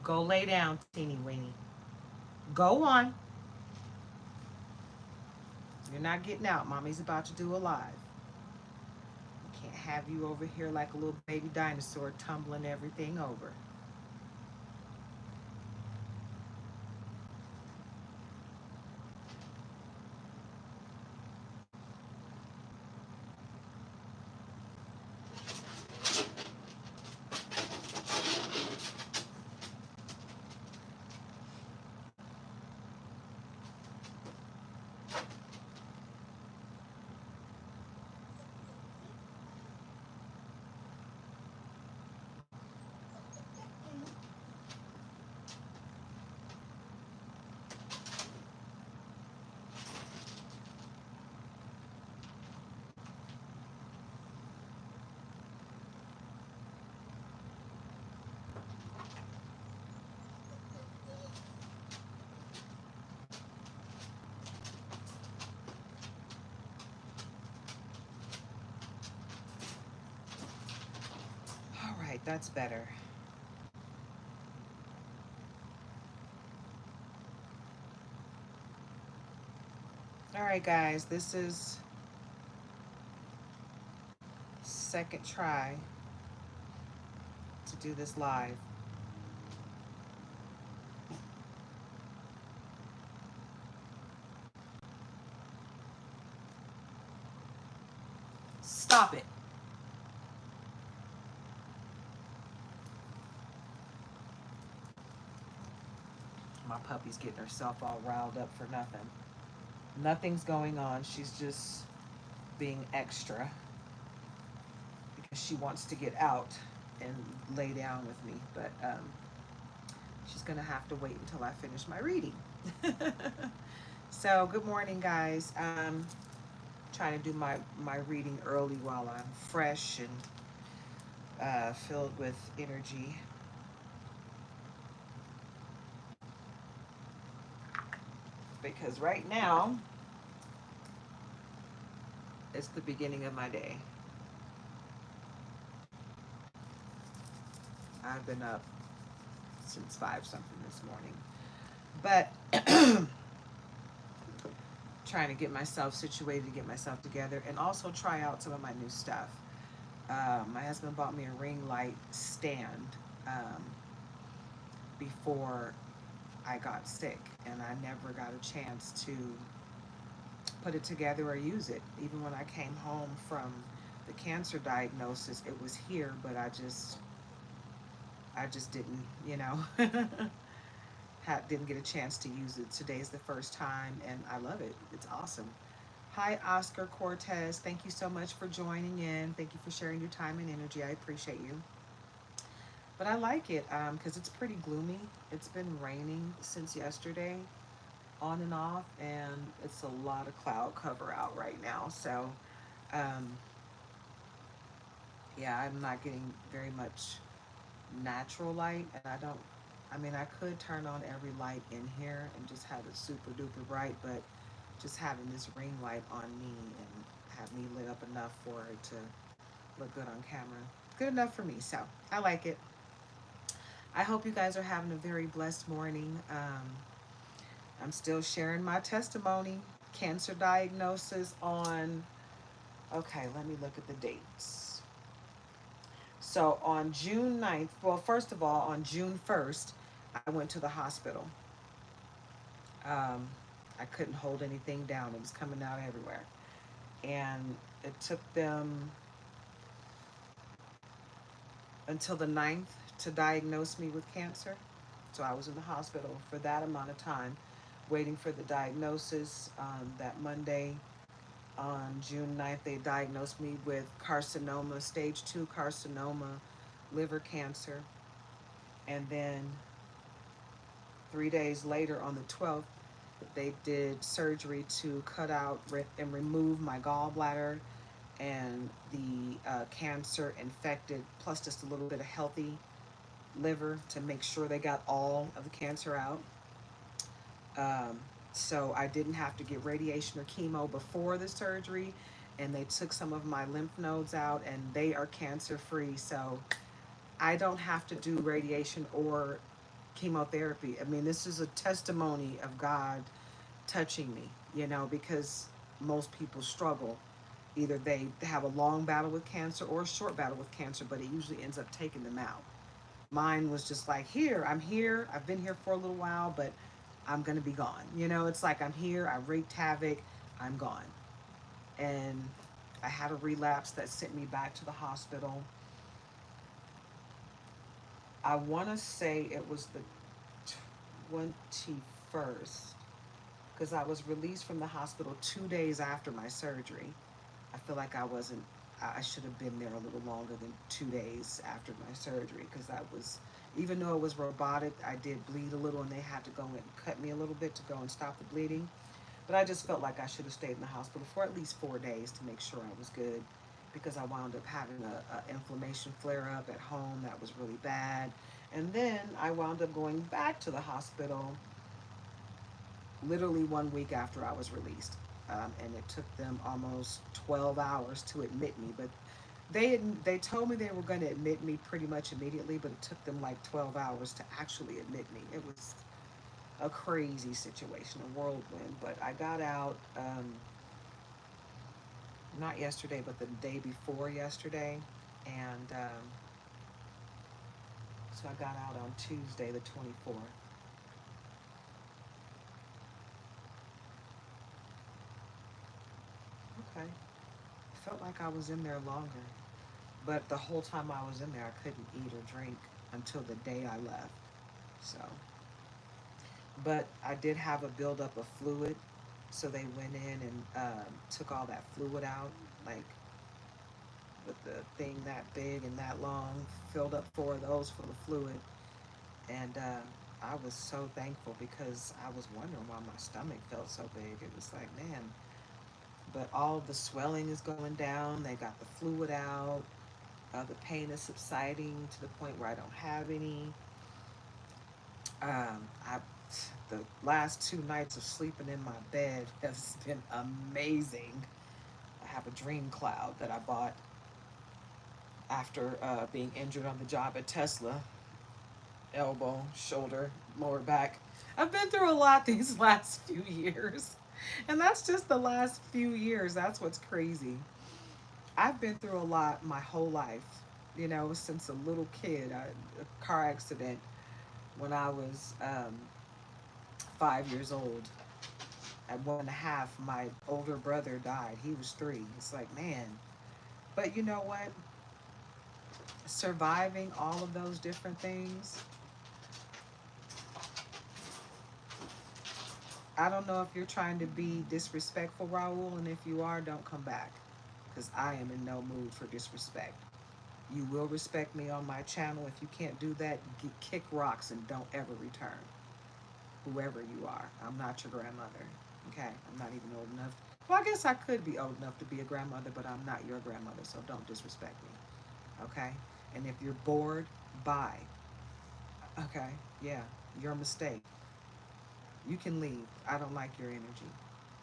Go lay down, teeny weeny. Go on. You're not getting out. Mommy's about to do a live. Can't have you over here like a little baby dinosaur tumbling everything over. All right, that's better. All right, guys, this is second try to do this live. Stop it. My puppy's getting herself all riled up for nothing. Nothing's going on. She's just being extra because she wants to get out and lay down with me. But she's going to have to wait until I finish my reading. So, good morning, guys. Trying to do my reading early while I'm fresh and filled with energy. Because right now, it's the beginning of my day. I've been up since 5 something this morning. But trying to get myself situated, to get myself together, and also try out some of my new stuff. My husband bought me a ring light stand before I got sick, and I never got a chance to put it together or use it. Even when I came home from the cancer diagnosis, it was here, but I just didn't, didn't get a chance to use it. Today's the first time, and I love it. It's awesome. Hi, Oscar Cortez. Thank you so much for joining in. Thank you for sharing your time and energy. I appreciate you. But I like it because it's pretty gloomy. It's been raining since yesterday, on and off, and it's a lot of cloud cover out right now. So, um, yeah, I'm not getting very much natural light, and I mean, I could turn on every light in here and just have it super duper bright, but just having this ring light on me and have me lit up enough for it to look good on camera, good enough for me. So I like it. I hope you guys are having a very blessed morning. I'm still sharing my testimony. Cancer diagnosis on, okay, let me look at the dates. So on June 9th, well, first of all, on June 1st, I went to the hospital. Um, I couldn't hold anything down. It was coming out everywhere. And it took them until the 9th to diagnose me with cancer. So I was in the hospital for that amount of time, waiting for the diagnosis. That Monday on June 9th, they diagnosed me with carcinoma, stage 2 carcinoma, liver cancer. And then 3 days later, on the 12th, they did surgery to cut out and remove my gallbladder and the cancer infected, plus just a little bit of healthy liver to make sure they got all of the cancer out. Um, so I didn't have to get radiation or chemo before the surgery, and they took some of my lymph nodes out, and they are cancer free. So I don't have to do radiation or chemotherapy. I mean, this is a testimony of God touching me, you know, because most people struggle. Either they have a long battle with cancer or a short battle with cancer, but it usually ends up taking them out. Mine was just like, here, I'm here. I've been here for a little while, but I'm going to be gone. You know, it's like I'm here, I wreaked havoc, I'm gone. And I had a relapse that sent me back to the hospital. I want to say it was the 21st, because I was released from the hospital 2 days after my surgery. I feel like I should have been there a little longer than 2 days after my surgery, because that was, even though it was robotic, I did bleed a little and they had to go and cut me a little bit to go and stop the bleeding. But I just felt like I should have stayed in the hospital for at least 4 days to make sure I was good, because I wound up having a inflammation flare up at home that was really bad. And then I wound up going back to the hospital literally 1 week after I was released. And it took them almost 12 hours to admit me. But they told me they were going to admit me pretty much immediately, but it took them like 12 hours to actually admit me. It was a crazy situation, a whirlwind. But I got out, not yesterday, but the day before yesterday. And so I got out on Tuesday, the 24th. Okay. Felt like I was in there longer. But the whole time I was in there, I couldn't eat or drink until the day I left. So, but I did have a buildup of fluid. So they went in and took all that fluid out, like with the thing that big and that long, filled up four of those full of fluid. And I was so thankful, because I was wondering why my stomach felt so big. It was like, man, but all of the swelling is going down. They got the fluid out. The pain is subsiding to the point where I don't have any. I the last 2 nights of sleeping in my bed has been amazing. I have a dream cloud that I bought after being injured on the job at Tesla. Elbow, shoulder, lower back. I've been through a lot these last few years. And that's just the last few years. That's what's crazy. I've been through a lot my whole life, you know, since a little kid. A car accident when I was 5 years old. At 1.5, my older brother died. He was 3. It's like, man. But you know what? Surviving all of those different things, I don't know if you're trying to be disrespectful, Raul, and if you are, don't come back, because I am in no mood for disrespect. You will respect me on my channel. If you can't do that, kick rocks and don't ever return. Whoever you are, I'm not your grandmother. Okay, I'm not even old enough. Well, I guess I could be old enough to be a grandmother, but I'm not your grandmother, so don't disrespect me. Okay? And if you're bored, bye. Okay? Yeah, your mistake. You can leave. I don't like your energy.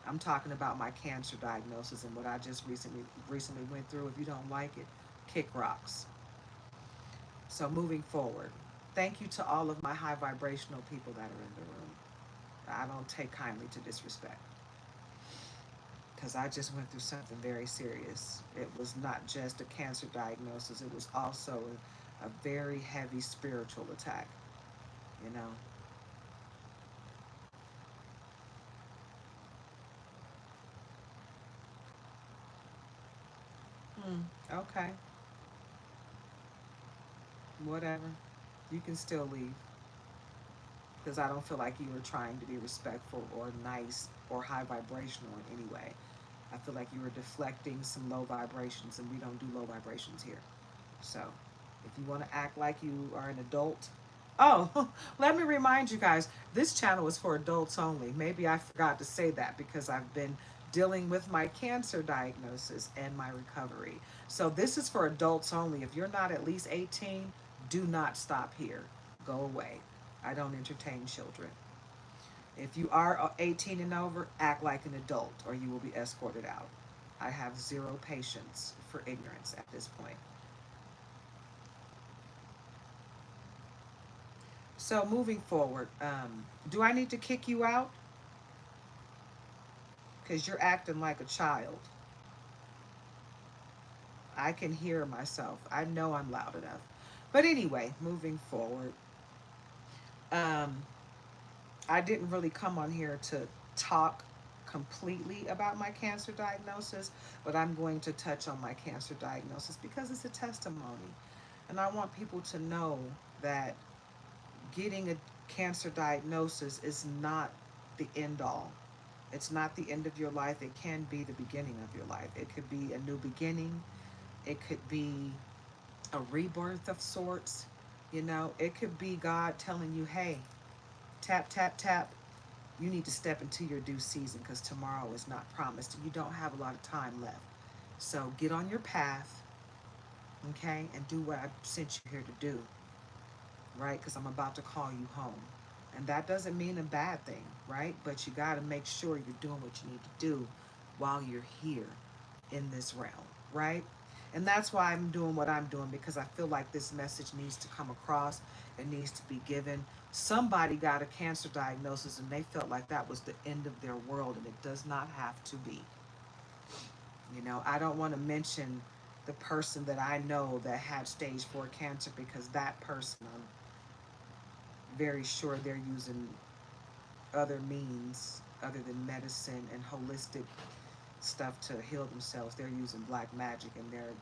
I'm talking about my cancer diagnosis and what I just recently went through. If you don't like it, kick rocks. So moving forward, thank you to all of my high vibrational people that are in the room. I don't take kindly to disrespect, because I just went through something very serious. It was not just a cancer diagnosis, it was also a very heavy spiritual attack, you know. Okay, whatever. You can still leave, because I don't feel like you were trying to be respectful or nice or high vibrational in any way. I feel like you were deflecting some low vibrations, and we don't do low vibrations here. So, if you want to act like you are an adult, oh, let me remind you guys, this channel is for adults only. Maybe I forgot to say that because I've been dealing with my cancer diagnosis and my recovery. So, this is for adults only. If you're not at least 18, do not stop here. Go away. I don't entertain children. If you are 18 and over, act like an adult or you will be escorted out. I have zero patience for ignorance at this point. So moving forward, do I need to kick you out? Because you're acting like a child. I can hear myself. I know I'm loud enough. But anyway, moving forward, um, I didn't really come on here to talk completely about my cancer diagnosis, but I'm going to touch on my cancer diagnosis because it's a testimony. And I want people to know that getting a cancer diagnosis is not the end all. It's not the end of your life. It can be the beginning of your life. It could be a new beginning. It could be a rebirth of sorts. You know, it could be God telling you, hey, tap, tap, tap, you need to step into your due season because tomorrow is not promised and you don't have a lot of time left. So get on your path, okay, and do what I sent you here to do, right? Because I'm about to call you home. And that doesn't mean a bad thing, right? But you got to make sure you're doing what you need to do while you're here in this realm, right? And that's why I'm doing what I'm doing because I feel like this message needs to come across. It needs to be given. Somebody got a cancer diagnosis and they felt like that was the end of their world, and it does not have to be. You know, I don't want to mention the person that I know that had stage 4 cancer because that person, I'm very sure they're using other means other than medicine and holistic stuff to heal themselves. They're using black magic and they're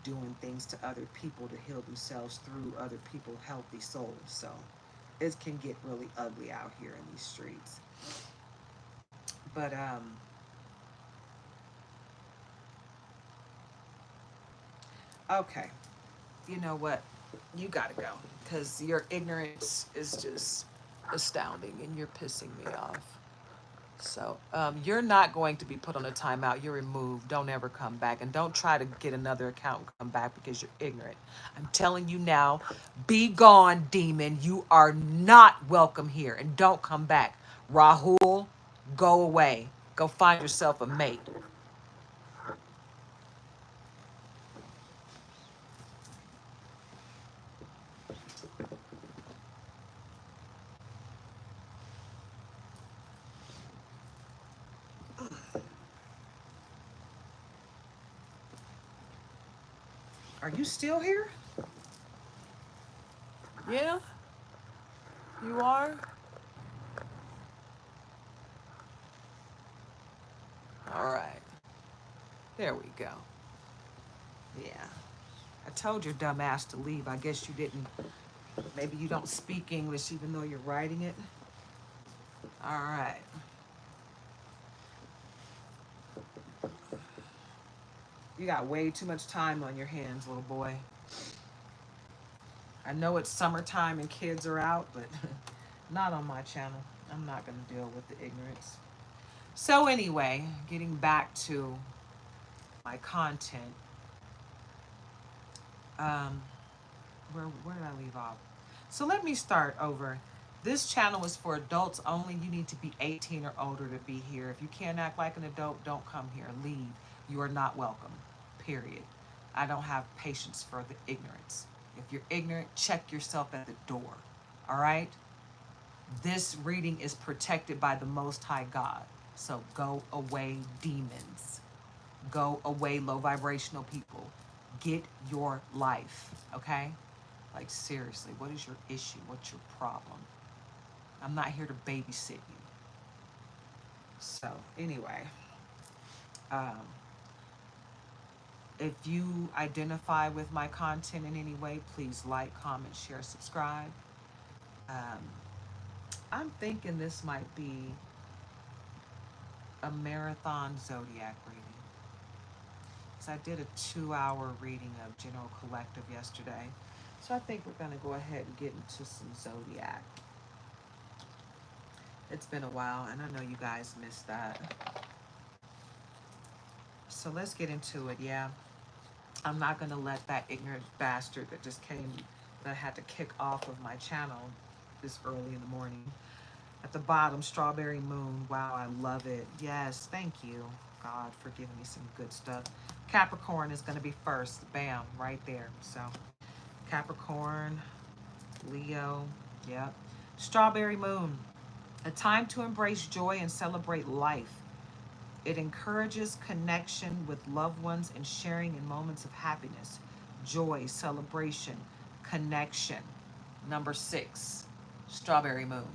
doing things to other people to heal themselves through other people's healthy souls. So it can get really ugly out here in these streets. But okay, you know what? You gotta go because your ignorance is just astounding and you're pissing me off. So you're not going to be put on a timeout. You're removed. Don't ever come back. And don't try to get another account and come back because you're ignorant. I'm telling you now, be gone, demon. You are not welcome here. And don't come back. Rahul, go away. Go find yourself a mate. Are you still here? Yeah, you are? All right. There we go. Yeah. I told your dumb ass to leave. I guess you didn't. Maybe you don't speak English even though you're writing it. All right. You got way too much time on your hands, little boy. I know it's summertime and kids are out, but not on my channel. I'm not going to deal with the ignorance. So anyway, getting back to my content, um, where did I leave off? So let me start over. This channel is for adults only. You need to be 18 or older to be here. If you can't act like an adult, don't come here. Leave. You are not welcome. Period. I don't have patience for the ignorance. If you're ignorant, check yourself at the door. All right? This reading is protected by the Most High God. So go away, demons. Go away, low vibrational people. Get your life. Okay? Like, seriously, what is your issue? What's your problem? I'm not here to babysit you. So, anyway, um, if you identify with my content in any way, please like, comment, share, subscribe. Um, I'm thinking this might be a marathon Zodiac reading. So I did a 2-hour reading of General Collective yesterday. So I think we're going to go ahead and get into some Zodiac. It's been a while, and I know you guys missed that. So let's get into it, yeah. I'm not going to let that ignorant bastard that I had to kick off of my channel this early in the morning. At the bottom, strawberry moon. Wow, I love it. Yes, thank you, God, for giving me some good stuff. Capricorn is going to be first. Bam, right there. So, Capricorn, Leo. Yep. Strawberry moon. A time to embrace joy and celebrate life. It encourages connection with loved ones and sharing in moments of happiness, joy, celebration, connection. Number 6, strawberry moon.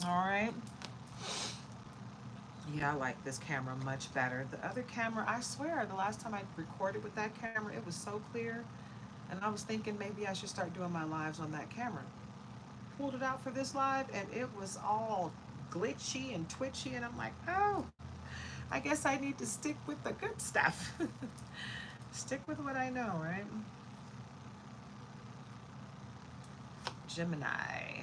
All right. Yeah, I like this camera much better. The other camera, I swear, the last time I recorded with that camera, it was so clear. And I was thinking maybe I should start doing my lives on that camera. Pulled it out for this live and it was all glitchy and twitchy. And I'm like, oh, I guess I need to stick with the good stuff. Stick with what I know, right? Gemini.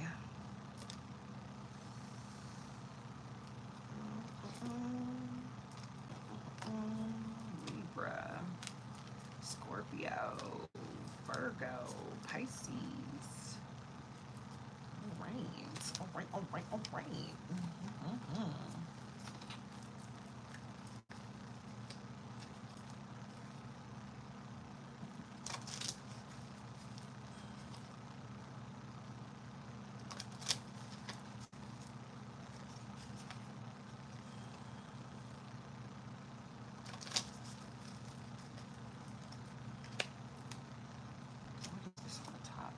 Libra. Scorpio. Virgo. Pisces. All right. All right. All right. All right. Mm-hmm. What is this on the top?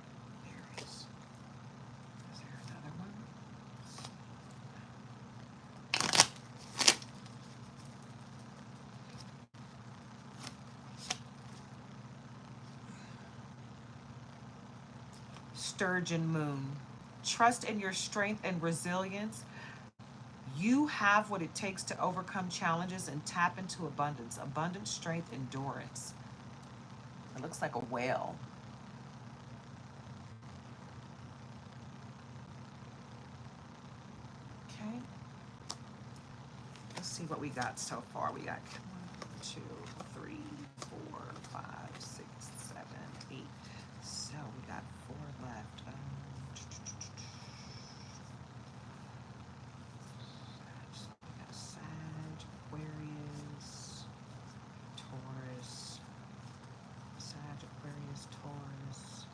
Aries. Is there another one? Sturgeon moon. Trust in your strength and resilience. You have what it takes to overcome challenges and tap into abundance. Abundance, strength, endurance. It looks like a whale. Okay. Let's see what we got so far. We got 1, 2, 3, 4, 5, 6, 7, 8. So we got 4 left. We got Sag, Aquarius, Taurus, Sag, Aquarius, Taurus.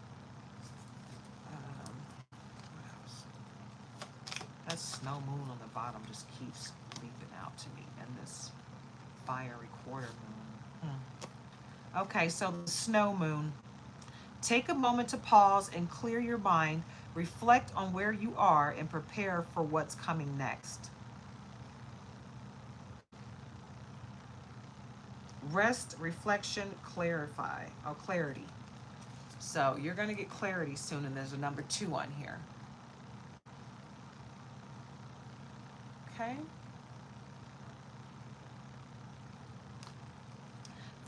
What else? That snow moon on the bottom just keeps leaping out to me, and this fiery quarter moon. Okay, so the snow moon. Take a moment to pause and clear your mind. Reflect on where you are and prepare for what's coming next. Rest, reflection, clarify. Oh, clarity. So you're going to get clarity soon, and there's a number 2 on here. Okay.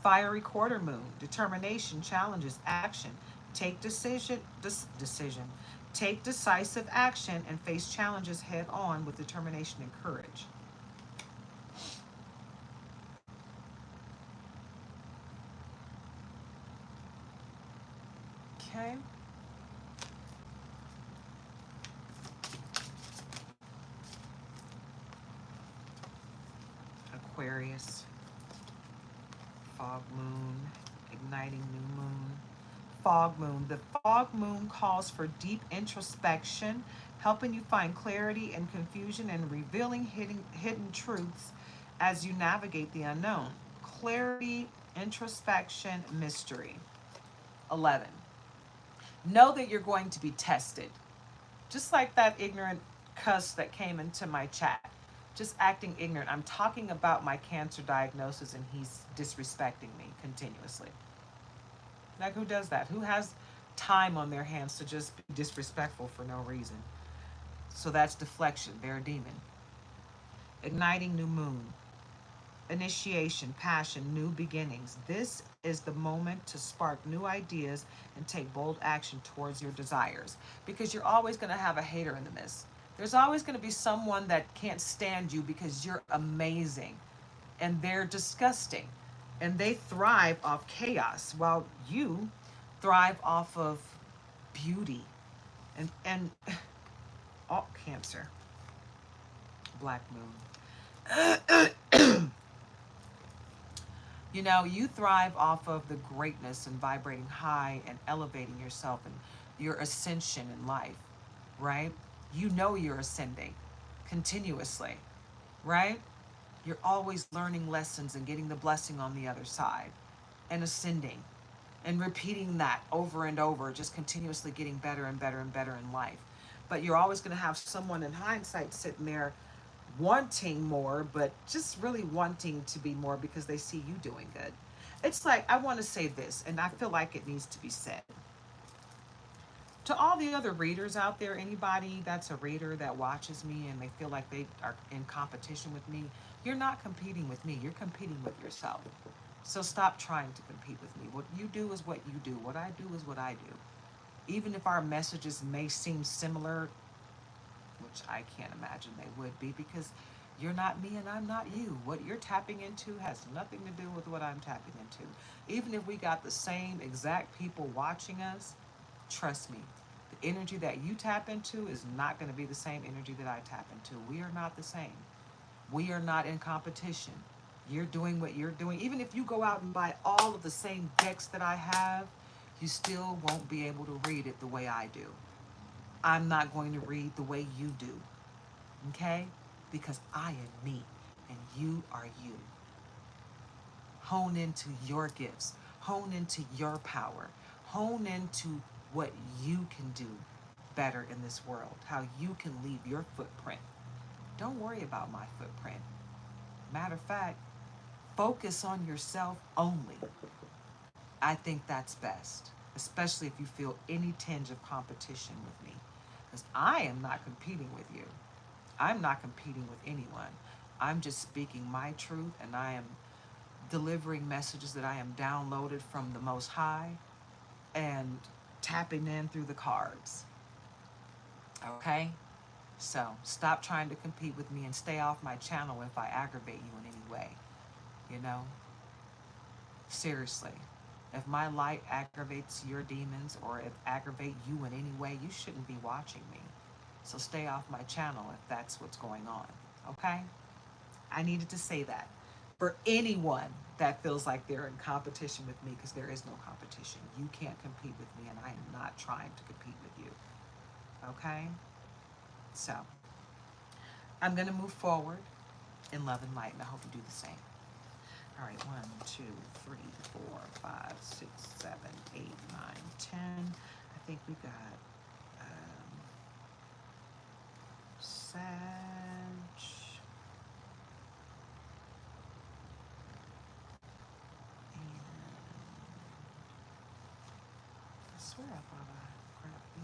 Fiery quarter moon. Determination, challenges, action. Take decision. Take decisive action and face challenges head on with determination and courage. Okay. Aquarius. Fog moon. Igniting new moon. Fog moon. The fog moon calls for deep introspection, helping you find clarity and confusion and revealing hidden truths as you navigate the unknown. Clarity, introspection, mystery. 11. Know that you're going to be tested. Just like that ignorant cuss that came into my chat. Just acting ignorant. I'm talking about my cancer diagnosis and he's disrespecting me continuously. Like, who does that? Who has time on their hands to just be disrespectful for no reason? So that's deflection. They're a demon. Igniting new moon. Initiation, passion, new beginnings. This is the moment to spark new ideas and take bold action towards your desires. Because you're always going to have a hater in the midst. There's always going to be someone that can't stand you because you're amazing and they're disgusting. And they thrive off chaos while you thrive off of beauty And oh, Cancer, Black Moon. You know, you thrive off of the greatness and vibrating high and elevating yourself and your ascension in life, right? You know you're ascending continuously, right? You're always learning lessons and getting the blessing on the other side and ascending and repeating that over and over, just continuously getting better and better and better in life. But you're always going to have someone in hindsight sitting there wanting more, but just really wanting to be more because they see you doing good. It's like, I want to say this, and I feel like it needs to be said. To all the other readers out there, anybody that's a reader that watches me and they feel like they are in competition with me, you're not competing with me, you're competing with yourself. So stop trying to compete with me. What you do is what you do. What I do is what I do. Even if our messages may seem similar, which I can't imagine they would be, because you're not me and I'm not you. What you're tapping into has nothing to do with what I'm tapping into. Even if we got the same exact people watching us, trust me, the energy that you tap into is not going to be the same energy that I tap into. We are not the same. We are not in competition. You're doing what you're doing. Even if you go out and buy all of the same decks that I have, you still won't be able to read it the way I do. I'm not going to read the way you do, okay? Because I am me and you are you. Hone into your gifts, hone into your power, hone into what you can do better in this world, how you can leave your footprint. Don't worry about my footprint. Matter of fact, focus on yourself only. I think that's best, especially if you feel any tinge of competition with me. Because I am not competing with you. I'm not competing with anyone. I'm just speaking my truth and I am delivering messages that I am downloaded from the Most High and tapping in through the cards. Okay? So stop trying to compete with me and stay off my channel if I aggravate you in any way. You know? Seriously. If my light aggravates your demons or if aggravate you in any way, you shouldn't be watching me. So stay off my channel if that's what's going on. Okay? I needed to say that for anyone that feels like they're in competition with me, because there is no competition. You can't compete with me, and I am not trying to compete with you. Okay? So, I'm going to move forward in love and light, and I hope you do the same. All right, 1, 2, 3, 4, 5, 6, 7, 8, 9, 10. I think we got Sag. I swear I thought I grabbed the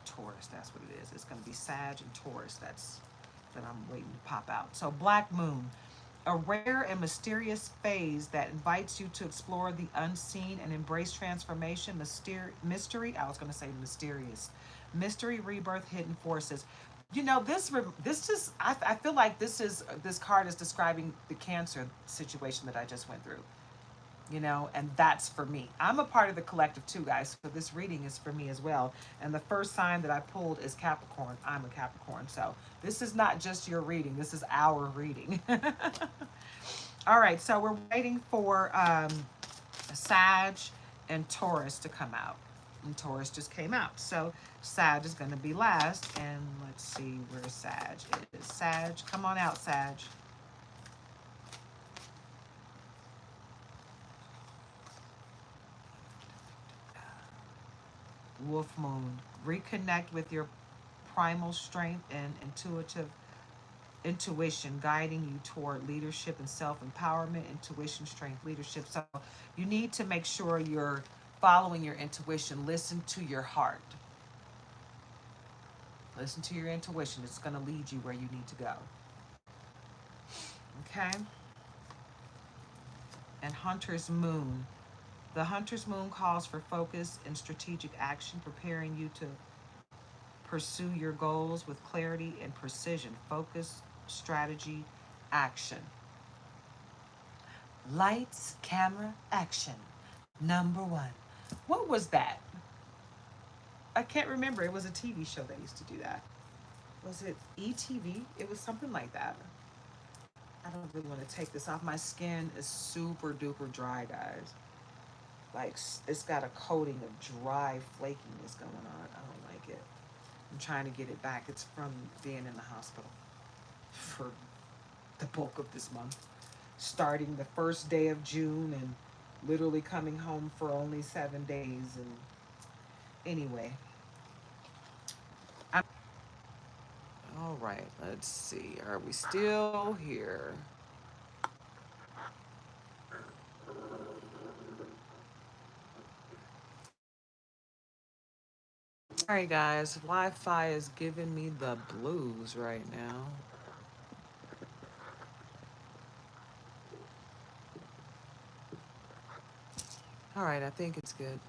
Taurus, that's what it is. It's going to be Sag and Taurus. That I'm waiting to pop out. So Black Moon, a rare and mysterious phase that invites you to explore the unseen and embrace transformation, mystery. I was going to say mysterious, mystery, rebirth, hidden forces. You know, this just I feel like this card is describing the Cancer situation that I just went through. And that's for me. I'm a part of the collective too, guys. So this reading is for me as well. And the first sign that I pulled is Capricorn. I'm a Capricorn. So this is not just your reading, this is our reading. All right, so we're waiting for Sag and Taurus to come out. And Taurus just came out. So Sag is going to be last. And let's see where Sag is. Sag, come on out, Sag. Wolf Moon. Reconnect with your primal strength and intuition, guiding you toward leadership and self-empowerment. Intuition, strength, leadership. So you need to make sure you're following your intuition. Listen to your heart. Listen to your intuition. It's going to lead you where you need to go. Okay? And Hunter's Moon. The Hunter's Moon calls for focus and strategic action, preparing you to pursue your goals with clarity and precision. Focus, strategy, action. Lights, camera, action. Number one. What was that? I can't remember. It was a TV show that used to do that. Was it ETV? It was something like that. I don't really want to take this off. My skin is super duper dry, guys. Like, it's got a coating of dry flakiness going on. I don't like it. I'm trying to get it back. It's from being in the hospital for the bulk of this month, starting the first day of June and literally coming home for only 7 days. And anyway, I'm all right. Let's see. Are we still here? All right, guys. Wi-Fi is giving me the blues right now. All right, I think it's good.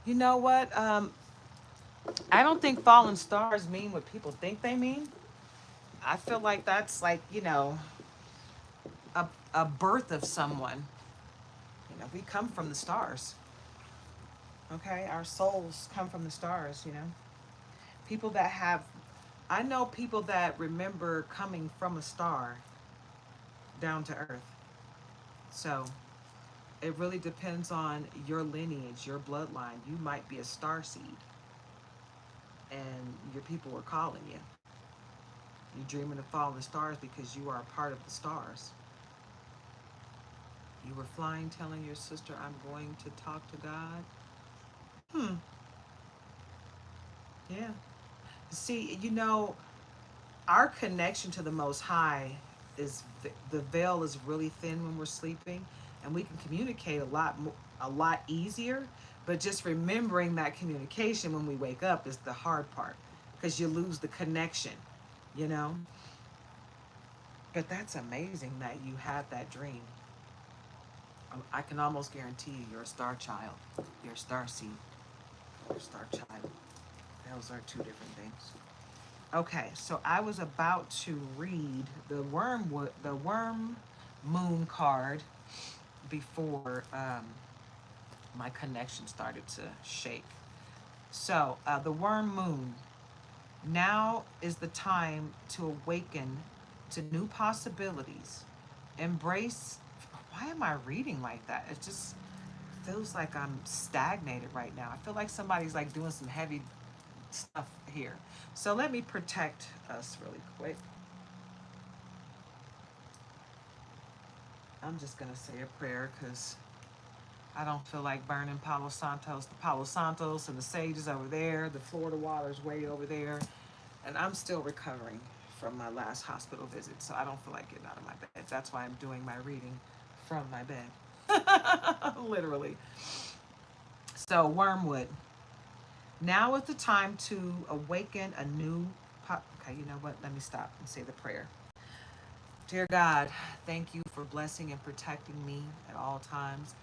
You know what? I don't think fallen stars mean what people think they mean. I feel like that's like, a birth of someone. We come from the stars. Okay? Our souls come from the stars. People that have, I know people that remember coming from a star down to earth. So it really depends on your lineage, your bloodline. You might be a star seed, and your people are calling you. You're dreaming of falling stars because you are a part of the stars. You were flying telling your sister, I'm going to talk to God. Hmm. Yeah. See, our connection to the Most High is, the veil is really thin when we're sleeping, and we can communicate a lot easier. But just remembering that communication when we wake up is the hard part, because you lose the connection, you know. But that's amazing that you had that dream. I can almost guarantee you're a star child. You're a star seed. You're a star child. Those are two different things. Okay, so I was about to read the worm moon card before my connection started to shake. So the worm moon. Now is the time to awaken to new possibilities. Embrace. Why am I reading like that? It just feels like I'm stagnated right now. I feel like somebody's like doing some heavy stuff here. So let me protect us really quick. I'm just going to say a prayer because I don't feel like burning Palo Santos. The Palo Santos and the sage is over there. The Florida water's way over there. And I'm still recovering from my last hospital visit. So I don't feel like getting out of my bed. That's why I'm doing my reading from my bed. Literally. So, wormwood. Now is the time to awaken a new. Okay, you know what? Let me stop and say the prayer. Dear God, thank you for blessing and protecting me at all times.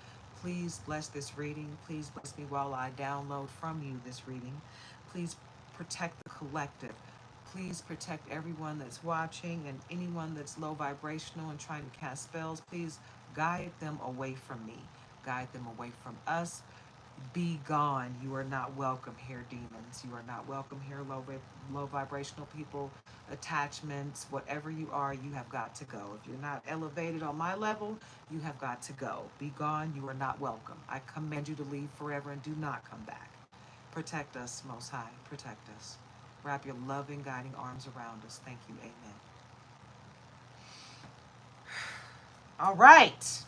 Please bless this reading. Please bless me while I download from you this reading. Please protect the collective. Please protect everyone that's watching and anyone that's low vibrational and trying to cast spells. Please guide them away from me. Guide them away from us. Be gone. You are not welcome here, demons. You are not welcome here, low vibrational people, attachments, whatever you are, you have got to go. If you're not elevated on my level, you have got to go. Be gone. You are not welcome. I command you to leave forever and do not come back. Protect us, Most High. Protect us. Wrap your loving, guiding arms around us. Thank you. Amen. All right.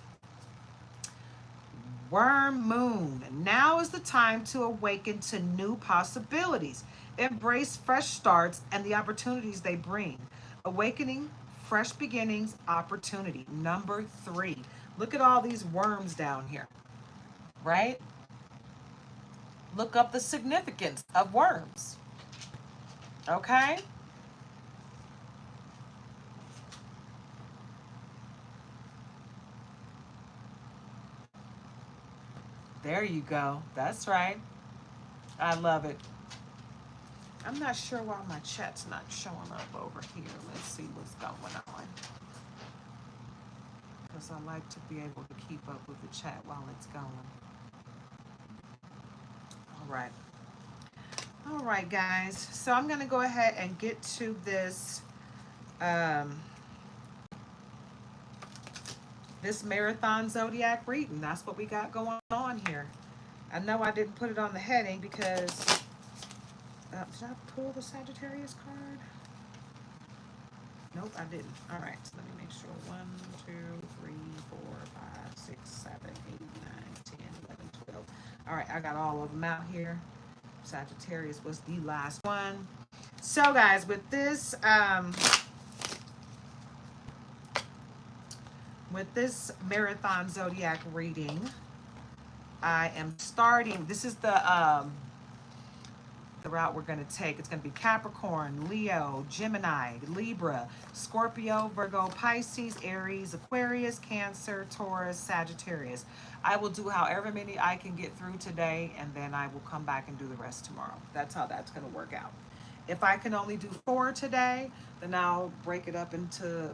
Worm moon. Now is the time to awaken to new possibilities. Embrace fresh starts and the opportunities they bring. Awakening, fresh beginnings, opportunity. Number 3. Look at all these worms down here, right? Look up the significance of worms. Okay? There you go. That's right. I love it. I'm not sure why my chat's not showing up over here. Let's see what's going on. Because I like to be able to keep up with the chat while it's going. All right. All right, guys. So I'm going to go ahead and get to this um, this marathon zodiac reading. That's what we got going on here. I know I didn't put it on the heading because did I pull the Sagittarius card? Nope, I didn't. All right, so let me make sure. 1, 2, 3, 4, 5, 6, 7, 8, 9, 10, 11, 12. All right, I got all of them out here. Sagittarius was the last one. So, guys, with this marathon zodiac reading, I am starting. This is the route we're going to take. It's going to be Capricorn, Leo, Gemini, Libra, Scorpio, Virgo, Pisces, Aries, Aquarius, Cancer, Taurus, Sagittarius. I will do however many I can get through today, and then I will come back and do the rest tomorrow. That's how that's going to work out. If I can only do 4 today, then I'll break it up into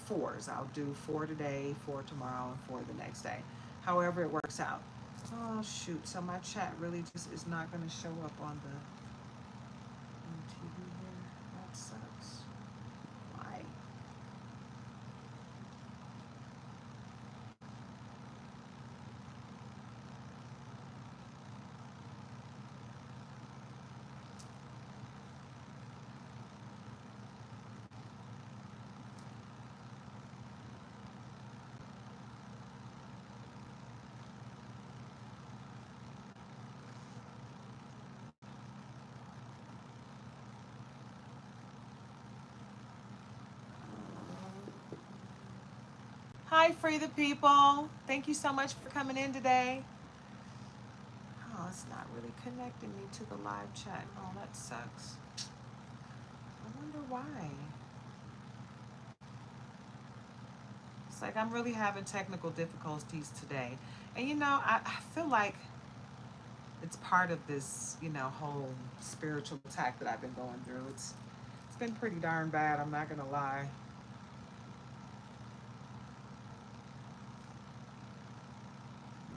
4s. I'll do 4 today, 4 tomorrow, and 4 the next day. However it works out. Oh, shoot. So my chat really just is not going to show up on the TV here. That sucks. Why? Hi, Free the People. Thank you so much for coming in today. Oh, it's not really connecting me to the live chat. Oh, that sucks. I wonder why. It's like I'm really having technical difficulties today. And I feel like it's part of this, whole spiritual attack that I've been going through. It's been pretty darn bad, I'm not gonna lie.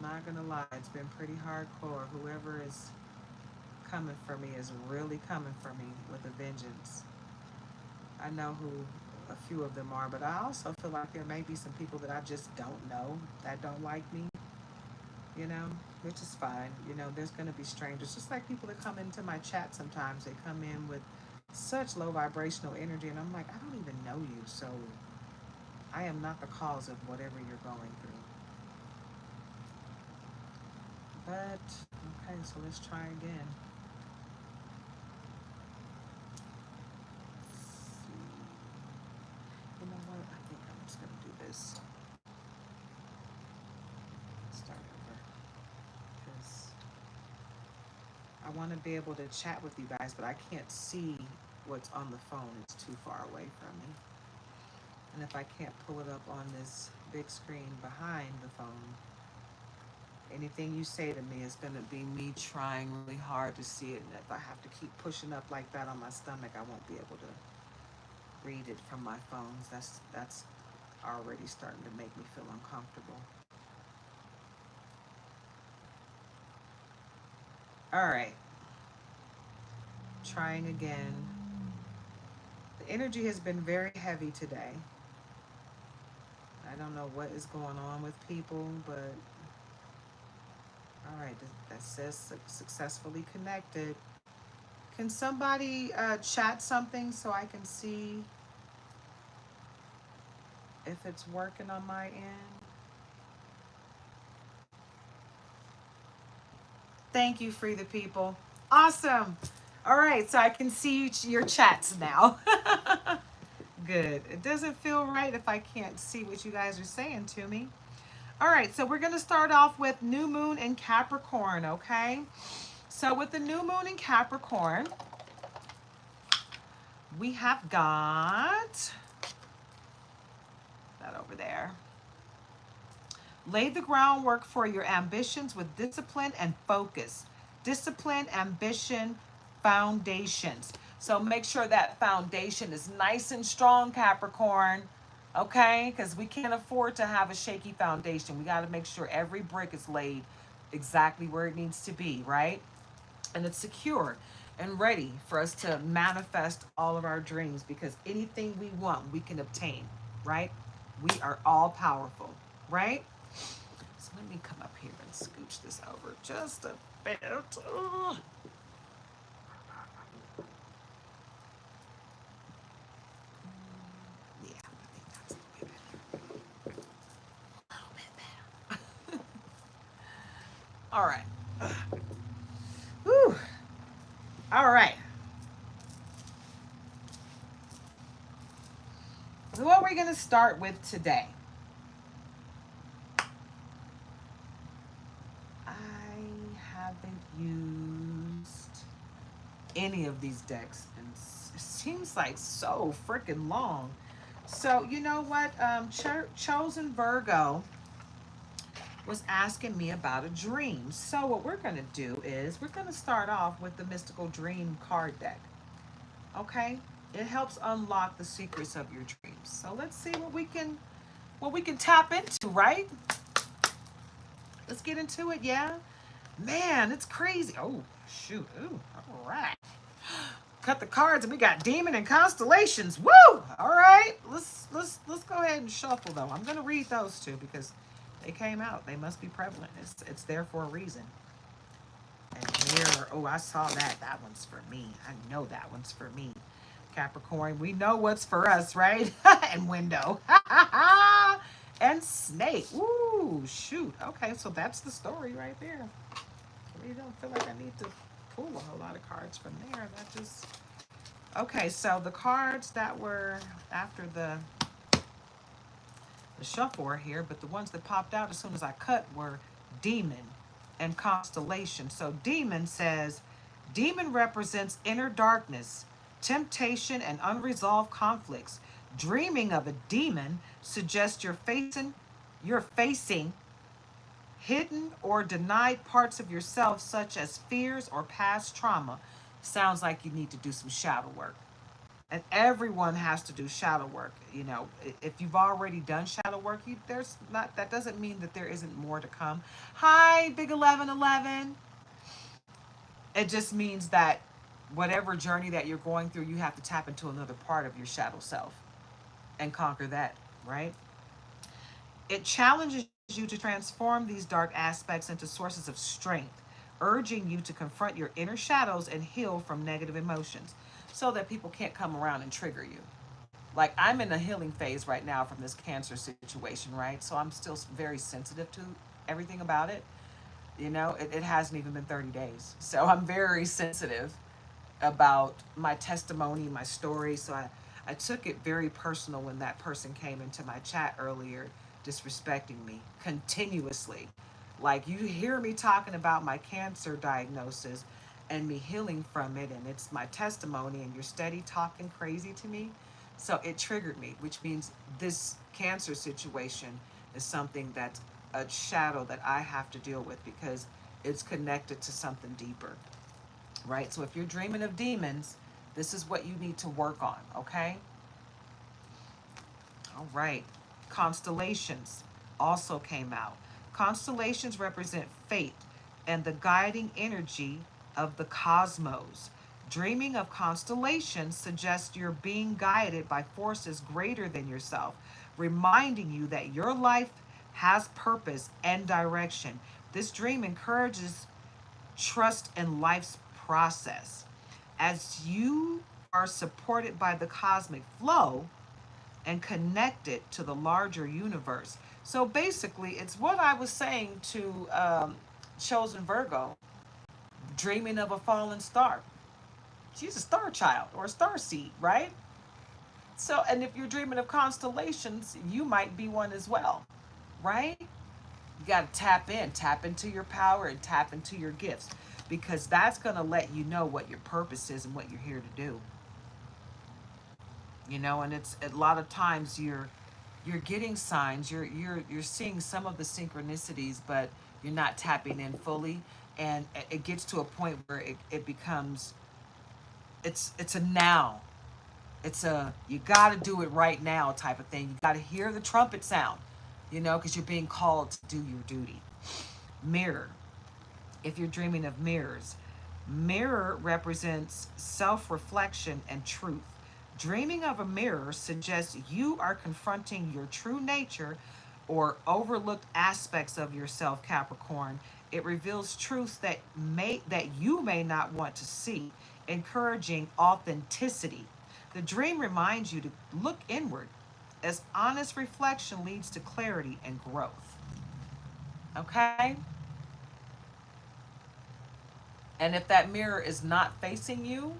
Not gonna lie, it's been pretty hardcore. Whoever is coming for me is really coming for me with a vengeance. I know who a few of them are, but I also feel like there may be some people that I just don't know that don't like me, you know, which is fine. There's gonna be strangers, just like people that come into my chat sometimes. They come in with such low vibrational energy, and I'm like, I don't even know you, so I am not the cause of whatever you're going through. But, okay, so let's try again. Let's see. You know what? I think I'm just going to do this. Start over. Because I want to be able to chat with you guys, but I can't see what's on the phone. It's too far away from me. And if I can't pull it up on this big screen behind the phone, anything you say to me is going to be me trying really hard to see it. And if I have to keep pushing up like that on my stomach, I won't be able to read it from my phones. That's already starting to make me feel uncomfortable. All right. Trying again. The energy has been very heavy today. I don't know what is going on with people, but all right, that says successfully connected. Can somebody chat something so I can see if it's working on my end? Thank you, Free the People. Awesome. All right, so I can see your chats now. Good. It doesn't feel right if I can't see what you guys are saying to me. All right, so we're going to start off with new moon in Capricorn, okay? So with the new moon in Capricorn, we have got that over there. Lay the groundwork for your ambitions with discipline and focus. Discipline, ambition, foundations. So make sure that foundation is nice and strong, Capricorn. Okay? Because we can't afford to have a shaky foundation. We got to make sure every brick is laid exactly where it needs to be, right? And it's secure and ready for us to manifest all of our dreams, because anything we want, we can obtain, right? We are all powerful, right? So let me come up here and scooch this over just a bit. Ugh. Yeah, I think that's a little bit better. A little bit better. All right. Whew. All right. So what we're going to start with today. I haven't used any of these decks, and it seems like so freaking long. So you know what? Chosen Virgo was asking me about a dream. So what we're going to do is we're going to start off with the Mystical Dream card deck. Okay? It helps unlock the secrets of your dreams. So let's see what we can tap into, right? Let's get into it, yeah? Man, it's crazy. Oh, shoot. Ooh, all right. Cut the cards and we got demon and constellations. Woo! All right. Let's go ahead and shuffle though. I'm going to read those two because they came out. They must be prevalent. It's there for a reason. And mirror. Oh, I saw that. That one's for me. I know that one's for me. Capricorn, we know what's for us, right? And window. And snake. Ooh, shoot. Okay, so that's the story right there. I really don't feel like I need to pull a whole lot of cards from there. That just... Okay, so the cards that were after the shuffle are here, but the ones that popped out as soon as I cut were demon and constellation. So demon says, demon represents inner darkness, temptation, and unresolved conflicts. Dreaming of a demon suggests you're facing hidden or denied parts of yourself, such as fears or past trauma. Sounds like you need to do some shadow work. And everyone has to do shadow work. You know, if you've already done shadow work, there's not, that doesn't mean that there isn't more to come. Hi, Big 1111. It just means that whatever journey that you're going through, you have to tap into another part of your shadow self and conquer that, right? It challenges you to transform these dark aspects into sources of strength, urging you to confront your inner shadows and heal from negative emotions so that people can't come around and trigger you. Like, I'm in a healing phase right now from this cancer situation, right? So I'm still very sensitive to everything about it. You know, it hasn't even been 30 days. So I'm very sensitive about my testimony, my story. So I took it very personal when that person came into my chat earlier, disrespecting me continuously. Like, you hear me talking about my cancer diagnosis and me healing from it, and it's my testimony, and you're steady talking crazy to me. So it triggered me, which means this cancer situation is something that's a shadow that I have to deal with because it's connected to something deeper, right? So if you're dreaming of demons, this is what you need to work on, okay? All right. Constellations also came out. Constellations represent fate and the guiding energy of the cosmos. Dreaming of constellations suggests you're being guided by forces greater than yourself, reminding you that your life has purpose and direction. This dream encourages trust in life's process. As you are supported by the cosmic flow and connected to the larger universe. So basically, it's what I was saying to Chosen Virgo, dreaming of a fallen star. She's a star child or a star seed, right? So, and if you're dreaming of constellations, you might be one as well, right? You got to tap into your power and tap into your gifts, because that's going to let you know what your purpose is and what you're here to do. You know, and it's a lot of times you're you're getting signs, you're seeing some of the synchronicities, but you're not tapping in fully, and it gets to a point where it becomes, it's a now, it's a, you got to do it right now type of thing. You got to hear the trumpet sound, because you're being called to do your duty. Mirror, if you're dreaming of mirrors, mirror represents self-reflection and truth. Dreaming of a mirror suggests you are confronting your true nature or overlooked aspects of yourself, Capricorn. It reveals truths that you may not want to see, encouraging authenticity. The dream reminds you to look inward, as honest reflection leads to clarity and growth. Okay? And if that mirror is not facing you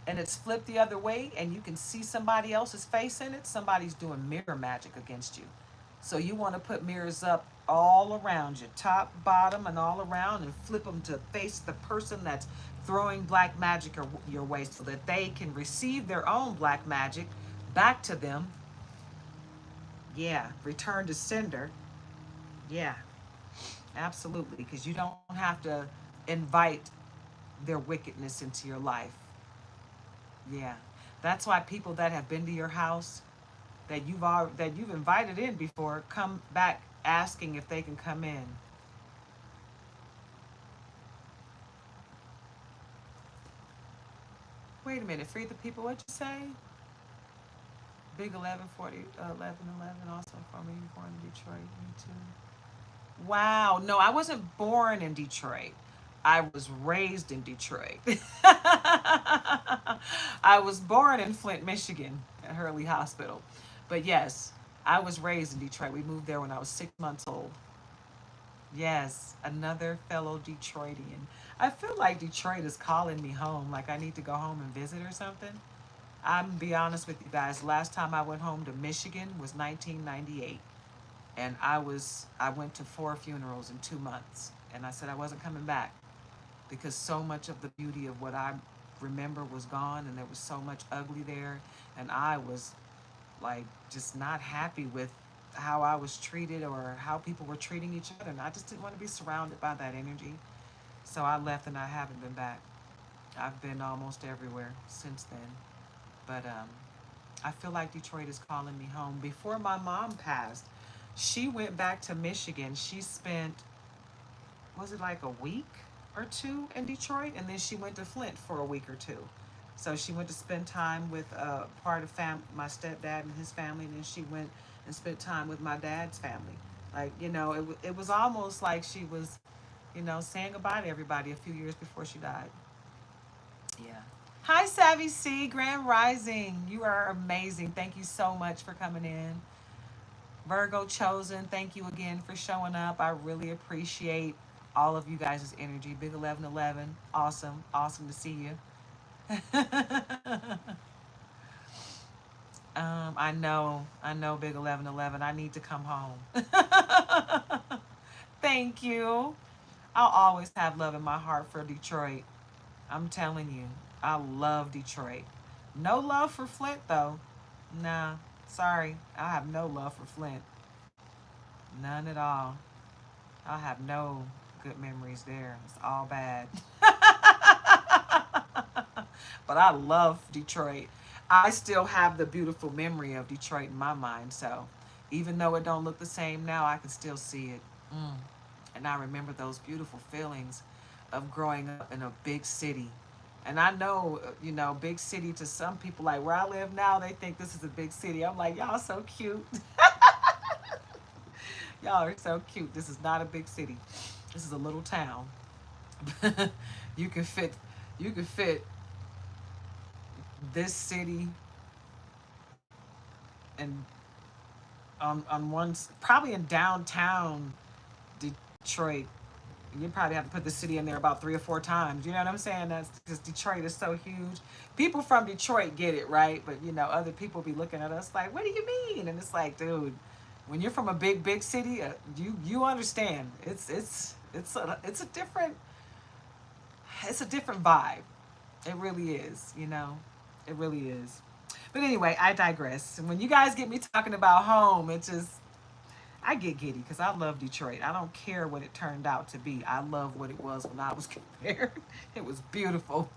and it's flipped the other way and you can see somebody else's face in it, somebody's doing mirror magic against you. So you want to put mirrors up all around you, top, bottom, and all around, and flip them to face the person that's throwing black magic your way so that they can receive their own black magic back to them. Yeah, return to sender. Yeah, absolutely, because you don't have to invite their wickedness into your life. Yeah. That's why people that have been to your house that you've invited in before come back asking if they can come in. Wait a minute, free the people, what'd you say? Big 11 40 11 11 also for me, born in Detroit, me too. Wow, no, I wasn't born in Detroit. I was raised in Detroit. I was born in Flint, Michigan, at Hurley Hospital. But yes, I was raised in Detroit. We moved there when I was 6 months old. Yes, another fellow Detroitian. I feel like Detroit is calling me home, like I need to go home and visit or something. I'm gonna be honest with you guys. Last time I went home to Michigan was 1998, and I went to 4 funerals in 2 months, and I said I wasn't coming back because so much of the beauty of what I remember was gone, and there was so much ugly there, and I was like just not happy with how I was treated or how people were treating each other, and I just didn't want to be surrounded by that energy. So I left, and I haven't been back. I've been almost everywhere since then. But I feel like Detroit is calling me home. Before my mom passed, she went back to Michigan. She spent, was it like a week or two in Detroit? And then she went to Flint for a week or two. So she went to spend time with part of my stepdad and his family. And then she went and spent time with my dad's family. Like, it was almost like she was, saying goodbye to everybody a few years before she died. Yeah. Hi, Savvy C, Grand Rising. You are amazing. Thank you so much for coming in. Virgo Chosen, thank you again for showing up. I really appreciate all of you guys' energy. Big 1111, awesome. Awesome to see you. I know, Big 1111. I need to come home. Thank you. I'll always have love in my heart for Detroit. I'm telling you, I love Detroit. No love for Flint, though. Nah, sorry. I have no love for Flint. None at all. I have no good memories there. It's all bad. But I love Detroit. I still have the beautiful memory of Detroit in my mind. So even though it don't look the same now, I can still see it. Mm. And I remember those beautiful feelings of growing up in a big city. And I know, big city to some people, like where I live now, they think this is a big city. I'm like, y'all so cute. Y'all are so cute. This is not a big city. This is a little town. you can fit you can fit this city and on one, probably in downtown Detroit. You probably have to put the city in there about 3 or 4 times. You know what I'm saying? That's because Detroit is so huge. People from Detroit get it, right? But other people be looking at us like, "What do you mean?" And it's like, dude, when you're from a big city, you understand. It's a different vibe. It really is. It really is. But anyway, I digress. When you guys get me talking about home, it just, I get giddy because I love Detroit. I don't care what it turned out to be. I love what it was when I was there. It was beautiful.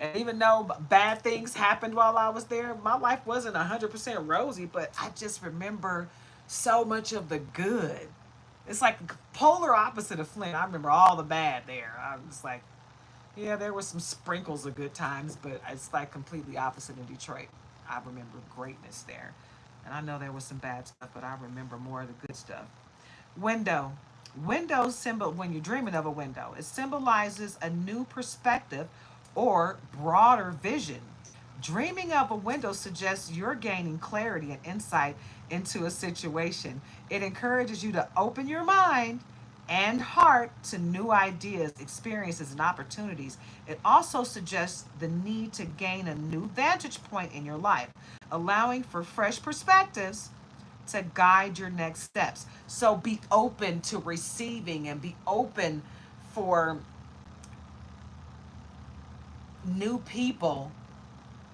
And even though bad things happened while I was there, my life wasn't 100% rosy, but I just remember so much of the good. It's like the polar opposite of Flint. I remember all the bad there. I was like, yeah, there were some sprinkles of good times, but it's like completely opposite in Detroit. I remember greatness there. And I know there was some bad stuff, but I remember more of the good stuff. Window. Window symbol, when you're dreaming of a window, it symbolizes a new perspective or broader vision. Dreaming of a window suggests you're gaining clarity and insight into a situation. It encourages you to open your mind and heart to new ideas, experiences, and opportunities. It also suggests the need to gain a new vantage point in your life, allowing for fresh perspectives to guide your next steps. So be open to receiving and be open for new people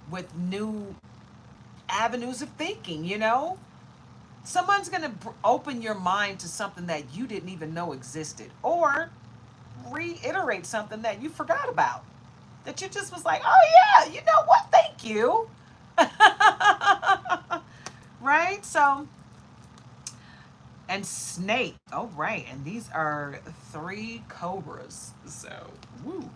with new avenues of thinking, you know? Someone's going to open your mind to something that you didn't even know existed, or reiterate something that you forgot about, that you just was like, oh, yeah, you know what? Thank you. Right? So, and snake. Oh, right. And these are 3 cobras. So, woo.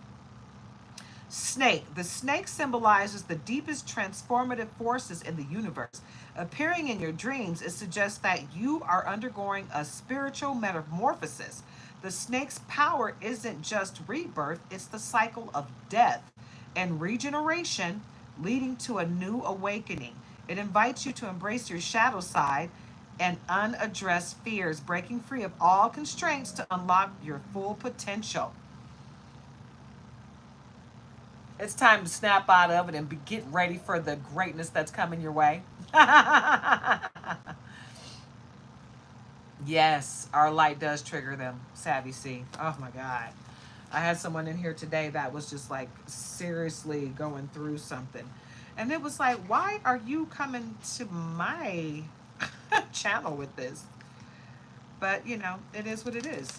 Snake. The snake symbolizes the deepest transformative forces in the universe. Appearing in your dreams, it suggests that you are undergoing a spiritual metamorphosis. The snake's power isn't just rebirth, it's the cycle of death and regeneration leading to a new awakening. It invites you to embrace your shadow side and unaddressed fears, breaking free of all constraints to unlock your full potential. It's time to snap out of it and get ready for the greatness that's coming your way. Yes, our light does trigger them. Savvy C. Oh my God. I had someone in here today that was just like seriously going through something. And it was like, why are you coming to my channel with this? But you know, it is what it is.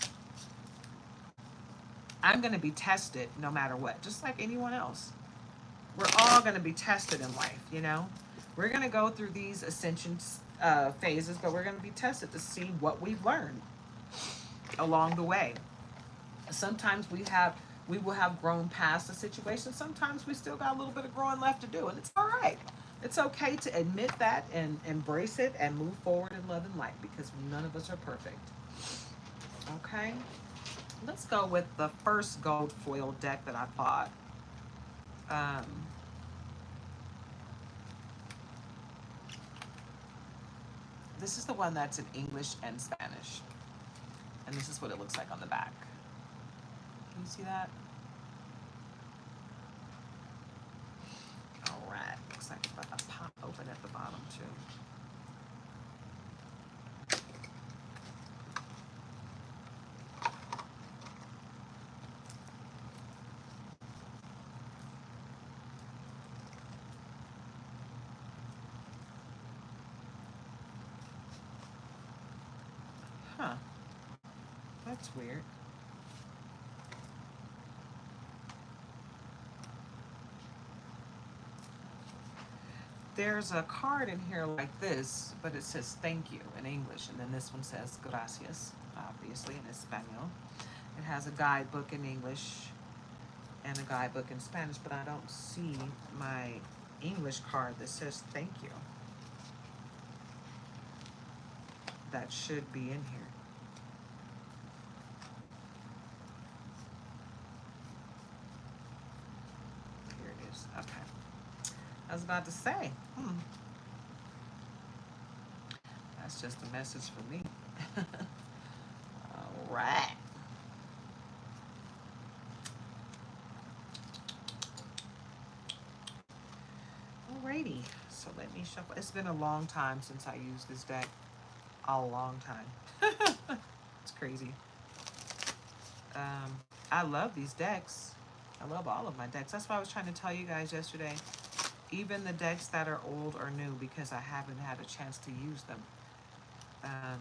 I'm going to be tested no matter what, just like anyone else. We're all going to be tested in life, you know? We're going to go through these ascension phases, but we're going to be tested to see what we've learned along the way. Sometimes we will have grown past the situation. Sometimes we still got a little bit of growing left to do, and it's all right. It's okay to admit that and embrace it and move forward in love and light, because none of us are perfect. Okay? Let's go with the first gold foil deck that I bought. Um, this is the one that's in English and Spanish. And this is what it looks like on the back. Can you see that? All right. Looks like it's about to pop open at the bottom too. Huh. That's weird. There's a card in here like this, but it says thank you in English, and then this one says gracias, obviously in Espanol. It has a guidebook in English and a guidebook in Spanish, but I don't see my English card that says thank you. That should be in here. Here it is. Okay. I was about to say, that's just a message for me. All right. Alrighty. So let me shuffle. It's been a long time since I used this deck. A long time. It's crazy. I love these decks. I love all of my decks. That's why I was trying to tell you guys yesterday. even the decks that are old or new, because I haven't had a chance to use them. Um,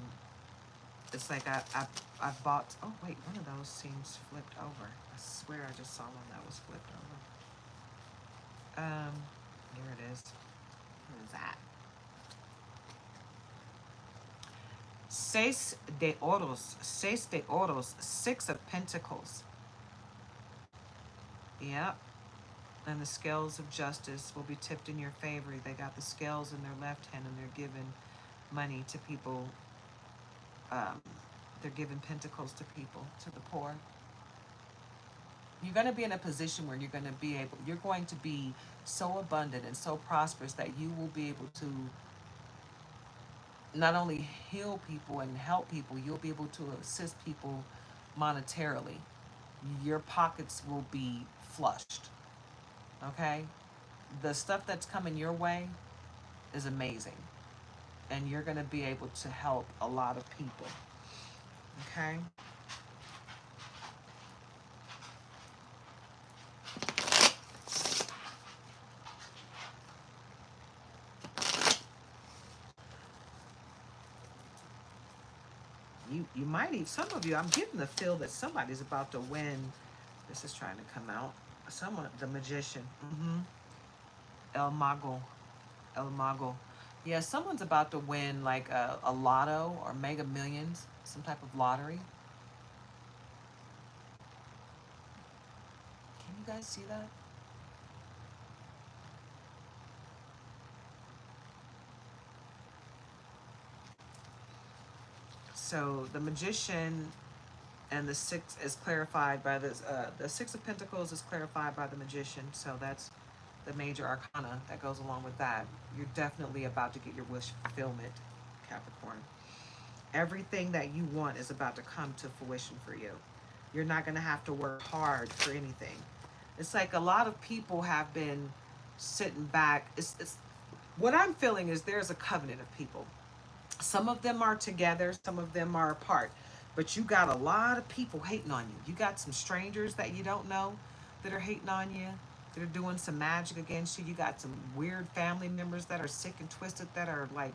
it's like I've bought. Oh wait, one of those seems flipped over. I swear I just saw one that was flipped over. Here it is. What is that? Seis de oros. Seis de oros. Six of Pentacles. Yep. And the scales of justice will be tipped in your favor. They got the scales in their left hand and they're giving money to people. Um, they're giving pentacles to people, to the poor. You're going to be in a position where you're going to be so abundant and so prosperous that you will be able to not only heal people and help people, you'll be able to assist people monetarily. Your pockets will be flushed. Okay? The stuff that's coming your way is amazing. And you're going to be able to help a lot of people. Okay? You might even, some of you, I'm getting the feel that somebody's about to win. This is trying to come out. Someone, the magician. El Mago. El Mago. Yeah, someone's about to win like a lotto or mega millions, some type of lottery. Can you guys see that? So the magician and the six is clarified by this. The Six of Pentacles is clarified by the magician. So that's the major arcana that goes along with that. You're definitely about to get your wish fulfillment, Capricorn. Everything that you want is about to come to fruition for you. You're not going to have to work hard for anything. It's like a lot of people have been sitting back. It's what I'm feeling is there's a covenant of people. Some of them are together, some of them are apart. But you got a lot of people hating on you. You got some strangers that you don't know that are hating on you, that are doing some magic against you. You got some weird family members that are sick and twisted that are like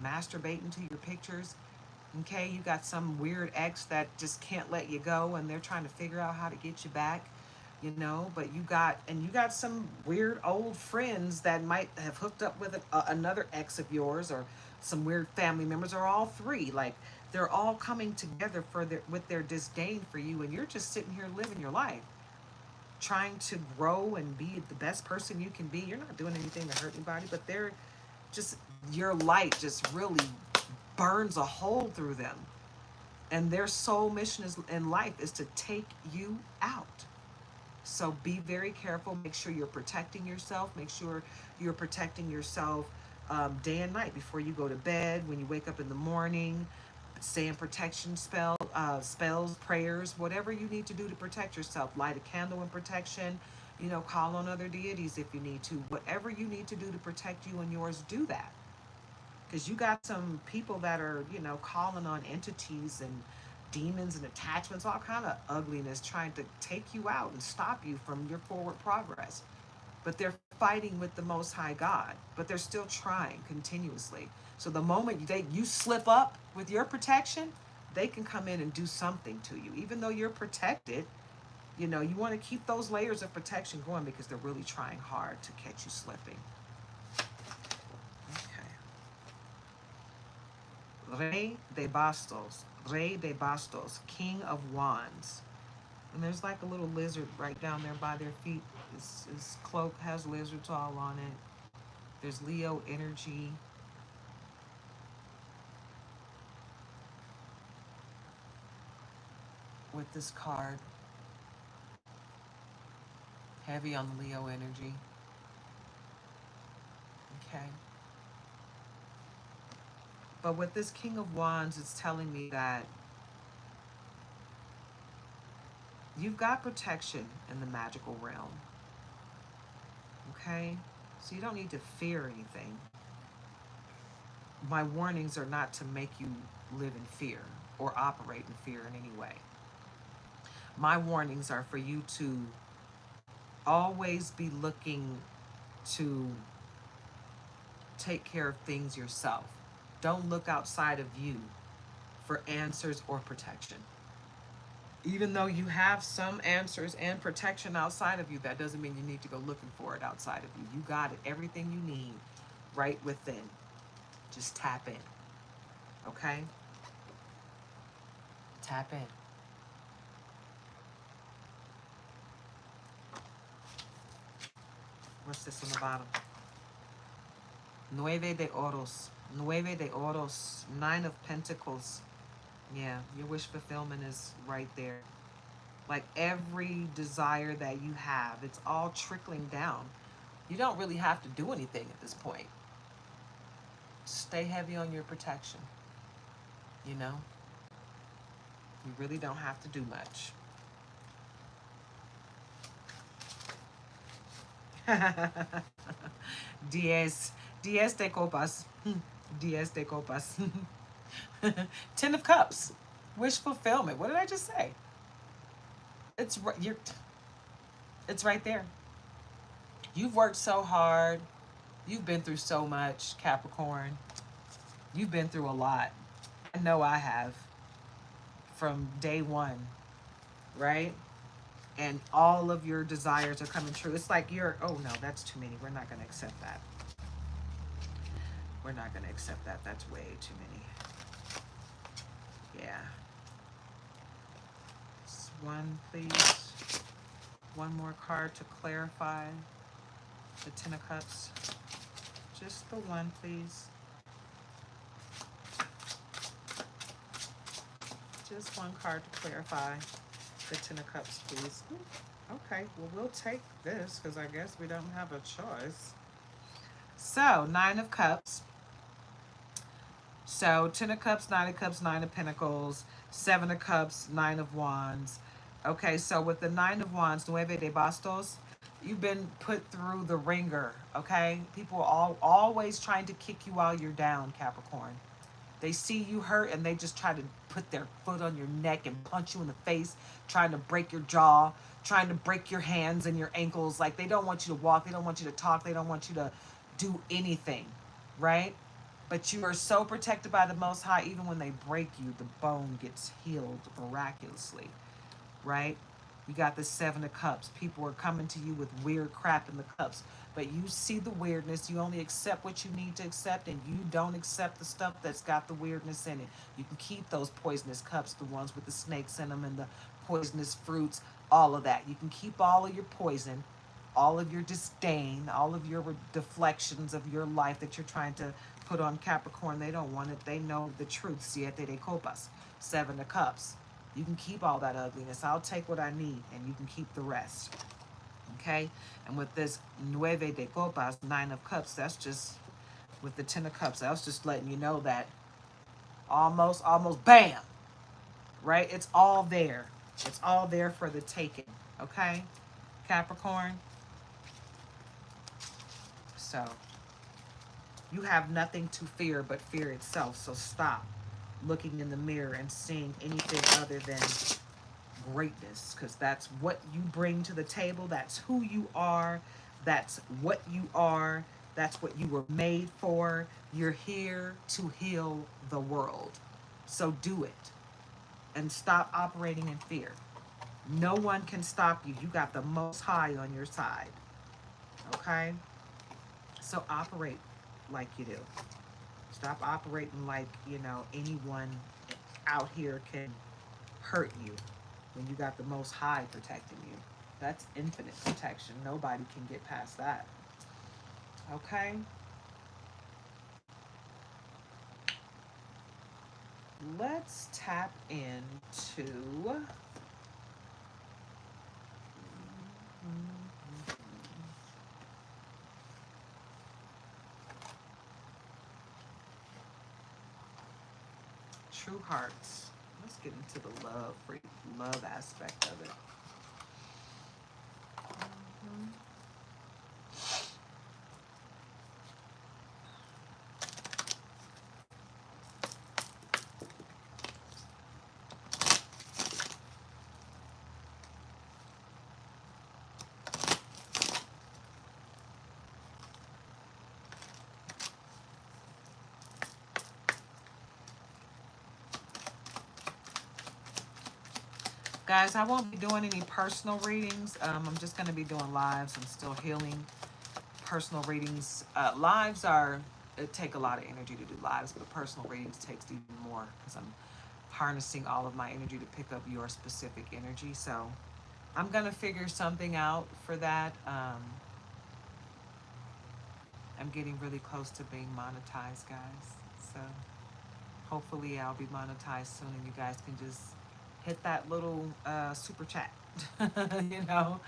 masturbating to your pictures. Okay, you got some weird ex that just can't let you go and they're trying to figure out how to get you back, you know, but you got some weird old friends that might have hooked up with another ex of yours, or some weird family members, or all three. Like they're all coming together for with their disdain for you, and you're just sitting here living your life, trying to grow and be the best person you can be. You're not doing anything to hurt anybody, but they're just, your light just really burns a hole through them. And their sole mission in life is to take you out. So be very careful. Make sure you're protecting yourself. Make sure you're protecting yourself day and night before you go to bed, when you wake up in the morning, saying protection spells, prayers, whatever you need to do to protect yourself. Light a candle in protection. You know, call on other deities if you need to. Whatever you need to do to protect you and yours, do that. Because you got some people that are, you know, calling on entities and demons and attachments, all kind of ugliness, trying to take you out and stop you from your forward progress. But they're fighting with the Most High God, but they're still trying continuously. So the moment you slip up with your protection, they can come in and do something to you. Even though you're protected, you know, you want to keep those layers of protection going because they're really trying hard to catch you slipping. Rey de Bastos, Rey de Bastos, King of Wands. And there's like a little lizard right down there by their feet. His cloak has lizards all on it. There's Leo energy. With this card. Heavy on the Leo energy. Okay. But with this King of Wands, it's telling me that you've got protection in the magical realm. Okay? So you don't need to fear anything. My warnings are not to make you live in fear or operate in fear in any way. My warnings are for you to always be looking to take care of things yourself. Don't look outside of you for answers or protection. Even though you have some answers and protection outside of you, that doesn't mean you need to go looking for it outside of you. You got it, everything you need right within. Just tap in, okay? Tap in. What's this on the bottom? Nueve de oros. Nueve de oros. Nine of pentacles. Yeah, your wish fulfillment is right there. Like every desire that you have, it's all trickling down. You don't really have to do anything at this point. Stay heavy on your protection. You know? You really don't have to do much. Diez de copas. Diez de copas. Ten of cups. Wish fulfillment. What did I just say? It's right there. You've worked so hard. You've been through so much, Capricorn. You've been through a lot. I know I have. From day one, right? And all of your desires are coming true. It's like oh no, that's too many. We're not going to accept that. We're not going to accept that. That's way too many. Yeah. One, please. One more card to clarify the Ten of Cups. Just the one, please. Just one card to clarify the Ten of Cups, please. Okay, well, we'll take this because I guess we don't have a choice. So, Nine of Cups. So, Ten of Cups, Nine of Cups, Nine of Pentacles, Seven of Cups, Nine of Wands. Okay, so with the Nine of Wands, Nueve de Bastos, you've been put through the ringer, okay? People are always trying to kick you while you're down, Capricorn. They see you hurt and they just try to put their foot on your neck and punch you in the face, trying to break your jaw, trying to break your hands and your ankles. Like, they don't want you to walk, they don't want you to talk, they don't want you to do anything, right? But you are so protected by the Most High, even when they break you, the bone gets healed miraculously, right? You got the Seven of Cups. People are coming to you with weird crap in the cups, but you see the weirdness. You only accept what you need to accept, and you don't accept the stuff that's got the weirdness in it. You can keep those poisonous cups, the ones with the snakes in them and the poisonous fruits, all of that. You can keep all of your poison, all of your disdain, all of your deflections of your life that you're trying to put on Capricorn. They don't want it. They know the truth. Siete de copas, Seven of Cups. You can keep all that ugliness. I'll take what I need, and you can keep the rest. Okay? And with this Nueve de Copas, Nine of Cups, that's just, with the Ten of Cups, I was just letting you know that almost, bam! Right? It's all there. It's all there for the taking. Okay? Capricorn? So, you have nothing to fear but fear itself, so stop looking in the mirror and seeing anything other than greatness, because that's what you bring to the table. That's who you are. That's what you are. That's what you were made for. You're here to heal the world. So do it and stop operating in fear. No one can stop you. You got the Most High on your side. Okay? So operate like you do. Stop operating like, anyone out here can hurt you when you got the Most High protecting you. That's infinite protection. Nobody can get past that. Okay? Let's tap into... True hearts. Let's get into the love aspect of it. Guys, I won't be doing any personal readings. I'm just going to be doing lives. I'm still healing. Personal readings, lives are, it take a lot of energy to do lives, but personal readings takes even more because I'm harnessing all of my energy to pick up your specific energy. So I'm going to figure something out for that. I'm getting really close to being monetized, guys. So hopefully I'll be monetized soon and you guys can just hit that little super chat, you know,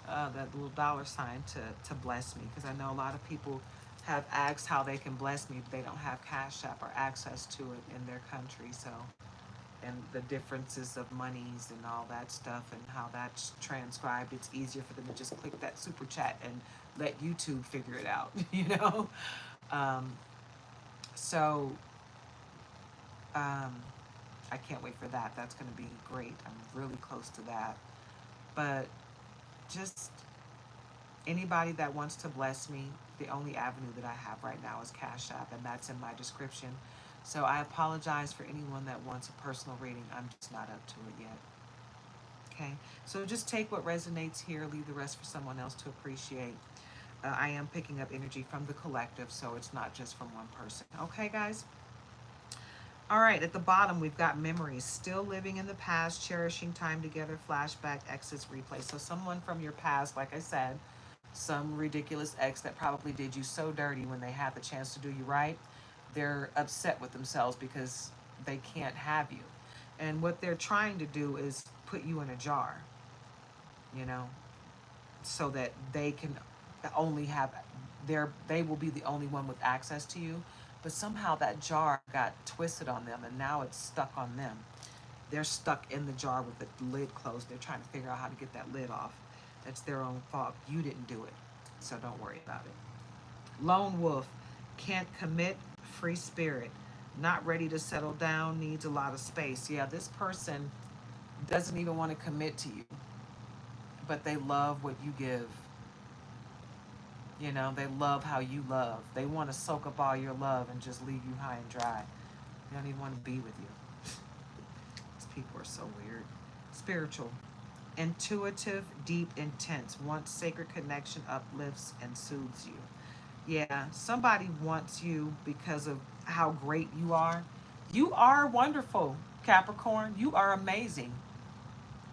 that little dollar sign to bless me. Because I know a lot of people have asked how they can bless me, but they don't have Cash App or access to it in their country. So, and the differences of monies and all that stuff and how that's transcribed, it's easier for them to just click that super chat and let YouTube figure it out, you know? Um, so, um, I can't wait for that. That's going to be great. I'm really close to that. But just anybody that wants to bless me, the only avenue that I have right now is Cash App, and that's in my description. So I apologize for anyone that wants a personal reading. I'm just not up to it yet. Okay, so just take what resonates here, leave the rest for someone else to appreciate. I am picking up energy from the collective, so it's not just from one person. Okay, guys? All right, at the bottom, we've got memories. Still living in the past, cherishing time together, flashback, exes, replay. So someone from your past, like I said, some ridiculous ex that probably did you so dirty when they had the chance to do you right, they're upset with themselves because they can't have you. And what they're trying to do is put you in a jar, you know, so that they can only have they will be the only one with access to you. But somehow that jar got twisted on them and now it's stuck on them. They're stuck in the jar with the lid closed. They're trying to figure out how to get that lid off. That's their own fault. You didn't do it. So don't worry about it. Lone wolf, can't commit, free spirit. Not ready to settle down, needs a lot of space. Yeah, this person doesn't even want to commit to you, but they love what you give. You know, they love how you love. They want to soak up all your love and just leave you high and dry. They don't even want to be with you. These people are so weird. Spiritual. Intuitive, deep, intense. Wants sacred connection, uplifts, and soothes you. Yeah, somebody wants you because of how great you are. You are wonderful, Capricorn. You are amazing.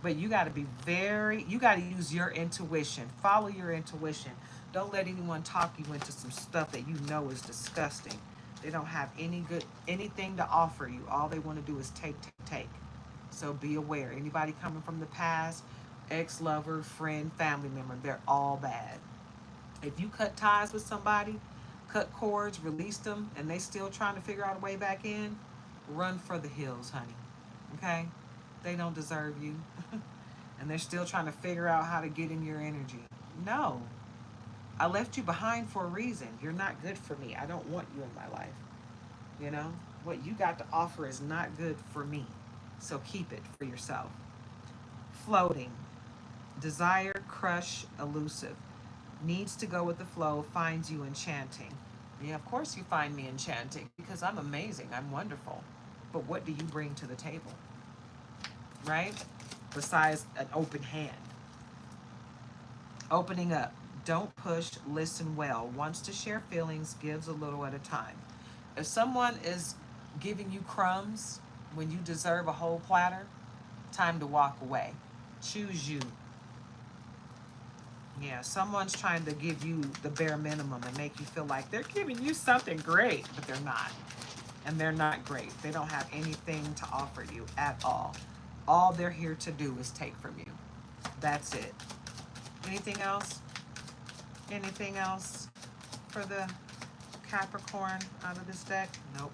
But you got to be you got to use your intuition. Follow your intuition. Don't let anyone talk you into some stuff that you know is disgusting. They don't have anything to offer you. All they want to do is take, take, take. So be aware. Anybody coming from the past, ex-lover, friend, family member, they're all bad. If you cut ties with somebody, cut cords, release them, and they still trying to figure out a way back in, run for the hills, honey. Okay? They don't deserve you. And they're still trying to figure out how to get in your energy. No. I left you behind for a reason. You're not good for me. I don't want you in my life. You know? What you got to offer is not good for me. So keep it for yourself. Floating. Desire, crush, elusive. Needs to go with the flow, finds you enchanting. Yeah, of course you find me enchanting because I'm amazing. I'm wonderful. But what do you bring to the table? Right? Besides an open hand. Opening up. Don't push, listen well. Wants to share feelings, gives a little at a time. If someone is giving you crumbs when you deserve a whole platter, time to walk away. Choose you. Yeah, someone's trying to give you the bare minimum and make you feel like they're giving you something great, but they're not. And they're not great. They don't have anything to offer you at all. All they're here to do is take from you. That's it. Anything else? Anything else for the Capricorn out of this deck? Nope.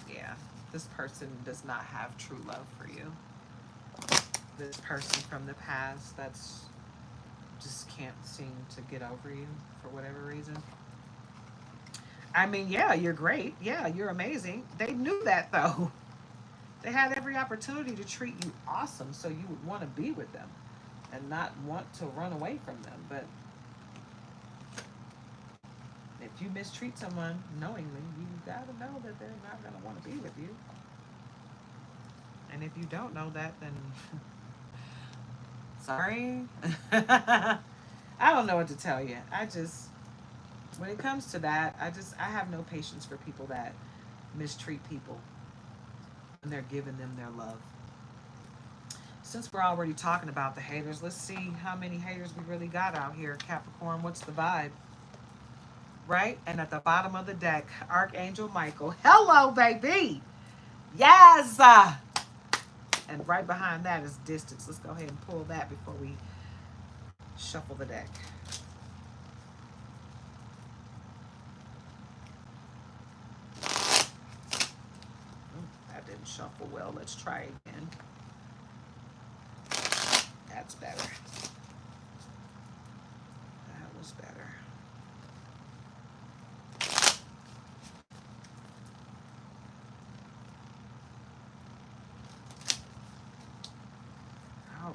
Yeah, this person does not have true love for you. This person from the past that's just can't seem to get over you for whatever reason. I mean, yeah, you're great. Yeah, you're amazing. They knew that though. They had every opportunity to treat you awesome so you would want to be with them and not want to run away from them. But if you mistreat someone knowingly, you gotta know that they're not gonna want to be with you. And if you don't know that, then sorry. I don't know what to tell you. I just, when it comes to that, I have no patience for people that mistreat people when they're giving them their love. Since we're already talking about the haters, let's see how many haters we really got out here. Capricorn, what's the vibe? Right? And at the bottom of the deck, Archangel Michael. Hello, baby. Yes. And right behind that is distance. Let's go ahead and pull that before we shuffle the deck. That didn't shuffle well. Let's try again. That's better. That was better.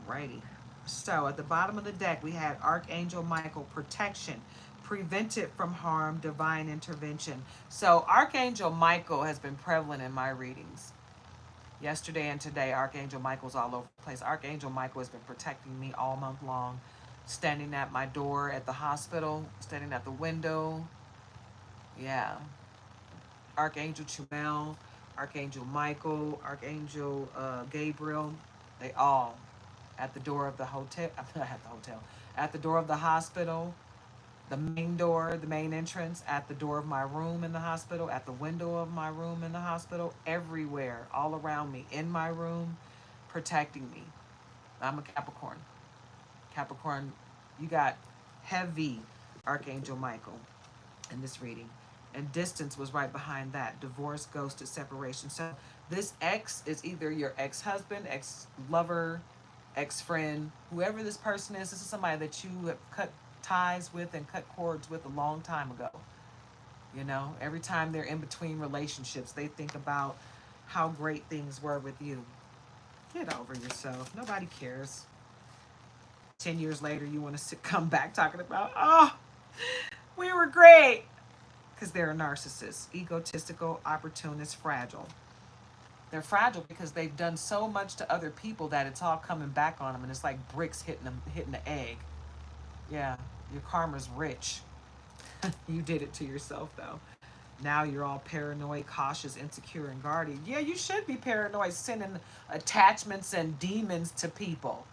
Alrighty. So at the bottom of the deck, we had Archangel Michael, protection, prevent it from harm, divine intervention. So Archangel Michael has been prevalent in my readings. Yesterday and today, Archangel Michael's all over the place. Archangel Michael has been protecting me all month long, standing at my door at the hospital, standing at the window. Yeah. Archangel Chumel, Archangel Michael, Archangel Gabriel, they all at the door of the hotel, at the hotel, at the door of the hospital, the main door, the main entrance, at the door of my room in the hospital, at the window of my room in the hospital, everywhere, all around me, in my room, protecting me. I'm a Capricorn. Capricorn, you got heavy Archangel Michael in this reading. And distance was right behind that. Divorce, ghosted, separation. So this ex is either your ex-husband, ex-lover, ex-friend, whoever this person is. This is somebody that you have cut ties with and cut cords with a long time ago. You know, every time they're in between relationships, they think about how great things were with you. Get over yourself. Nobody cares. 10 years later, you want to come back talking about, oh, we were great. Because they're a narcissist, egotistical, opportunist, fragile. They're fragile because they've done so much to other people that it's all coming back on them, and it's like bricks hitting them, hitting the egg. Yeah, your karma's rich. You did it to yourself though. Now you're all paranoid, cautious, insecure, and guarded. Yeah, you should be paranoid, sending attachments and demons to people.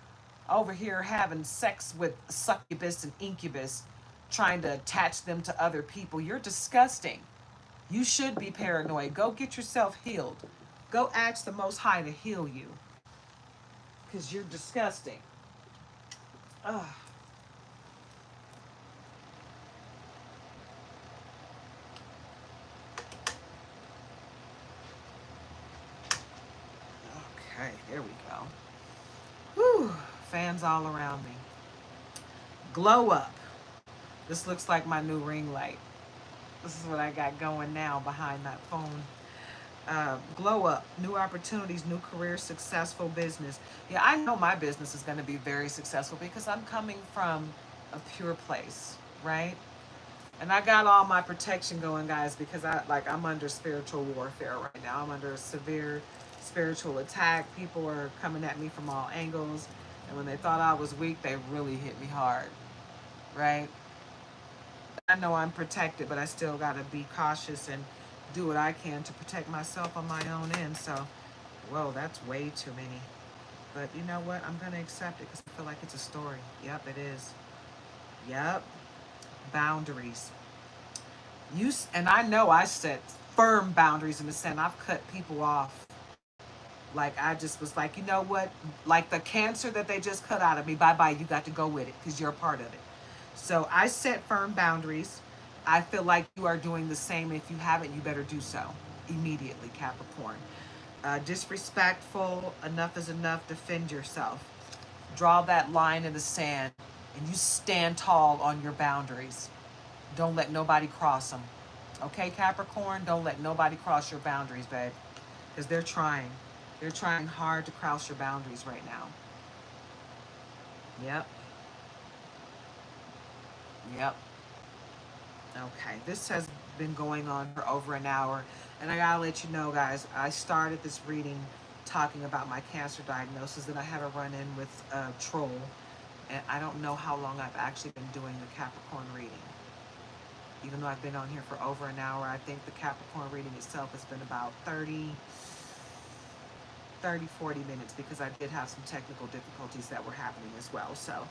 Over here having sex with succubus and incubus, trying to attach them to other people. You're disgusting. You should be paranoid. Go get yourself healed. Go ask the Most High to heal you. Because you're disgusting. Ugh. Okay, there we go. Whew. Fans all around me. Glow up. This looks like my new ring light. This is what I got going now behind that phone. Glow up, new opportunities, new career, successful business. Yeah, I know my business is going to be very successful because I'm coming from a pure place, right? And I got all my protection going, guys, because I'm under spiritual warfare right now. I'm under a severe spiritual attack. People are coming at me from all angles, and when they thought I was weak, they really hit me hard, right? I know I'm protected, but I still got to be cautious and do what I can to protect myself on my own end. So, whoa, that's way too many. But you know what? I'm going to accept it because I feel like it's a story. Yep, it is. Yep. Boundaries. And I know I set firm boundaries in the sense I've cut people off. Like I just was like, you know what? Like the cancer that they just cut out of me, bye-bye, you got to go with it because you're a part of it. So I set firm boundaries. I feel like you are doing the same. If you haven't, you better do so immediately, Capricorn. Disrespectful, enough is enough, defend yourself. Draw that line in the sand and you stand tall on your boundaries. Don't let nobody cross them. Okay, Capricorn? Don't let nobody cross your boundaries, babe. Because they're trying. They're trying hard to cross your boundaries right now. Yep. Yep. Okay, this has been going on for over an hour, and I gotta let you know, guys, I started this reading talking about my cancer diagnosis, and I had a run-in with a troll, and I don't know how long I've actually been doing the Capricorn reading. Even though I've been on here for over an hour, I think the Capricorn reading itself has been about 40 minutes, because I did have some technical difficulties that were happening as well. So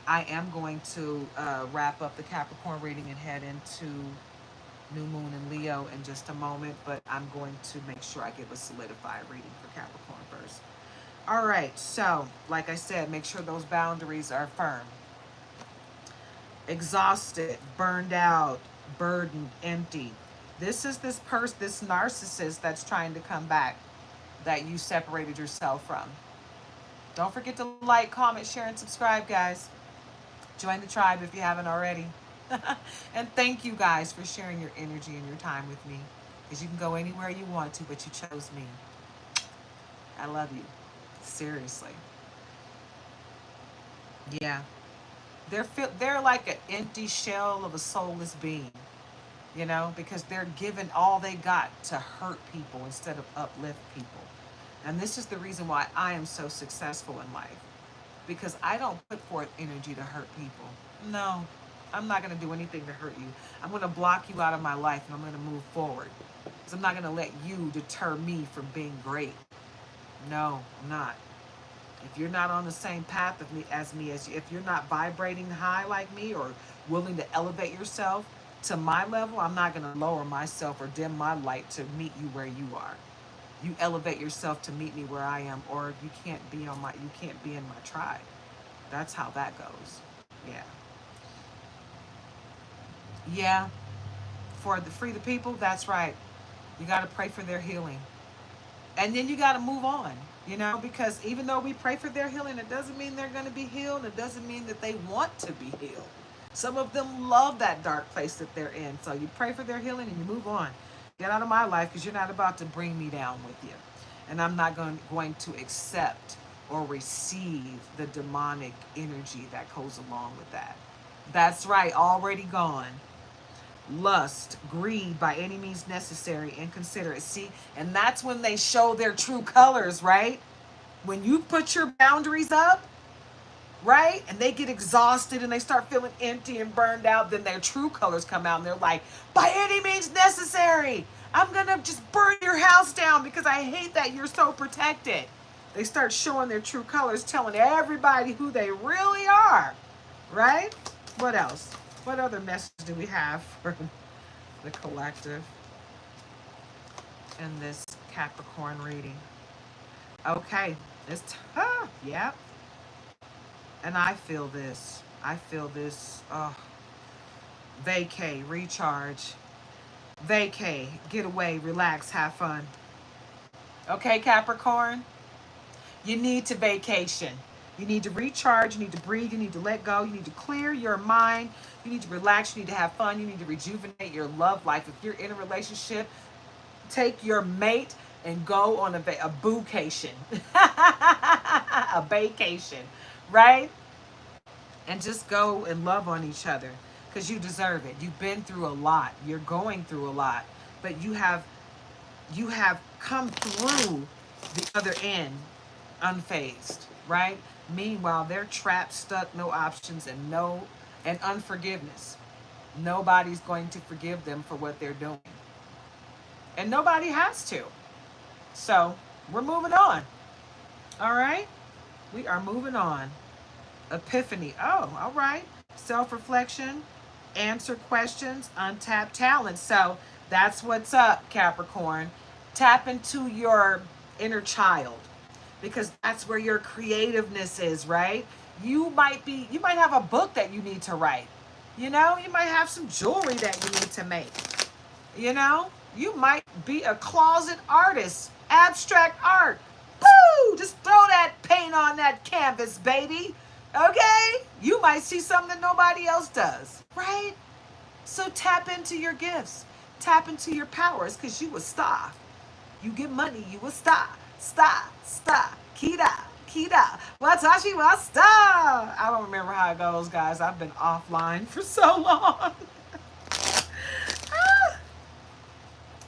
I am going to wrap up the Capricorn reading and head into new moon in Leo in just a moment, but I'm going to make sure I give a solidified reading for Capricorn first. All right, so like I said, make sure those boundaries are firm. Exhausted, burned out, burdened, empty. This is this narcissist that's trying to come back, that you separated yourself from. Don't forget to like, comment, share, and subscribe, guys. Join the tribe if you haven't already. And thank you guys for sharing your energy and your time with me, because you can go anywhere you want to, but you chose me. I love you. Seriously. Yeah. They're like an empty shell of a soulless being, you know, because they're giving all they got to hurt people instead of uplift people. And this is the reason why I am so successful in life, because I don't put forth energy to hurt people. No, I'm not going to do anything to hurt you. I'm going to block you out of my life, and I'm going to move forward, because I'm not going to let you deter me from being great. No, I'm not. If you're not on the same path of me as you, if you're not vibrating high like me, or willing to elevate yourself to my level, I'm not going to lower myself or dim my light to meet you where you are. You elevate yourself to meet me where I am, or you can't be in my tribe. That's how that goes. Yeah. Yeah. Free the people, that's right. You got to pray for their healing. And then you got to move on, you know, because even though we pray for their healing, it doesn't mean they're going to be healed. It doesn't mean that they want to be healed. Some of them love that dark place that they're in. So you pray for their healing and you move on. Get out of my life, because you're not about to bring me down with you. And I'm not going to accept or receive the demonic energy that goes along with that. That's right, already gone. Lust, greed, by any means necessary, inconsiderate. See, and that's when they show their true colors, right? When you put your boundaries up, right? And they get exhausted and they start feeling empty and burned out, then their true colors come out and they're like, by any means necessary, I'm going to just burn your house down because I hate that you're so protected. They start showing their true colors, telling everybody who they really are, right? What else? What other message do we have for the collective in this Capricorn reading? Okay, it's tough. Yeah. And I feel this. Vacay, recharge. Vacay, get away, relax, have fun. Okay, Capricorn? You need to vacation. You need to recharge. You need to breathe. You need to let go. You need to clear your mind. You need to relax. You need to have fun. You need to rejuvenate your love life. If you're in a relationship, take your mate and go on a boocation. A vacation, right? And just go and love on each other, because you deserve it. You've been through a lot. You're going through a lot. But you have come through the other end unfazed, right? Meanwhile, they're trapped, stuck, no options, and unforgiveness. Nobody's going to forgive them for what they're doing. And nobody has to. So we're moving on. All right? We are moving on. Epiphany. Oh, all right. Self-reflection, answer questions, untapped talent. So that's what's up, Capricorn. Tap into your inner child, because that's where your creativeness is, right? You might have a book that you need to write. You know, you might have some jewelry that you need to make. You know, you might be a closet artist, abstract art. Woo! Just throw that paint on that canvas, baby. Okay? You might see something that nobody else does, right? So tap into your gifts. Tap into your powers, because you a star. You get money, you a star. Star. Kida. Watashi wa star. I don't remember how it goes, guys. I've been offline for so long.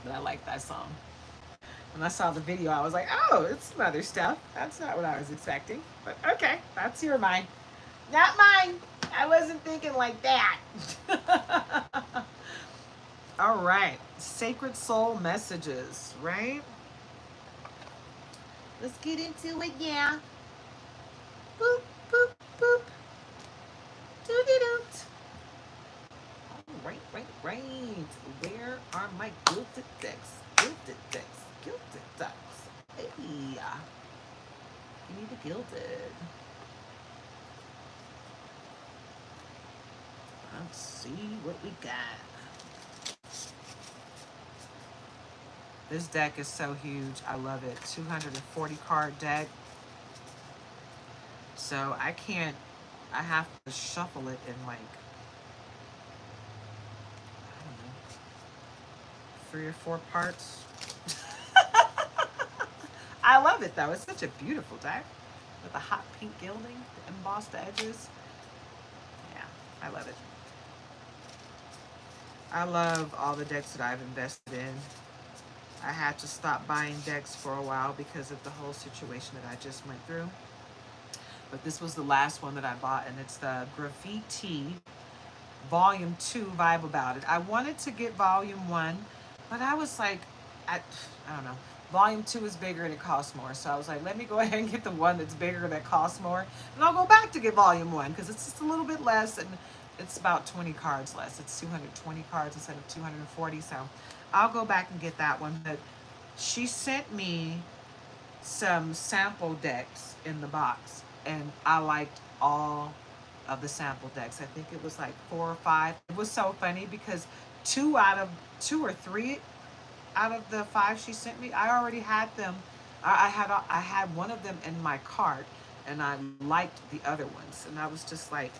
But I like that song. When I saw the video, I was like, oh, it's some other stuff. That's not what I was expecting. But okay, that's your mind. Not mine. I wasn't thinking like that. All right. Sacred soul messages, right? Let's get into it, yeah. Boop, boop, boop. Doot-doot. Right, right, right. Where are my gilded decks? Gilded decks. Gilded decks. Hey. Give me the gilded. Let's see what we got. This deck is so huge. I love it. 240 card deck. So I have to shuffle it in like, I don't know, 3 or 4 parts. I love it though. It's such a beautiful deck with the hot pink gilding, the embossed edges. Yeah, I love it. I love all the decks that I've invested in. I had to stop buying decks for a while because of the whole situation that I just went through. But this was the last one that I bought, and it's the Graffiti Volume 2 Vibe About It. I wanted to get Volume 1, but I was like, I don't know. Volume 2 is bigger and it costs more. So I was like, let me go ahead and get the one that's bigger that costs more. And I'll go back to get Volume 1 because it's just a little bit less and it's about 20 cards less. It's 220 cards instead of 240. So I'll go back and get that one. But she sent me some sample decks in the box, and I liked all of the sample decks. I think it was like 4 or 5. It was so funny because 2 or 3 out of the 5 she sent me, I already had them. I had one of them in my cart, and I liked the other ones, and I was just like,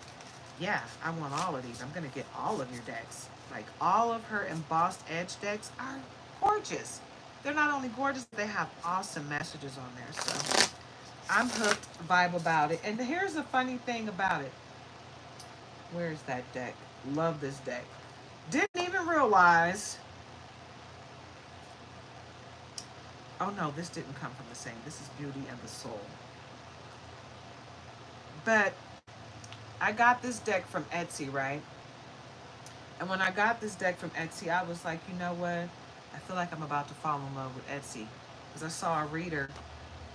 yeah, I want all of these. I'm gonna get all of your decks. Like all of her embossed edge decks are gorgeous. They're not only gorgeous, they have awesome messages on there. So I'm hooked. Vibe about it. And here's the funny thing about it. Where's that deck? Love this deck. Didn't even realize. Oh no, this didn't come from the same. This is Beauty and the Soul. But I got this deck from Etsy, right? And when I got this deck from Etsy, I was like, you know what? I feel like I'm about to fall in love with Etsy. Because I saw a reader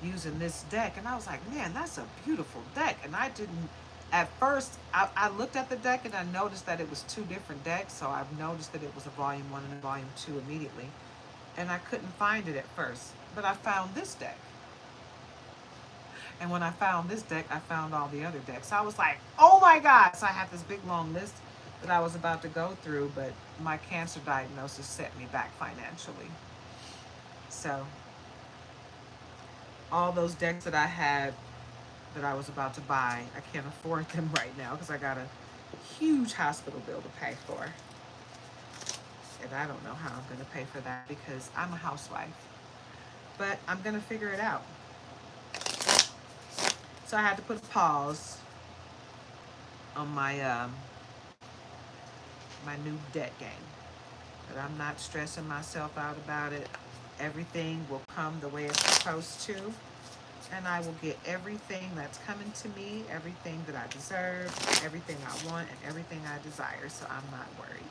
using this deck, and I was like, man, that's a beautiful deck. And I didn't, at first, I looked at the deck and I noticed that it was 2 different decks. So I've noticed that it was a Volume 1 and a Volume 2 immediately. And I couldn't find it at first. But I found this deck. And when I found this deck, I found all the other decks. So I was like, oh my God. So I had this big long list that I was about to go through, but my cancer diagnosis set me back financially. So all those decks that I had that I was about to buy, I can't afford them right now because I got a huge hospital bill to pay for. And I don't know how I'm going to pay for that because I'm a housewife. But I'm going to figure it out. So I had to put a pause on my my new deck game. But I'm not stressing myself out about it. Everything will come the way it's supposed to. And I will get everything that's coming to me, everything that I deserve, everything I want, and everything I desire. So I'm not worried.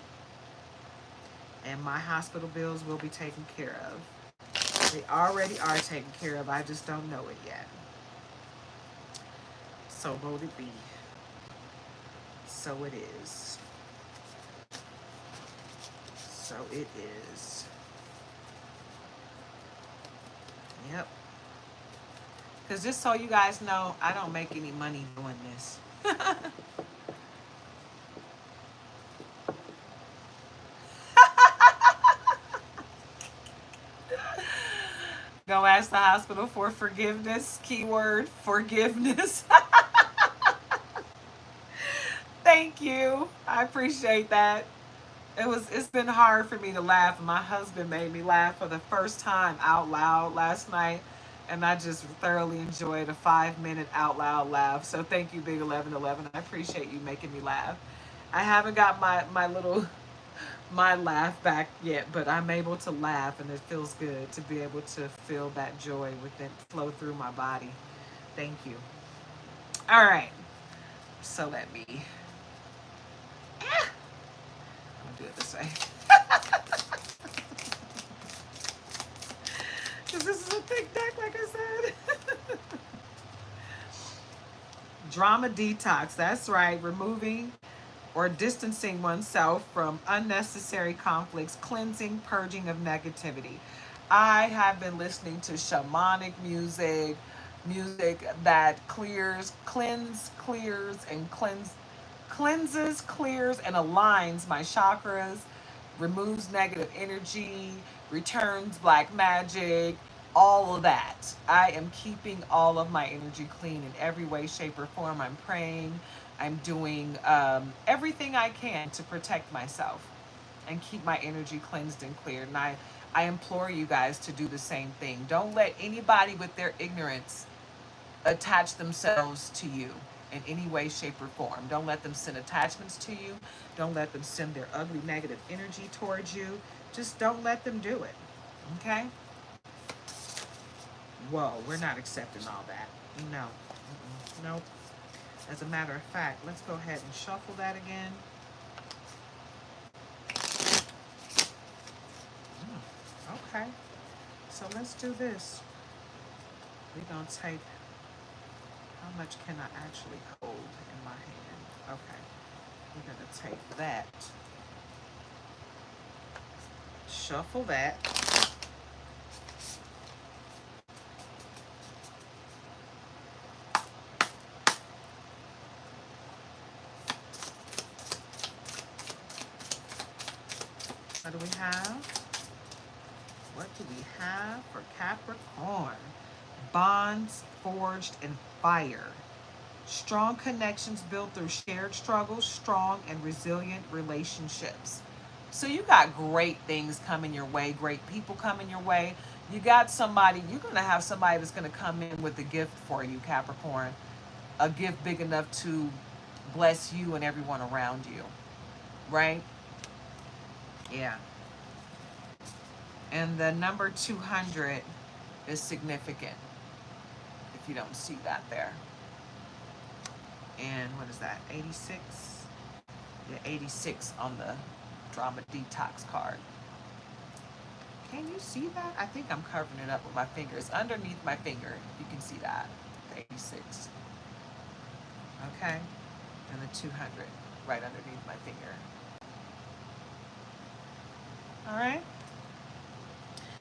And my hospital bills will be taken care of. They already are taken care of. I just don't know it yet. So let it be. So it is. So it is. Yep. Because just so you guys know, I don't make any money doing this. Go ask the hospital for forgiveness. Keyword forgiveness. Thank you. I appreciate that. It's been hard for me to laugh. My husband made me laugh for the first time out loud last night, and I just thoroughly enjoyed a 5-minute out loud laugh. So thank you, Big 1111. I appreciate you making me laugh. I haven't got my little my laugh back yet, but I'm able to laugh, and it feels good to be able to feel that joy within flow through my body. Thank you. All right, so let me. I'm gonna do it this way because this is a thick deck, like I said. Drama detox. That's right. Removing or distancing oneself from unnecessary conflicts, cleansing, purging of negativity. I have been listening to shamanic music, music that cleanses, clears, and aligns my chakras, removes negative energy, returns black magic, all of that. I am keeping all of my energy clean in every way, shape, or form. I'm praying. I'm doing everything I can to protect myself and keep my energy cleansed and cleared. And I implore you guys to do the same thing. Don't let anybody with their ignorance attach themselves to you in any way, shape, or form. Don't let them send attachments to you. Don't let them send their ugly negative energy towards you. Just don't let them do it. Okay? Whoa, we're not accepting all that. No. Nope. As a matter of fact, let's go ahead and shuffle that again. Okay. So let's do this. We're going to take, how much can I actually hold in my hand? Okay. We're going to take that, shuffle that. What do we have? What do we have for Capricorn? Bonds forged in fire. Strong connections built through shared struggles, strong and resilient relationships. So you got great things coming your way, great people coming your way. You got somebody, you're going to have somebody that's going to come in with a gift for you, Capricorn. A gift big enough to bless you and everyone around you. Right? Yeah. And the number 200 is significant, if you don't see that there. And what is that, 86? Yeah, 86 on the drama detox card. Can you see that? I think I'm covering it up with my fingers. Underneath my finger, you can see that, the 86. Okay, and the 200 right underneath my finger. All right.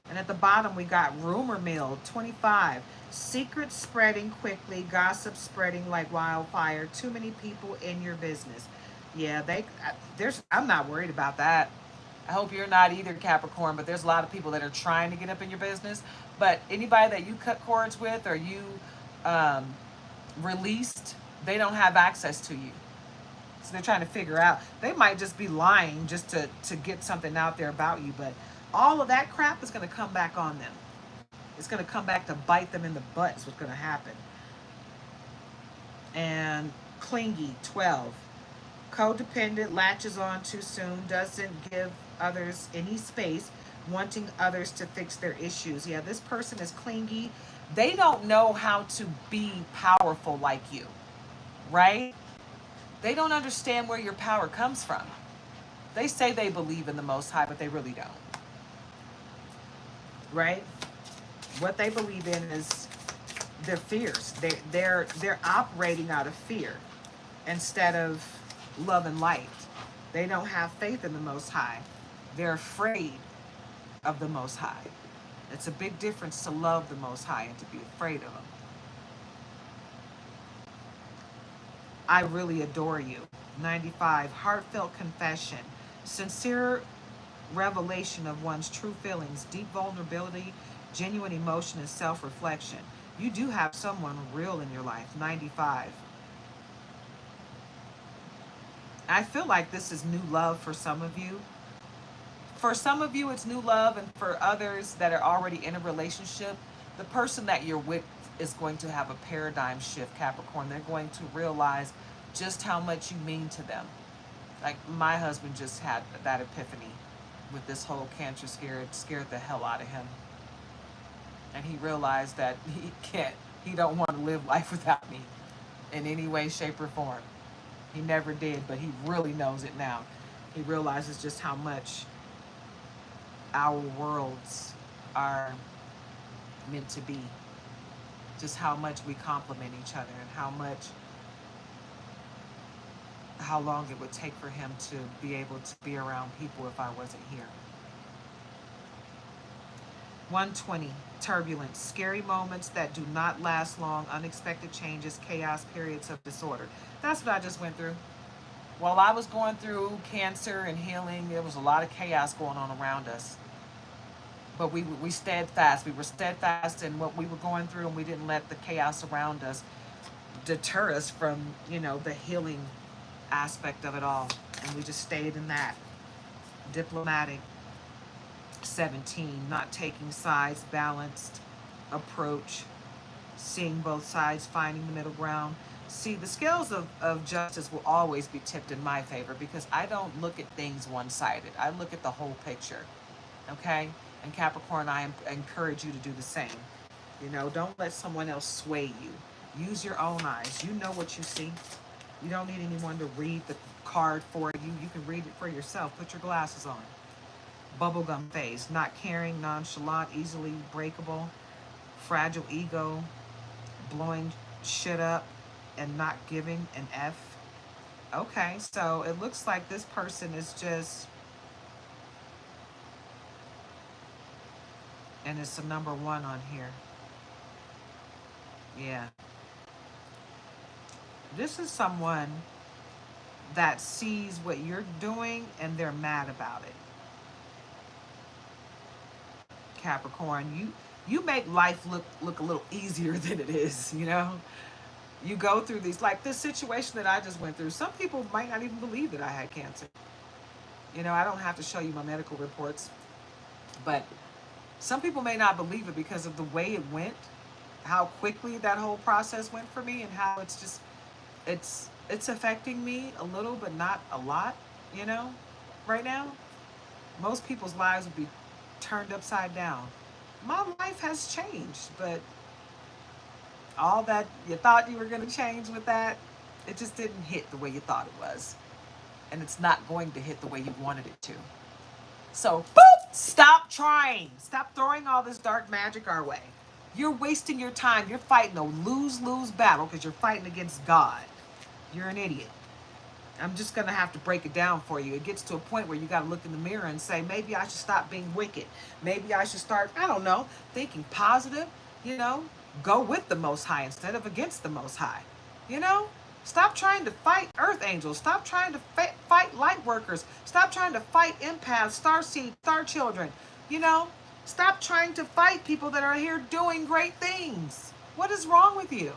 And at the bottom, we got rumor mill, 25. Secrets spreading quickly, gossip spreading like wildfire. Too many people in your business. Yeah, I'm not worried about that. I hope you're not either, Capricorn, but there's a lot of people that are trying to get up in your business. But anybody that you cut cords with or you um, released, they don't have access to you. So they're trying to figure out. They might just be lying just to get something out there about you, but all of that crap is going to come back on them. It's going to come back to bite them in the butt is what's going to happen. And clingy, 12. Codependent, latches on too soon, doesn't give others any space, wanting others to fix their issues. Yeah, this person is clingy. They don't know how to be powerful like you, right? They don't understand where your power comes from. They say they believe in the Most High, but they really don't. Right? What they believe in is their fears. They're operating out of fear instead of love and light. They don't have faith in the Most High. They're afraid of the Most High. It's a big difference to love the Most High and to be afraid of Him. I really adore you. 95. Heartfelt confession. Sincere revelation of one's true feelings, deep vulnerability, genuine emotion, and self-reflection. You do have someone real in your life. 95. I feel like this is new love for some of you. For some of you, it's new love, and for others that are already in a relationship, the person that you're with is going to have a paradigm shift, Capricorn. They're going to realize just how much you mean to them. Like my husband just had that epiphany with this whole cancer scare. It scared the hell out of him. And he realized that he don't want to live life without me in any way, shape, or form. He never did, but he really knows it now. He realizes just how much our worlds are meant to be, just how much we complement each other, and how long it would take for him to be able to be around people if I wasn't here. 120, turbulence, scary moments that do not last long, unexpected changes, chaos, periods of disorder. That's what I just went through. While I was going through cancer and healing, there was a lot of chaos going on around us. But we steadfast. We were steadfast in what we were going through, and we didn't let the chaos around us deter us from, the healing aspect of it all. And we just stayed in that. Diplomatic. 17, not taking sides, balanced approach, seeing both sides, finding the middle ground. See, the scales of justice will always be tipped in my favor because I don't look at things one-sided. I look at the whole picture, okay? And Capricorn, I encourage you to do the same. Don't let someone else sway you. Use your own eyes. You know what you see. You don't need anyone to read the card for you. You can read it for yourself. Put your glasses on. Bubblegum phase, not caring, nonchalant, easily breakable, fragile ego, blowing shit up, and not giving an F. Okay, so it looks like this person is just, and it's a number 1 on here. Yeah. This is someone that sees what you're doing and they're mad about it. Capricorn, you make life look a little easier than it is, You go through these, like this situation that I just went through. Some people might not even believe that I had cancer. I don't have to show you my medical reports, but some people may not believe it because of the way it went, how quickly that whole process went for me, and how it's affecting me a little, but not a lot, right now. Most people's lives would be turned upside down. My life has changed, but all that you thought you were going to change with that, it just didn't hit the way you thought it was. And it's not going to hit the way you wanted it to. So, boop! Stop trying. Stop throwing all this dark magic our way. You're wasting your time. You're fighting a lose-lose battle because you're fighting against God. You're an idiot. I'm just going to have to break it down for you. It gets to a point where you got to look in the mirror and say, maybe I should stop being wicked. Maybe I should start, I don't know, thinking positive, go with the Most High instead of against the Most High. Stop trying to fight earth angels. Stop trying to fight light workers. Stop trying to fight empaths, starseed, star children. Stop trying to fight people that are here doing great things. What is wrong with you?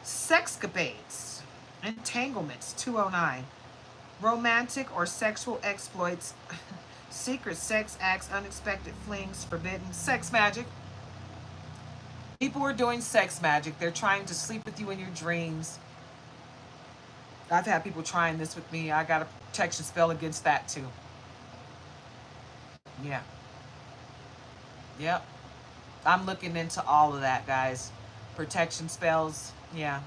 Sexcapades. Entanglements, 209. Romantic or sexual exploits, secret sex acts, unexpected flings, forbidden, sex magic. People are doing sex magic. They're trying to sleep with you in your dreams. I've had people trying this with me. I got a protection spell against that too. Yeah. Yep. I'm looking into all of that, guys. Protection spells, yeah.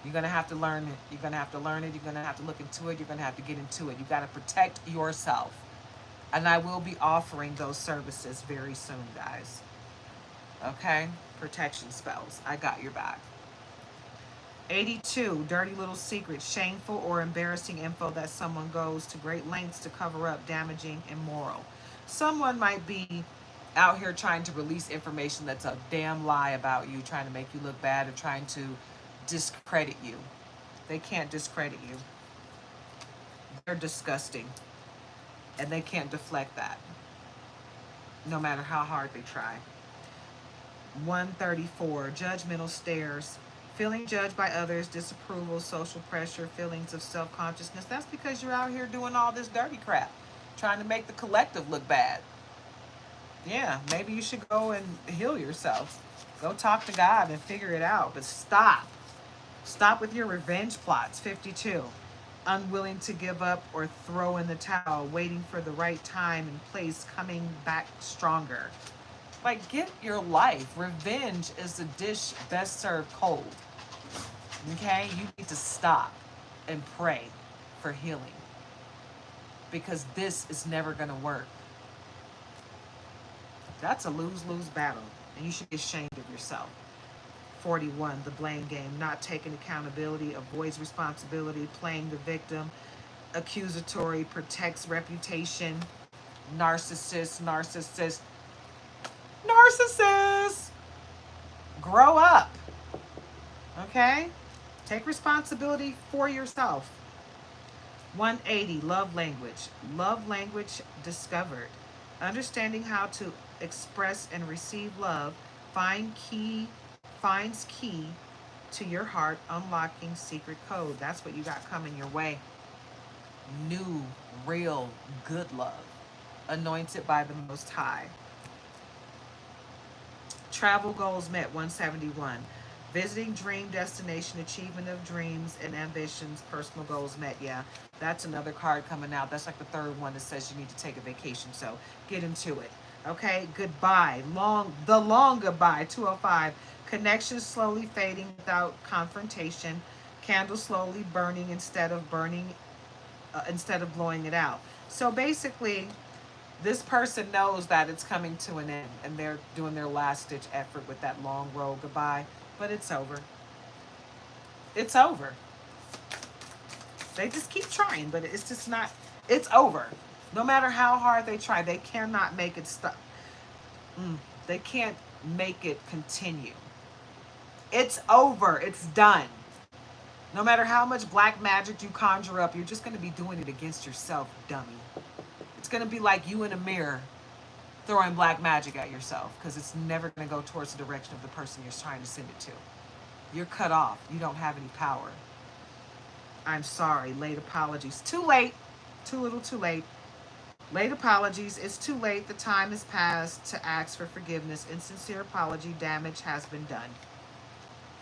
You're going to have to learn it. You're going to have to learn it. You're going to have to look into it. You're going to have to get into it. You got to protect yourself. And I will be offering those services very soon, guys. Okay? Protection spells. I got your back. 82, dirty little secrets, shameful or embarrassing info that someone goes to great lengths to cover up, damaging, immoral. Someone might be out here trying to release information that's a damn lie about you, trying to make you look bad, or trying to discredit you. They can't discredit you. They're disgusting. And they can't deflect that, no matter how hard they try. 134, judgmental stares, feeling judged by others, disapproval, social pressure, feelings of self-consciousness. That's because you're out here doing all this dirty crap, trying to make the collective look bad. Yeah, maybe you should go and heal yourself. Go talk to God and figure it out. But stop. Stop with your revenge plots. 52. unwilling to give up or throw in the towel, waiting for the right time and place, coming back stronger. Like, get your life. Revenge is a dish best served cold. Okay? You need to stop and pray for healing, because this is never going to work. That's a lose-lose battle, and you should be ashamed of yourself. 41, the blame game, not taking accountability, avoids responsibility, playing the victim, accusatory, protects reputation, narcissist, narcissist, narcissist. Grow up, okay? Take responsibility for yourself. 180, love language. Love language discovered. Understanding how to express and receive love finds key to your heart, unlocking secret code. That's what you got coming your way. New, real, good love, anointed by the Most High. Travel goals met, 171. Visiting dream destination, achievement of dreams and ambitions, personal goals met. Yeah, that's another card coming out. That's like the third one that says you need to take a vacation. So get into it. Okay, goodbye. The long goodbye, 205. Connection slowly fading without confrontation. Candle slowly burning instead of blowing it out. So basically, this person knows that it's coming to an end, and they're doing their last ditch effort with that long road goodbye. But it's over. It's over. They just keep trying, but it's just not, it's over. No matter how hard they try, they cannot make it stop. They can't make it continue. It's over. It's done. No matter how much black magic you conjure up, you're just going to be doing it against yourself, dummy. It's going to be like you in a mirror throwing black magic at yourself, because it's never going to go towards the direction of the person you're trying to send it to. You're cut off. You don't have any power. I'm sorry. Late apologies. Too late. Too little, too late. Late apologies. It's too late. The time has passed to ask for forgiveness. Insincere apology. Damage has been done.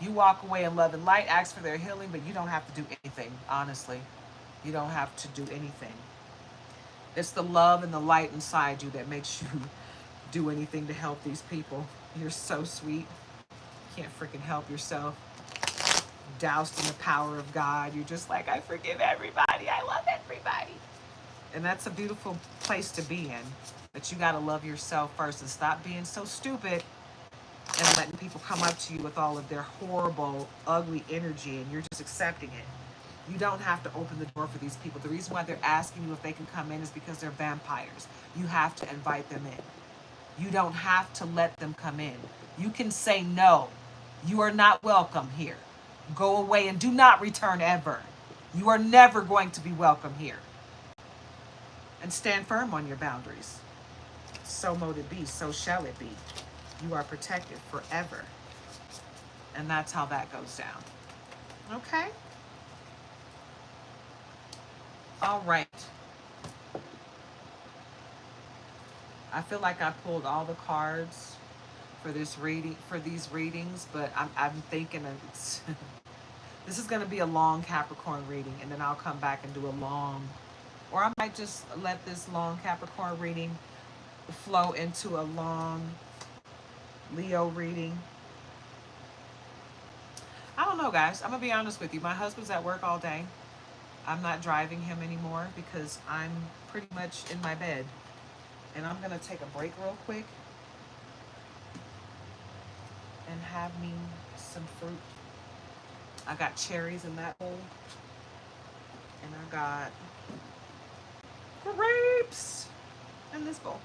You walk away in love and light, ask for their healing, but you don't have to do anything, honestly. You don't have to do anything. It's the love and the light inside you that makes you do anything to help these people. You're so sweet. You can't freaking help yourself. Doused in the power of God. You're just like, I forgive everybody. I love everybody. And that's a beautiful place to be in. But you got to love yourself first and stop being so stupid and letting people come up to you with all of their horrible, ugly energy, and you're just accepting it. You don't have to open the door for these people. The reason why they're asking you if they can come in is because they're vampires. You have to invite them in. You don't have to let them come in. You can say no. You are not welcome here. Go away and do not return ever. You are never going to be welcome here. And stand firm on your boundaries. So mote it be, so shall it be. You are protected forever. And that's how that goes down. Okay? All right. I feel like I pulled all the cards for this reading, for these readings, but I'm thinking it's this is going to be a long Capricorn reading, and then I'll come back and do a long, or I might just let this long Capricorn reading flow into a long Leo reading. I don't know, guys. I'm going to be honest with you. My husband's at work all day. I'm not driving him anymore because I'm pretty much in my bed. And I'm going to take a break real quick and have me some fruit. I got cherries in that bowl. And I got grapes in this bowl.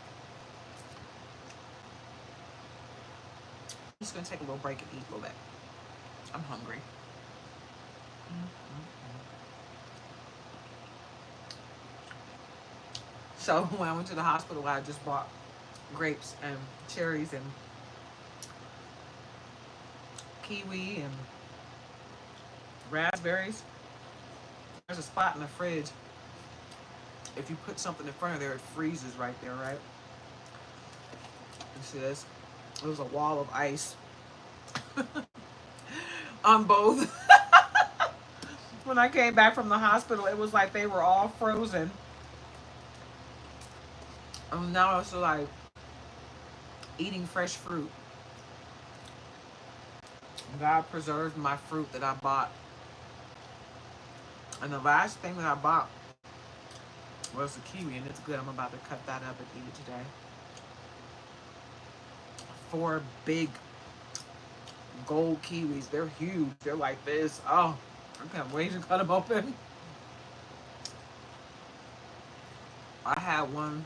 I'm just going to take a little break and eat a little bit. I'm hungry. So when I went to the hospital, I just bought grapes and cherries and kiwi and raspberries. There's a spot in the fridge. If you put something in front of there, it freezes right there, right? You see this? It was a wall of ice on both When I came back from the hospital, it was like they were all frozen. And now it's like eating fresh fruit. God preserved my fruit that I bought. And the last thing that I bought was the kiwi, and it's good. I'm about to cut that up and eat it today. 4 big gold kiwis. They're huge. They're like this. Oh, I can't wait to cut them open. I had one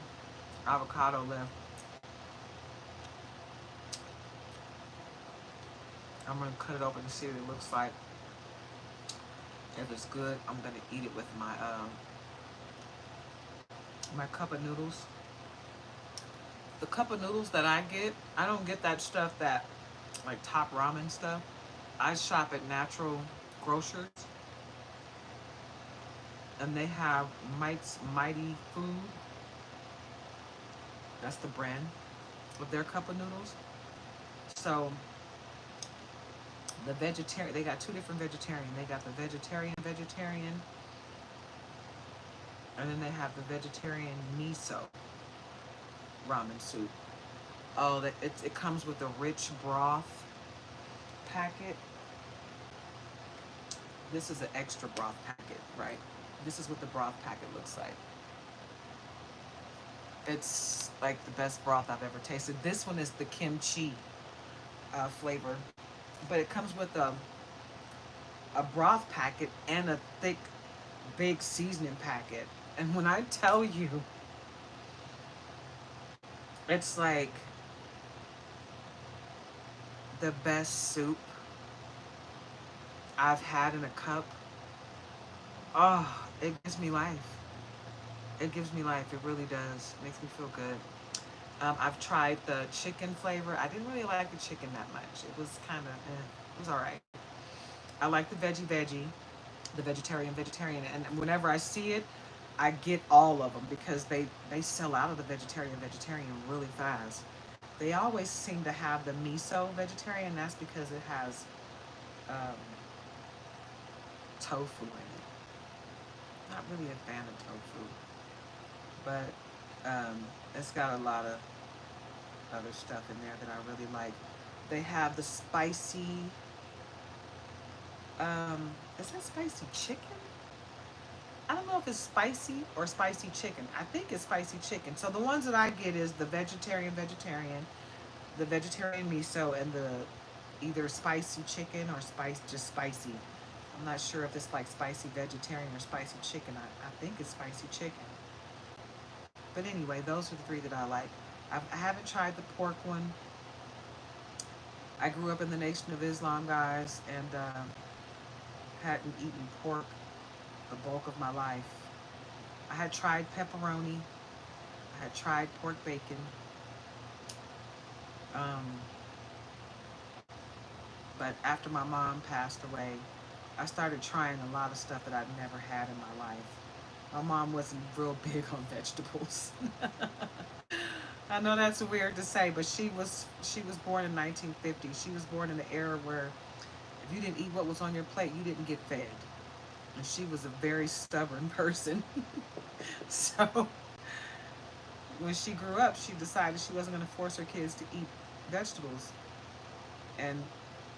avocado left. I'm gonna cut it open and see what it looks like. If it's good, I'm gonna eat it with my cup of noodles. The cup of noodles that I don't get that stuff that like top ramen stuff. I shop at Natural Grocers, and they have Mike's Mighty Food. That's the brand of their cup of noodles. So the vegetarian, they got 2 different vegetarian. They got the vegetarian, and then they have the vegetarian miso ramen soup. Oh, it comes with a rich broth packet. This is an extra broth packet, right? This is what the broth packet looks like. It's like the best broth I've ever tasted. This one is the kimchi flavor, but it comes with a broth packet and a thick, big seasoning packet. And when I tell you, it's like the best soup I've had in a cup. Oh, it gives me life. It gives me life. It really does. It makes me feel good. I've tried the chicken flavor. I didn't really like the chicken that much. It was kind of, it was all right. I like the veggie, the vegetarian. And whenever I see it, I get all of them because they sell out of the vegetarian really fast. They always seem to have the miso vegetarian. That's because it has um, tofu in it. Not really a fan of tofu, but it's got a lot of other stuff in there that I really like. They have the spicy, is that spicy chicken? I don't know if it's spicy or spicy chicken. I think it's spicy chicken. So the ones that I get is the vegetarian, the vegetarian miso, and the either spicy chicken or just spicy. I'm not sure if it's like spicy vegetarian or spicy chicken. I think it's spicy chicken. But anyway, those are the 3 that I like. I haven't tried the pork one. I grew up in the Nation of Islam, guys, and hadn't eaten pork the bulk of my life. I had tried pepperoni. I had tried pork bacon. But after my mom passed away, I started trying a lot of stuff that I'd never had in my life. My mom wasn't real big on vegetables. I know that's weird to say, but she was born in 1950. She was born in the era where if you didn't eat what was on your plate, you didn't get fed. And she was a very stubborn person. So when she grew up, she decided she wasn't going to force her kids to eat vegetables. And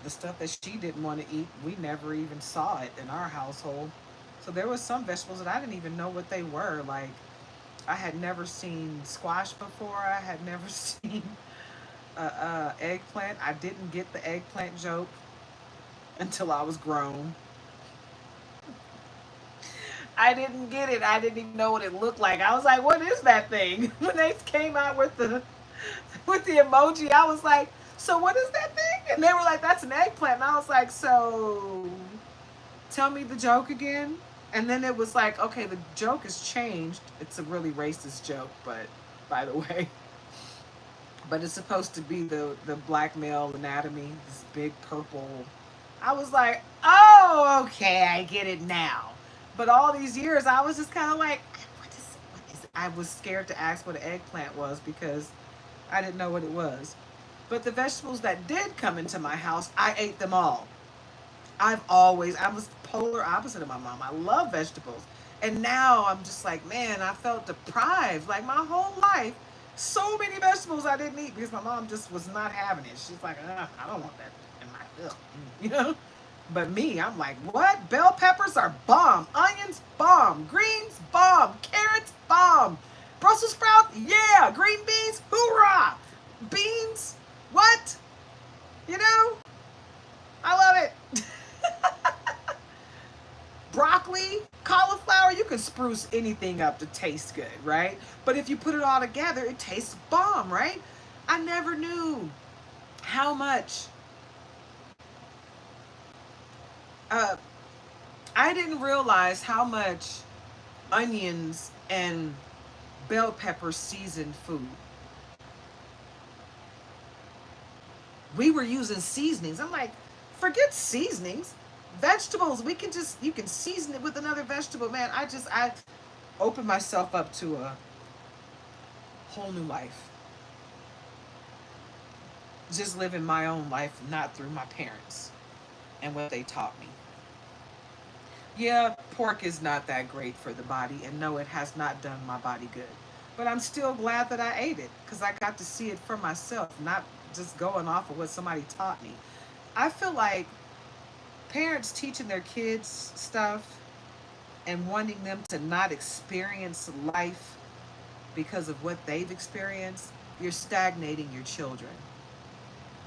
the stuff that she didn't want to eat, we never even saw it in our household. So there was some vegetables that I didn't even know what they were. Like, I had never seen squash before. I had never seen eggplant. I didn't get the eggplant joke until I was grown. I didn't get it. I didn't even know what it looked like. I was like, "What is that thing?" When they came out with the emoji, I was like, "So what is that thing?" And they were like, "That's an eggplant." And I was like, "So tell me the joke again." And then it was like, "Okay, the joke has changed. It's a really racist joke, but by the way, but it's supposed to be the black male anatomy, this big purple." I was like, "Oh, okay, I get it now." But all these years, I was just kind of like, what is it? I was scared to ask what an eggplant was because I didn't know what it was. But the vegetables that did come into my house, I ate them all. I was polar opposite of my mom. I love vegetables. And now I'm just like, man, I felt deprived like my whole life. So many vegetables I didn't eat because my mom just was not having it. She's like, I don't want that in my, ugh, you know? But me, I'm like, what? Bell peppers are bomb. Onions, bomb. Greens, bomb. Carrots, bomb. Brussels sprout, yeah. Green beans, hoorah. Beans, what? You know? I love it. Broccoli, cauliflower, you can spruce anything up to taste good, right? But if you put it all together, it tastes bomb, right? I never knew how much uh, I didn't realize how much onions and bell pepper seasoned food. We were using seasonings. I'm like, forget seasonings. Vegetables, we can just, you can season it with another vegetable. Man, I opened myself up to a whole new life. Just living my own life, not through my parents and what they taught me. Yeah, pork is not that great for the body, and no, it has not done my body good. But I'm still glad that I ate it because I got to see it for myself, not just going off of what somebody taught me. I feel like parents teaching their kids stuff and wanting them to not experience life because of what they've experienced, you're stagnating your children.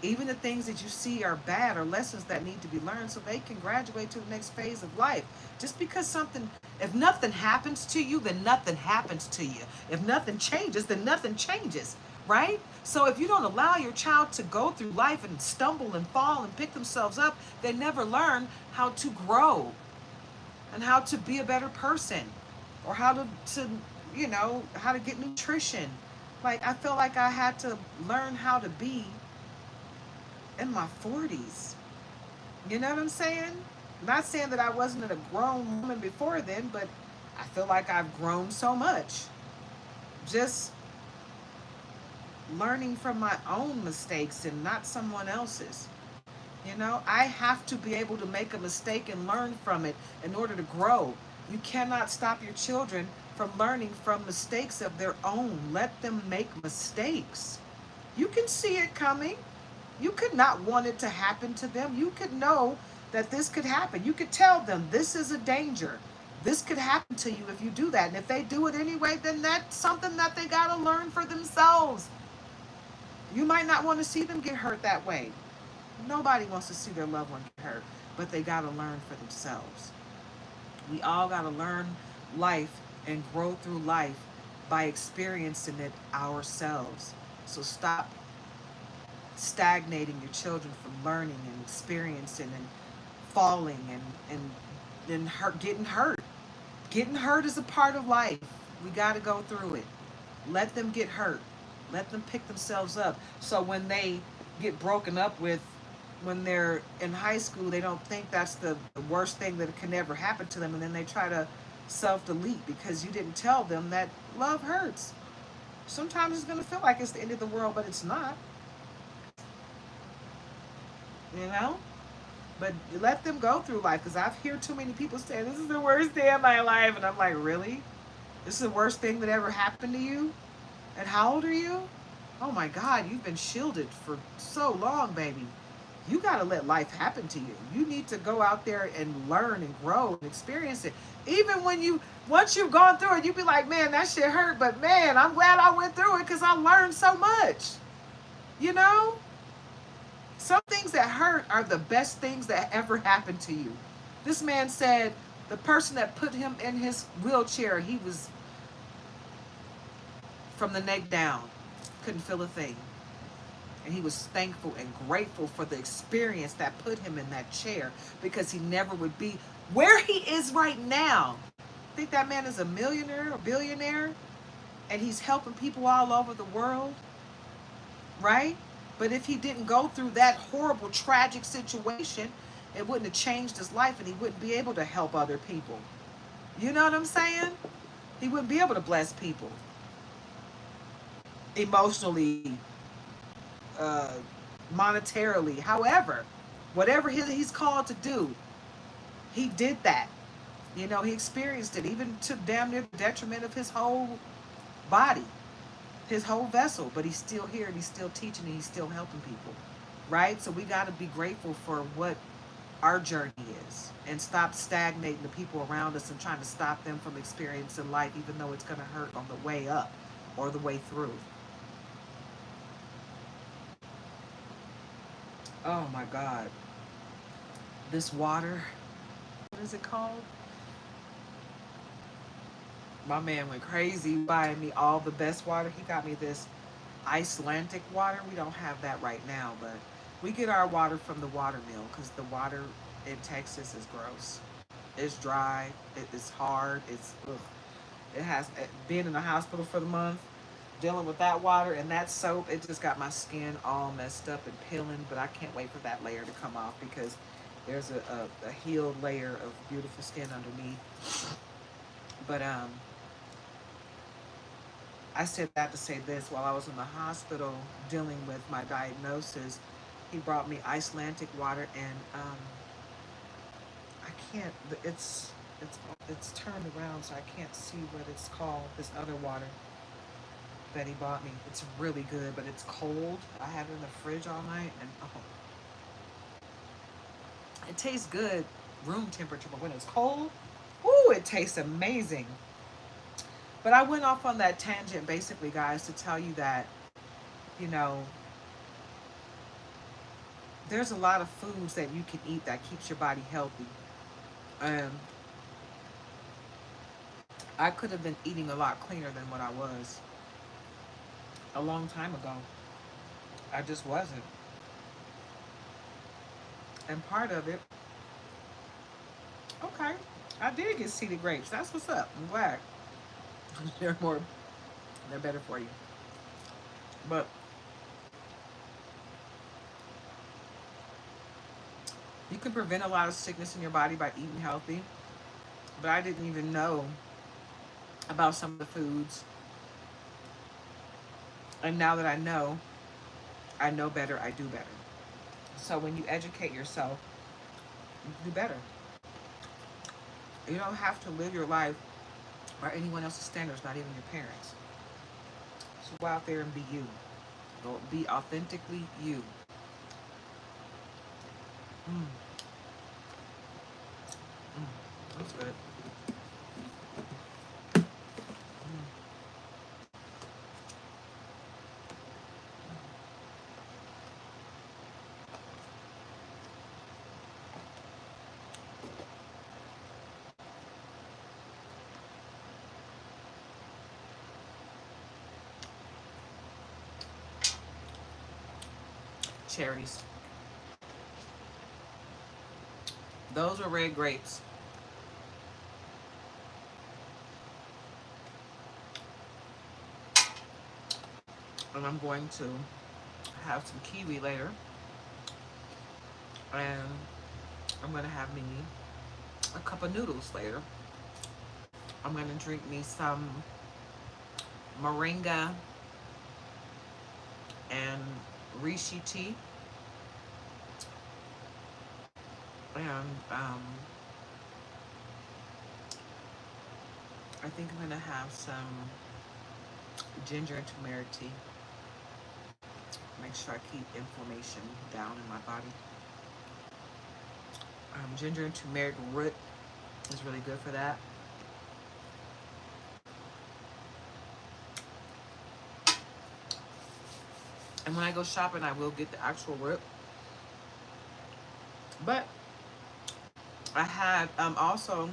Even the things that you see are bad are lessons that need to be learned so they can graduate to the next phase of life. Just because something, if nothing happens to you, then nothing happens to you. If nothing changes, then nothing changes, right? So if you don't allow your child to go through life and stumble and fall and pick themselves up, they never learn how to grow and how to be a better person or how to how to get nutrition. Like I felt like I had to learn how to be in my 40s. You know what I'm saying? Not saying that I wasn't a grown woman before then, but I feel like I've grown so much. Just learning from my own mistakes and not someone else's. You know, I have to be able to make a mistake and learn from it in order to grow. You cannot stop your children from learning from mistakes of their own. Let them make mistakes. You can see it coming. You could not want it to happen to them. You could know that this could happen. You could tell them this is a danger. This could happen to you if you do that. And if they do it anyway, then that's something that they got to learn for themselves. You might not want to see them get hurt that way. Nobody wants to see their loved one get hurt, but they got to learn for themselves. We all got to learn life and grow through life by experiencing it ourselves. So stop stagnating your children from learning and experiencing and falling and hurt, getting hurt. Getting hurt is a part of life. We got to go through it. Let them get hurt. Let them pick themselves up. So when they get broken up with when they're in high school, they don't think that's the worst thing that can ever happen to them. And then they try to self-delete because you didn't tell them that love hurts. Sometimes it's going to feel like it's the end of the world, but it's not. You know? But let them go through life, because I've heard too many people say, this is the worst day of my life. And I'm like, really? This is the worst thing that ever happened to you? And how old are you? Oh my God, you've been shielded for so long, baby. You got to let life happen to you. You need to go out there and learn and grow and experience it. Even when once you've gone through it, you be like, man, that shit hurt. But man, I'm glad I went through it because I learned so much. You know? Some things that hurt are the best things that ever happened to you. This man said the person that put him in his wheelchair, he was from the neck down, couldn't feel a thing. And he was thankful and grateful for the experience that put him in that chair, because he never would be where he is right now. I think that man is a millionaire or billionaire, and he's helping people all over the world, right? But if he didn't go through that horrible, tragic situation, it wouldn't have changed his life, and he wouldn't be able to help other people. You know what I'm saying? He wouldn't be able to bless people emotionally, monetarily, however, whatever he's called to do. He did that. You know, he experienced it, even to damn near the detriment of his whole body, his whole vessel. But he's still here and he's still teaching and he's still helping people. Right? So we got to be grateful for what our journey is and stop stagnating the people around us and trying to stop them from experiencing life, even though it's going to hurt on the way up or the way through. Oh my God. This water, what is it called? My man went crazy buying me all the best water. He got me this Icelandic water. We don't have that right now, but we get our water from the water mill because the water in Texas is gross. It's dry. It is hard. It's ugh. It has been in the hospital for the month, dealing with that water and that soap. It just got my skin all messed up and peeling. But I can't wait for that layer to come off because there's a healed layer of beautiful skin underneath. But I said that to say this. While I was in the hospital dealing with my diagnosis, he brought me Icelandic water, and I can't. It's it's turned around, so I can't see what it's called. This other water that he bought me. It's really good, but it's cold. I had it in the fridge all night, and oh, it tastes good room temperature, but when it's cold, ooh, it tastes amazing. But I went off on that tangent basically, guys, to tell you that, you know, there's a lot of foods that you can eat that keeps your body healthy. And I could have been eating a lot cleaner than what I was a long time ago. I just wasn't. And part of it, okay, I did get seeded grapes. That's what's up. I'm glad. they're more, they're better for you. But you can prevent a lot of sickness in your body by eating healthy. But I didn't even know about some of the foods. And now that I know better, I do better. So when you educate yourself, you do better. You don't have to live your life by anyone else's standards, not even your parents. So go out there and be you. Go be authentically you. Mm, mm, that's good. Mm. Cherries. Those are red grapes. And I'm going to have some kiwi later. And I'm going to have me a cup of noodles later. I'm going to drink me some moringa and reishi tea. And I think I'm going to have some ginger and turmeric tea. Make sure I keep inflammation down in my body. Ginger and turmeric root is really good for that. And when I go shopping, I will get the actual root. But I had also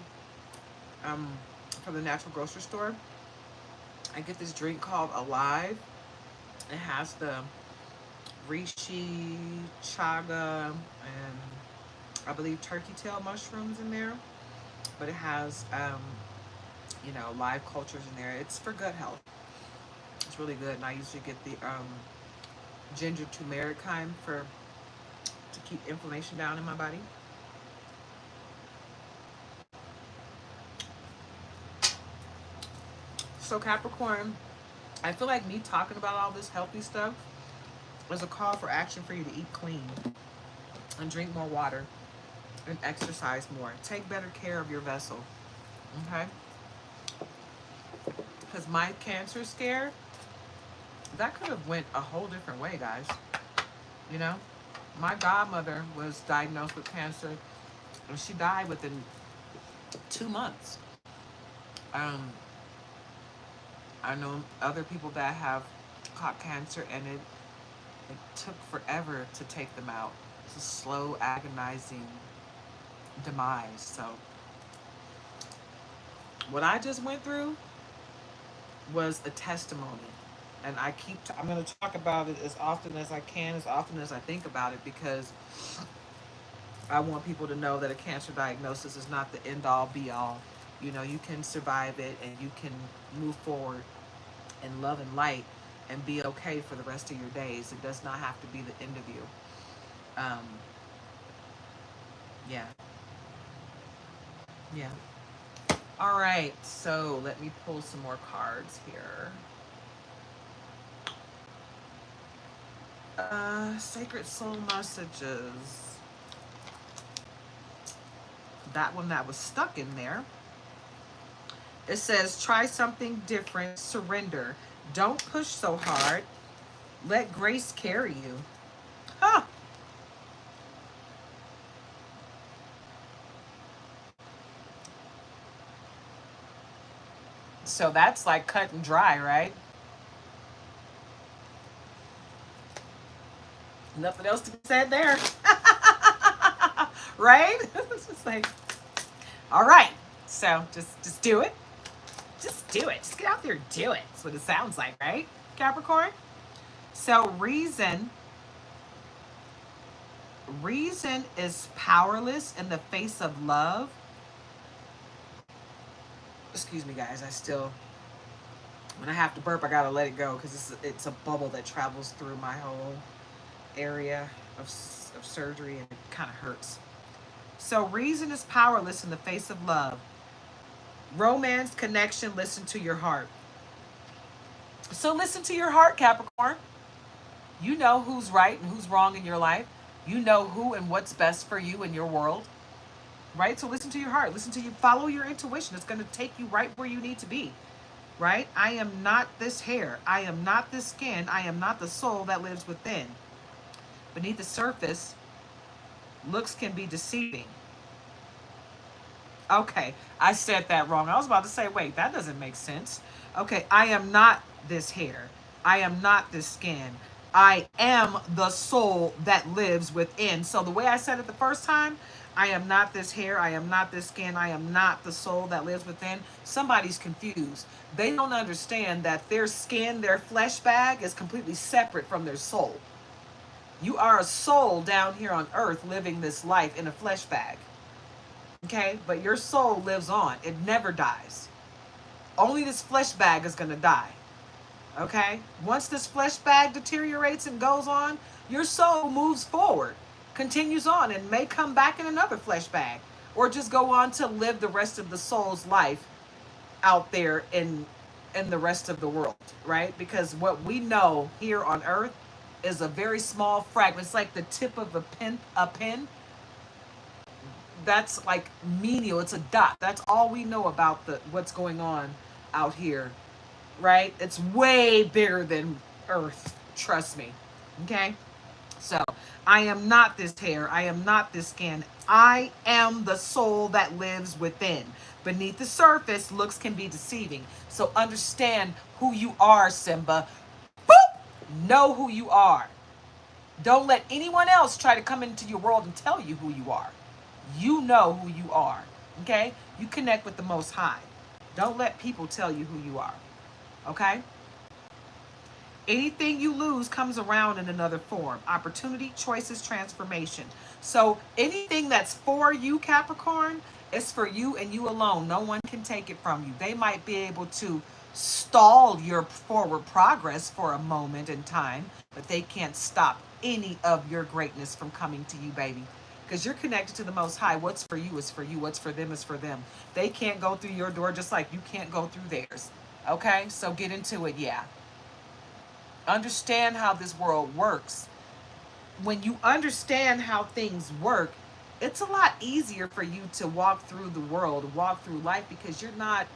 from the natural grocery store, I get this drink called Alive. It has the reishi, chaga, and I believe turkey tail mushrooms in there. But it has, you know, live cultures in there. It's for gut health. It's really good. And I usually get the ginger turmeric kind to keep inflammation down in my body. So Capricorn, I feel like me talking about all this healthy stuff is a call for action for you to eat clean and drink more water and exercise more. Take better care of your vessel. Okay? Because my cancer scare, that could have went a whole different way, guys. You know? My godmother was diagnosed with cancer and she died within 2 months. Um, I know other people that have caught cancer and it took forever to take them out. It's a slow, agonizing demise. So what I just went through was a testimony. And I'm going to talk about it as often as I can, as often as I think about it, because I want people to know that a cancer diagnosis is not the end all be all. You know, you can survive it and you can move forward in love and light and be okay for the rest of your days. It does not have to be the end of you. Um, yeah. Yeah. All right. So let me pull some more cards here. Sacred Soul Messages. That one that was stuck in there. It says, try something different, surrender. Don't push so hard. Let grace carry you. Huh. So that's like cut and dry, right? Nothing else to be said there. Right? It's just like, all right. So just do it. Just do it. Just get out there and do it. That's what it sounds like, right? Capricorn? So reason is powerless in the face of love. Excuse me, guys. When I have to burp, I gotta let it go because it's a bubble that travels through my whole area of surgery and it kind of hurts. So reason is powerless in the face of love. Romance, connection, listen to your heart. So listen to your heart, Capricorn. You know who's right and who's wrong in your life. You know who and what's best for you in your world, right? So listen to your heart. Listen to you. Follow your intuition. It's going to take you right where you need to be, right? I am not this hair. I am not this skin. I am not the soul that lives within. Beneath the surface, looks can be deceiving. Okay, I said that wrong. I was about to say, wait, that doesn't make sense. Okay, I am not this hair. I am not this skin. I am the soul that lives within. So the way I said it the first time, I am not this hair. I am not this skin. I am not the soul that lives within. Somebody's confused. They don't understand that their skin, their flesh bag is completely separate from their soul. You are a soul down here on earth living this life in a flesh bag. Okay, but your soul lives on. It never dies. Only this flesh bag is going to die. Okay, once this flesh bag deteriorates and goes on, your soul moves forward, continues on, and may come back in another flesh bag, or just go on to live the rest of the soul's life out there in the rest of the world, right? Because what we know here on earth is a very small fragment. It's like the tip of a pin. That's like menial. It's a dot. That's all we know about what's going on out here, right? It's way bigger than Earth. Trust me. Okay? So, I am not this hair. I am not this skin. I am the soul that lives within. Beneath the surface, looks can be deceiving. So, understand who you are, Simba. Boop! Know who you are. Don't let anyone else try to come into your world and tell you who you are. You know who you are. Okay? You connect with the Most High. Don't let people tell you who you are. Okay? Anything you lose comes around in another form. Opportunity, choices, transformation. So anything that's for you, Capricorn, is for you and you alone. No one can take it from you. They might be able to stall your forward progress for a moment in time, but they can't stop any of your greatness from coming to you, baby. Because you're connected to the Most High. What's for you is for you. What's for them is for them. They can't go through your door just like you can't go through theirs. Okay? So get into it, yeah. Understand how this world works. When you understand how things work, it's a lot easier for you to walk through the world, walk through life, because you're not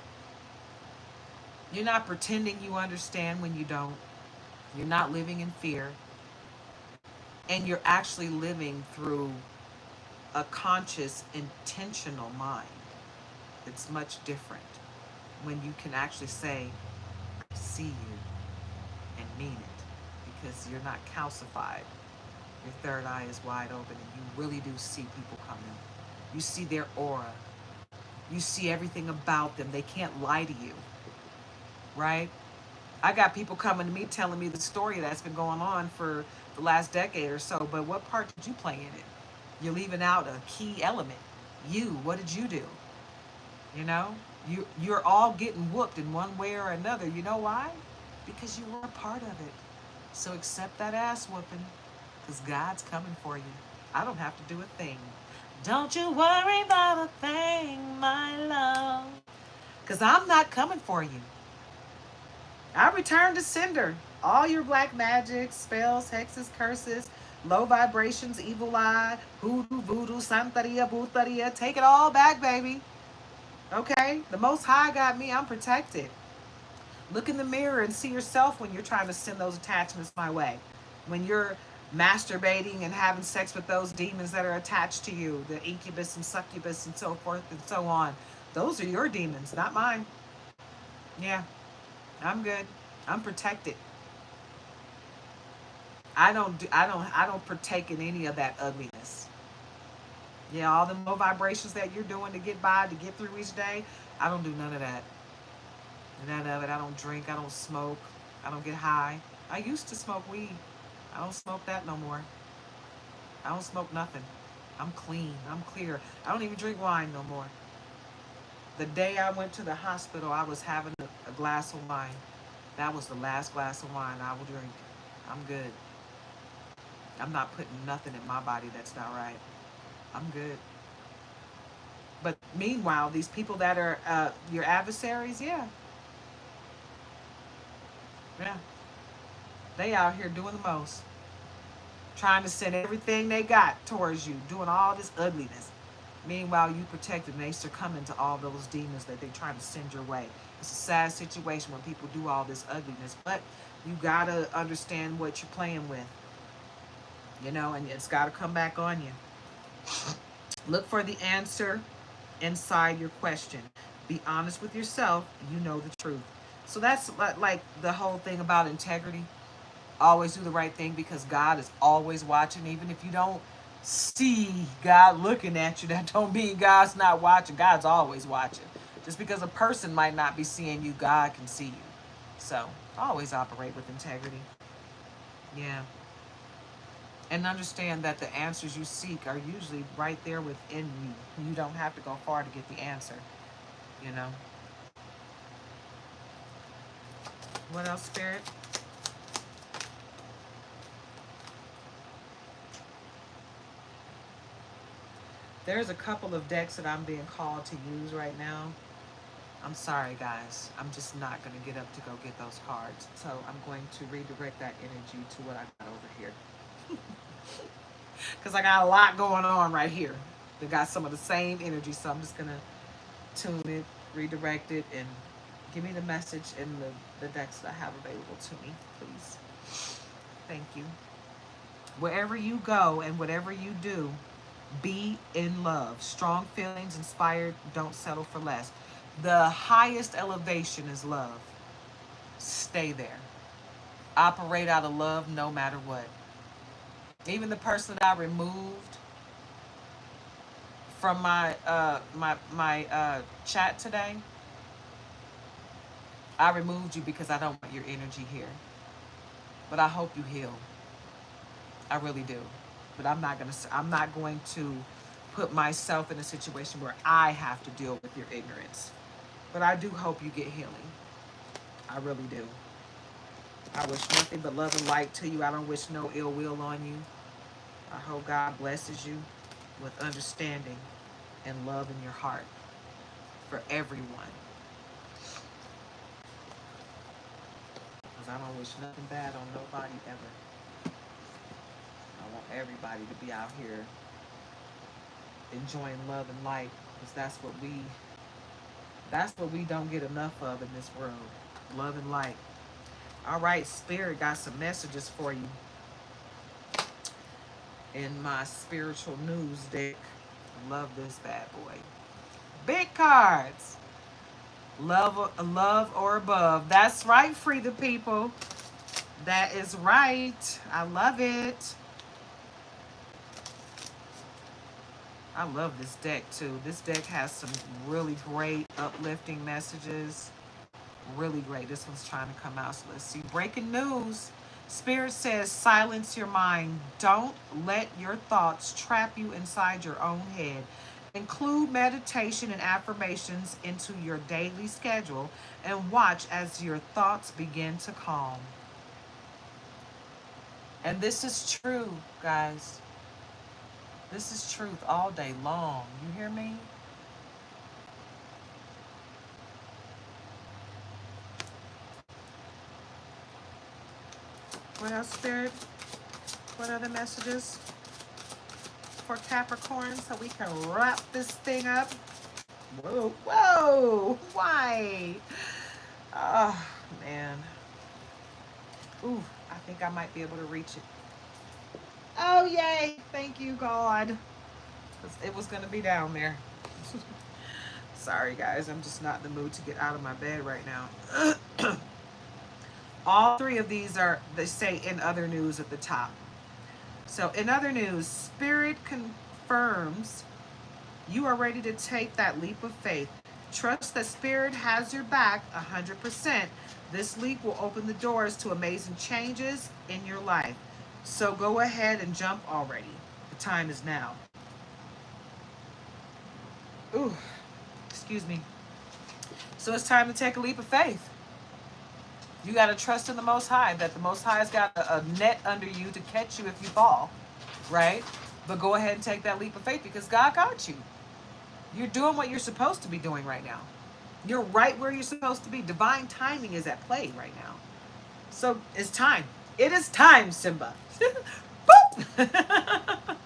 pretending you understand when you don't. You're not living in fear, and you're actually living through a conscious, intentional mind. It's much different when you can actually say, I see you, and mean it, because you're not calcified. Your third eye is wide open, and you really do see people coming. You see their aura. You see everything about them. They can't lie to you, right? I got people coming to me telling me the story that's been going on for the last decade or so, but what part did you play in it? You're leaving out a key element. You, what did you do? You know? You're all getting whooped in one way or another. You know why? Because you were a part of it. So accept that ass whooping, because God's coming for you. I don't have to do a thing. Don't you worry about a thing, my love, because I'm not coming for you. I return to sender all your black magic, spells, hexes, curses, low vibrations, evil eye, hoodoo, voodoo, santeria, bruteria. Take it all back, baby. Okay? The Most High got me. I'm protected. Look in the mirror and see yourself when you're trying to send those attachments my way. When you're masturbating and having sex with those demons that are attached to you, the incubus and succubus and so forth and so on. Those are your demons, not mine. Yeah, I'm good. I'm protected. I don't partake in any of that ugliness. Yeah, all the low vibrations that you're doing to get by, to get through each day, I don't do none of that. None of it. I don't drink, I don't smoke, I don't get high. I used to smoke weed. I don't smoke that no more. I don't smoke nothing. I'm clean. I'm clear. I don't even drink wine no more. The day I went to the hospital, I was having a glass of wine. That was the last glass of wine I will drink. I'm good. I'm not putting nothing in my body that's not right. I'm good. But meanwhile, these people that are your adversaries, yeah, yeah, they out here doing the most, trying to send everything they got towards you, doing all this ugliness. Meanwhile, you protected and they succumb to all those demons that they try to send your way. It's a sad situation when people do all this ugliness, but you gotta understand what you're playing with, and it's gotta come back on you. Look for the answer inside your question. Be honest with yourself. You know the truth. So that's like the whole thing about integrity. Always do the right thing, because God is always watching. Even if you don't see God looking at you, that don't mean God's not watching. God's always watching. Just because a person might not be seeing you, God can see you. So always operate with integrity. Yeah. And understand that the answers you seek are usually right there within you. You don't have to go far to get the answer, you know. What else, Spirit? There's a couple of decks that I'm being called to use right now. I'm sorry, guys. I'm just not going to get up to go get those cards. So I'm going to redirect that energy to what I got over here. Because I got a lot going on right here. They got some of the same energy. So I'm just going to tune it, redirect it, and give me the message in the decks that I have available to me, please. Thank you. Wherever you go and whatever you do, be in love. Strong feelings, inspired, don't settle for less. The highest elevation is love. Stay there. Operate out of love no matter what. Even the person that I removed from my chat today, I removed you because I don't want your energy here. But I hope you heal. I really do. But I'm not going to put myself in a situation where I have to deal with your ignorance. But I do hope you get healing. I really do. I wish nothing but love and light to you. I don't wish no ill will on you. I hope God blesses you with understanding and love in your heart for everyone. Because I don't wish nothing bad on nobody ever. I want everybody to be out here enjoying love and light, because that's what we don't get enough of in this world. Love and light. All right, Spirit got some messages for you in my spiritual news deck. Love this bad boy. Big cards. Love or above. That's right, free the people. That is right. I love it. I love this deck too. This deck has some really great uplifting messages. Really great. This one's trying to come out. So let's see. Breaking news. Spirit says, silence your mind. Don't let your thoughts trap you inside your own head. Include meditation and affirmations into your daily schedule and watch as your thoughts begin to calm. And this is true, guys. This is truth all day long. You hear me? What else, Spirit? What other messages for Capricorn so we can wrap this thing up? Whoa, whoa, why? Oh, man. Ooh, I think I might be able to reach it. Oh, yay. Thank you, God. It was going to be down there. Sorry, guys. I'm just not in the mood to get out of my bed right now. All three of these are, they say, in other news at the top. So, in other news, Spirit confirms you are ready to take that leap of faith. Trust that Spirit has your back 100%. This leap will open the doors to amazing changes in your life. So go ahead and jump already. The time is now. Ooh, excuse me. So it's time to take a leap of faith. You got to trust in the Most High, that the Most High has got a net under you to catch you if you fall, right? But go ahead and take that leap of faith because God got you. You're doing what you're supposed to be doing right now. You're right where you're supposed to be. Divine timing is at play right now. So it's time. It is time, Simba. Boop!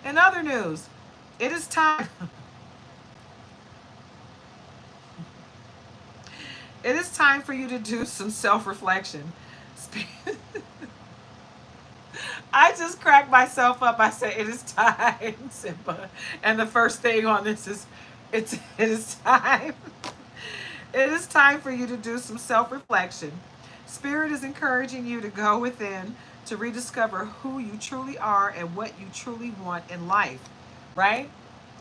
In other news, it is time. It is time for you to do some self-reflection. I just cracked myself up. I said, it is time, Simba. And the first thing on this is, it is time. It is time for you to do some self-reflection. Spirit is encouraging you to go within to rediscover who you truly are and what you truly want in life, right?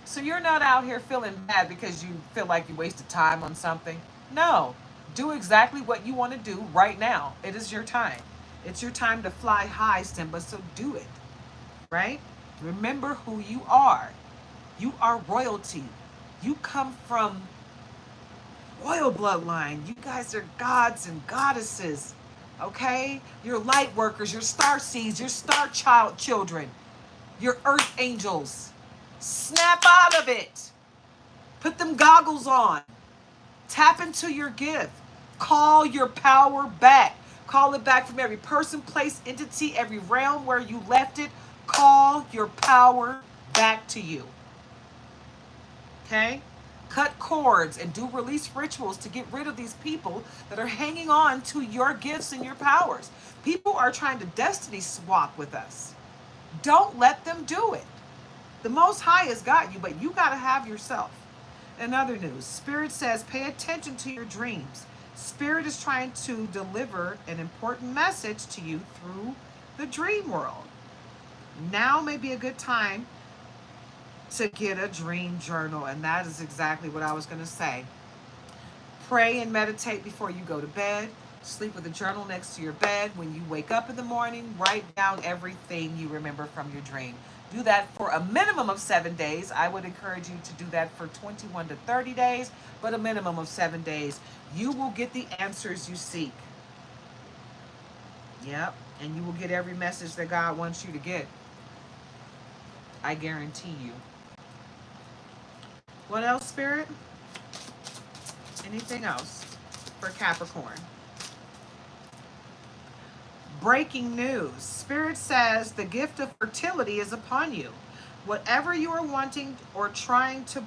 So you're not out here feeling bad because you feel like you wasted time on something. No, do exactly what you want to do right now. It is your time. It's your time to fly high, Simba, so do it, right? Remember who you are. You are royalty. You come from royal bloodline. You guys are gods and goddesses, okay? You're light workers, you're star seeds, you're star child children, you're earth angels. Snap out of it. Put them goggles on. Tap into your gift. Call your power back. Call it back from every person, place, entity, every realm where you left it. Call your power back to you. Okay? Cut cords and do release rituals to get rid of these people that are hanging on to your gifts and your powers. People are trying to destiny swap with us. Don't let them do it. The Most High has got you, but you got to have yourself. In other news, Spirit says pay attention to your dreams. Spirit is trying to deliver an important message to you through the dream world. Now may be a good time to get a dream journal, and that is exactly what I was going to say. Pray and meditate before you go to bed. Sleep with a journal next to your bed. When you wake up in the morning, write down everything you remember from your dream. Do that for a minimum of 7 days. I would encourage you to do that for 21 to 30 days, but a minimum of 7 days. You will get the answers you seek. Yep, and you will get every message that God wants you to get. I guarantee you. What else, Spirit? Anything else for Capricorn? Breaking news. Spirit says the gift of fertility is upon you. Whatever you are wanting or trying to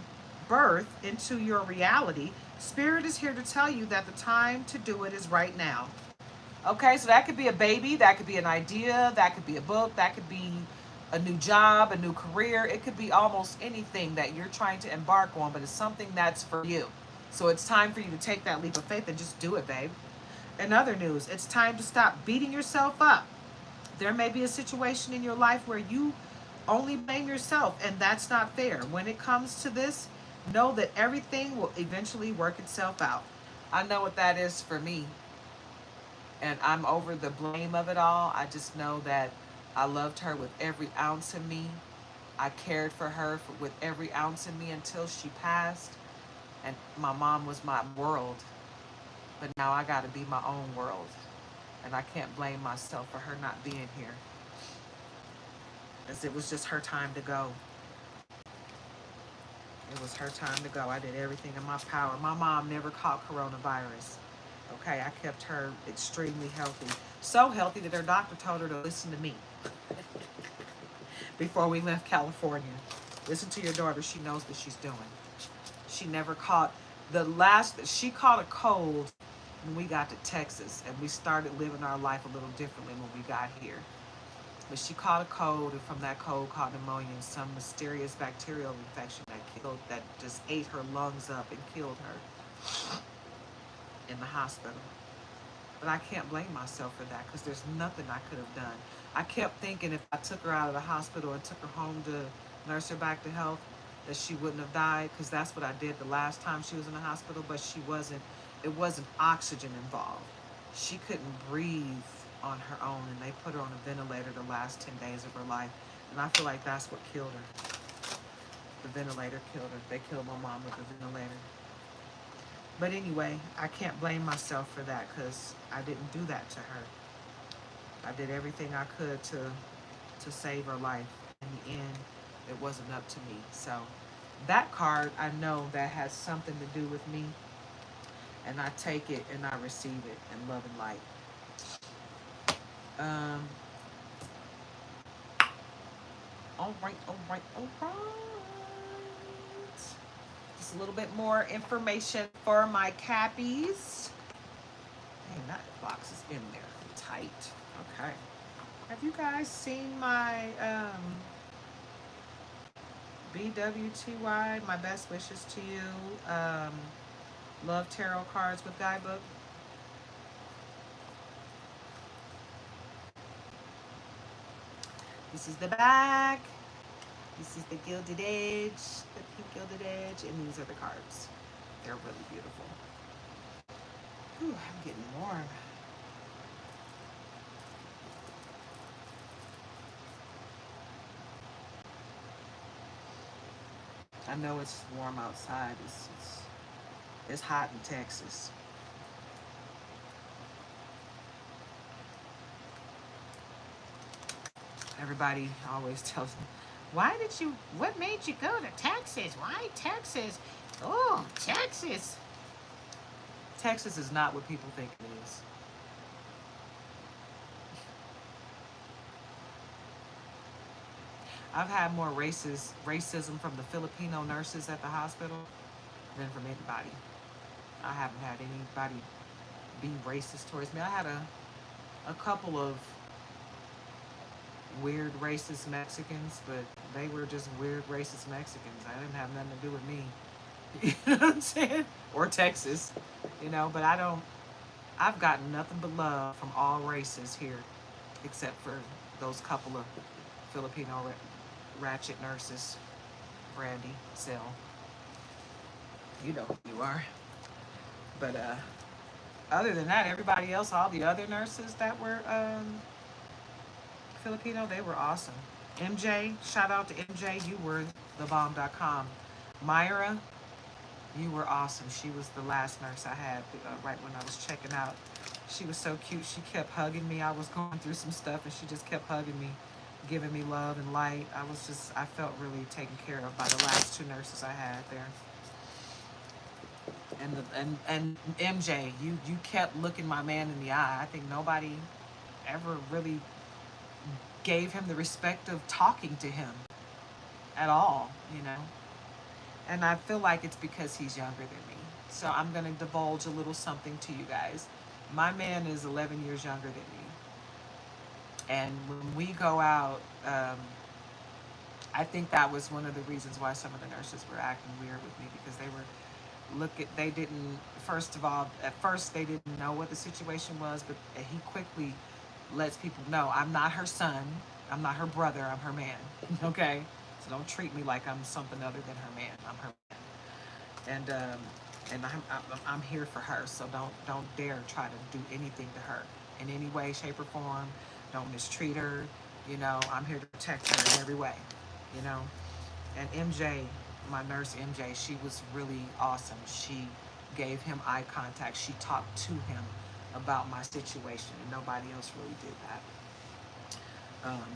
birth into your reality, Spirit is here to tell you that the time to do it is right now. Okay, so that could be a baby, that could be an idea, that could be a book, that could be a new job, a new career. It could be almost anything that you're trying to embark on, but it's something that's for you. So it's time for you to take that leap of faith and just do it, babe. In other news, it's time to stop beating yourself up. There may be a situation in your life where you only blame yourself, and that's not fair. When it comes to this, know that everything will eventually work itself out. I know what that is for me, and I'm over the blame of it all. I just know that I loved her with every ounce of me. I cared for her with every ounce of me until she passed, and my mom was my world. But now I got to be my own world, and I can't blame myself for her not being here, as it was just her time to go. It was her time to go. I did everything in my power. My mom never caught coronavirus. Okay, I kept her extremely healthy. So healthy that her doctor told her to listen to me before we left California. Listen to your daughter. She knows what she's doing. She never caught she caught a cold when we got to Texas, and we started living our life a little differently when we got here. But she caught a cold, and from that cold caught pneumonia and some mysterious bacterial infection that just ate her lungs up and killed her in the hospital. But I can't blame myself for that, because there's nothing I could have done. I kept thinking if I took her out of the hospital and took her home to nurse her back to health, that she wouldn't have died, because that's what I did the last time she was in the hospital. But she wasn't. It wasn't oxygen involved. She couldn't breathe on her own, and they put her on a ventilator the last 10 days of her life. And I feel like that's what killed her. The ventilator killed her. They killed my mom with the ventilator. But anyway, I can't blame myself for that, because I didn't do that to her. I did everything I could to save her life. In the end, it wasn't up to me. So that card, I know that has something to do with me, and I take it and I receive it in love and light. Um, all right, all right, all right. Just a little bit more information for my cappies. Dang, that box is in there tight. Okay. Have you guys seen my BWTY, my best wishes to you, love tarot cards with guidebook? This is the back. This is the gilded edge, the pink gilded edge, and these are the cards. They're really beautiful. Ooh, I'm getting warm. I know it's warm outside. It's hot in Texas. Everybody always tells me, what made you go to Texas? Why Texas? Oh, Texas. Texas is not what people think it is. I've had more racism from the Filipino nurses at the hospital than from anybody. I haven't had anybody be racist towards me. I had a couple of weird racist Mexicans, but they were just weird racist Mexicans. I didn't have nothing to do with me. You know what I'm saying? Or Texas, but I've gotten nothing but love from all races here, except for those couple of Filipino ratchet nurses. Brandy, Sel, you know who you are. But other than that, everybody else, all the other nurses that were Filipino, they were awesome. MJ, shout out to MJ, you were thebomb.com. Myra, you were awesome. She was the last nurse I had right when I was checking out. She was so cute. She kept hugging me. I was going through some stuff, and she just kept hugging me, giving me love and light. I felt really taken care of by the last two nurses I had there. And MJ, you kept looking my man in the eye. I think nobody ever really gave him the respect of talking to him. at all, you know. And I feel like it's because he's younger than me. So I'm going to divulge a little something to you guys. My man is 11 years younger than me. And when we go out, I think that was one of the reasons why some of the nurses were acting weird with me, because they didn't, first of all, at first they didn't know what the situation was, but he quickly lets people know, I'm not her son, I'm not her brother, I'm her man. Okay, so don't treat me like I'm something other than her man. I'm her man, and I'm here for her. So don't dare try to do anything to her in any way, shape, or form. Don't mistreat her. You know, I'm here to protect her in every way. You know, and MJ, my nurse MJ, she was really awesome. She gave him eye contact. She talked to him about my situation, and nobody else really did that.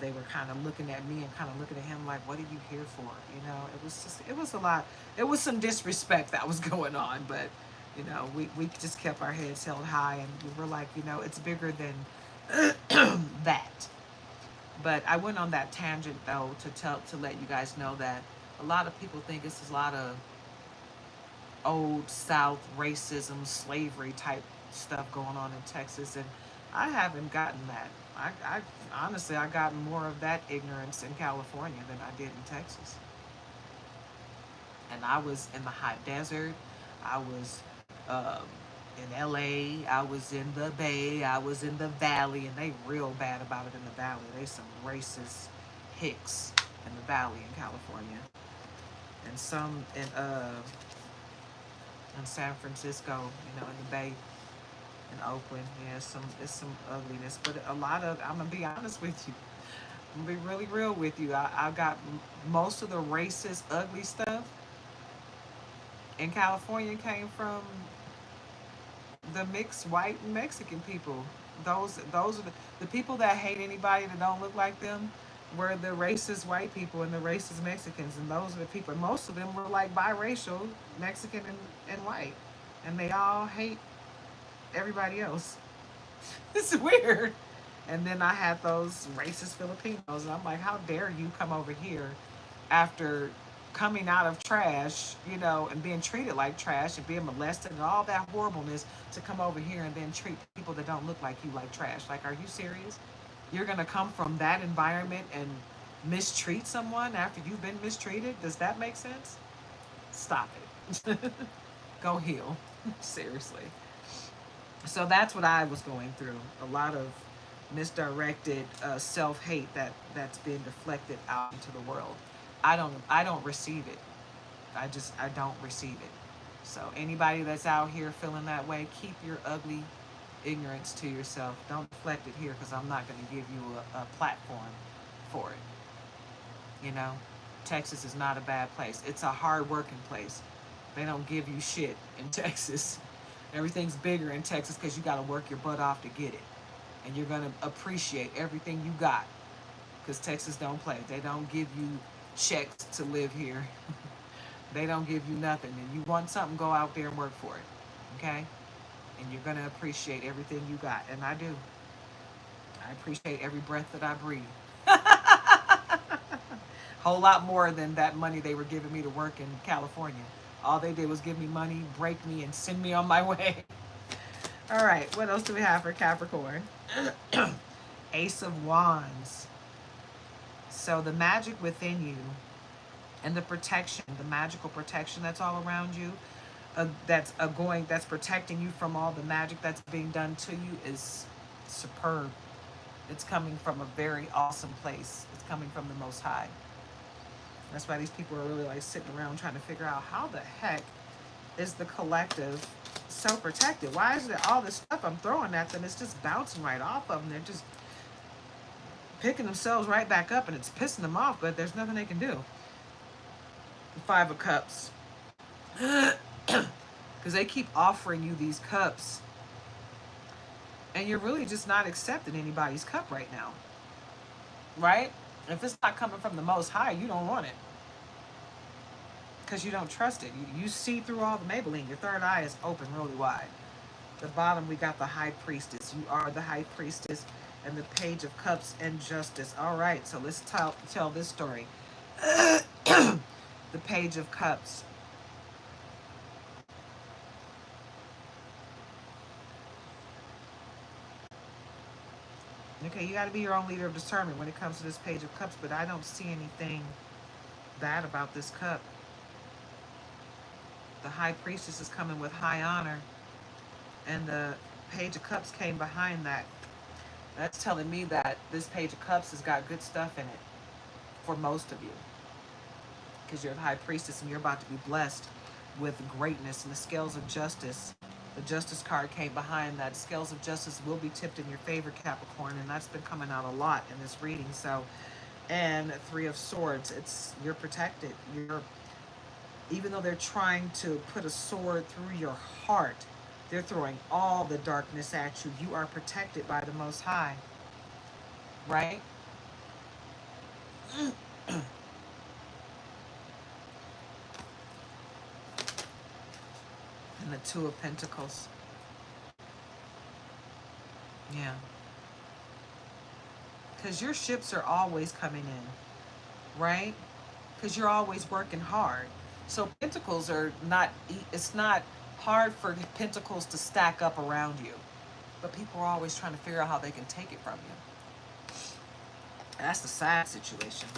They were kind of looking at me and kind of looking at him like, what are you here for? You know, it was a lot. It was some disrespect that was going on, but, you know, we just kept our heads held high, and we were like, you know, it's bigger than that. But I went on that tangent, though, to let you guys know that a lot of people think it's a lot of old South racism, slavery type stuff going on in Texas, and I haven't gotten that. I honestly, I got more of that ignorance in California than I did in Texas. And I was in the hot desert. I was in LA. I was in the Bay. I was in the Valley, and they real bad about it in the Valley. They some racist hicks in the Valley in California, and some in San Francisco, you know, in the Bay, in Oakland. Yeah, it's some ugliness, but a lot of, I'm gonna be honest with you. I'm gonna be really real with you. I got most of the racist, ugly stuff in California came from the mixed white and Mexican people. Those are the people that hate anybody that don't look like them were the racist white people and the racist Mexicans, and those are the people. Most of them were like biracial, Mexican and white, and they all hate everybody else. It's weird. And then I had those racist Filipinos, and I'm like, how dare you come over here after coming out of trash, you know, and being treated like trash and being molested and all that horribleness, to come over here and then treat people that don't look like you like trash. Like, are you serious? You're gonna come from that environment and mistreat someone after you've been mistreated? Does that make sense? Stop it. Go heal. Seriously. So that's what I was going through. A lot of misdirected self-hate that's being deflected out into the world. I don't receive it. I don't receive it. So anybody that's out here feeling that way, keep your ugly ignorance to yourself. Don't deflect it here, because I'm not going to give you a platform for it. You know, Texas is not a bad place. It's a hard working place. They don't give you shit in Texas. Everything's bigger in Texas because you got to work your butt off to get it. And you're going to appreciate everything you got, because Texas don't play. They don't give you checks to live here. They don't give you nothing. And you want something, go out there and work for it. Okay? And you're going to appreciate everything you got. And I do. I appreciate every breath that I breathe. Whole lot more than that money they were giving me to work in California. All they did was give me money, break me, and send me on my way. All right, what else do we have for Capricorn? Ace of Wands. So the magic within you and the protection, the magical protection that's all around you, that's protecting you from all the magic that's being done to you, is superb. It's coming from a very awesome place. It's coming from the Most High. That's why these people are really like sitting around trying to figure out, how the heck is the collective so protected? Why is it all this stuff I'm throwing at them, it's just bouncing right off of them? They're just picking themselves right back up, and it's pissing them off, but there's nothing they can do. Five of Cups. Because they keep offering you these cups, and you're really just not accepting anybody's cup right now. Right? If it's not coming from the Most High, you don't want it, because you don't trust it. You see through all the Maybelline. Your third eye is open really wide. The bottom, we got the High Priestess. You are the High Priestess, and the Page of Cups and Justice. All right, so let's tell this story. The Page of Cups. Okay, you got to be your own leader of discernment when it comes to this Page of Cups, but I don't see anything bad about this cup. The High Priestess is coming with high honor, and the Page of Cups came behind that. That's telling me that this Page of Cups has got good stuff in it for most of you, because you're the High Priestess and you're about to be blessed with greatness. And the Scales of Justice, the Justice card came behind that. Scales of Justice will be tipped in your favor, Capricorn, and that's been coming out a lot in this reading. So, and Three of Swords, it's, you're protected. You're, even though they're trying to put a sword through your heart, they're throwing all the darkness at you. You are protected by the Most High, right? And the Two of Pentacles. Yeah. Because your ships are always coming in, right? Because you're always working hard. So pentacles are not, it's not hard for pentacles to stack up around you. But people are always trying to figure out how they can take it from you. That's the sad situation.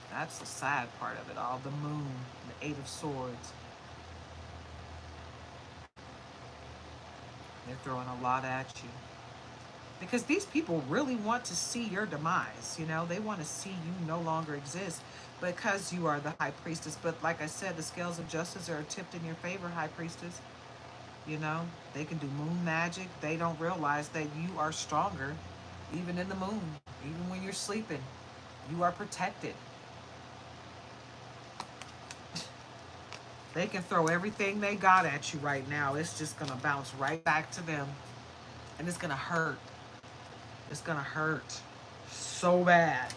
That's the sad part of it all. The Moon, the Eight of Swords. They're throwing a lot at you. Because these people really want to see your demise, you know? They want to see you no longer exist because you are the High Priestess. But like I said, the Scales of Justice are tipped in your favor, High Priestess. You know? They can do moon magic. They don't realize that you are stronger even in the moon. Even when you're sleeping, you are protected. They can throw everything they got at you right now. It's just going to bounce right back to them. And it's going to hurt. It's going to hurt so bad.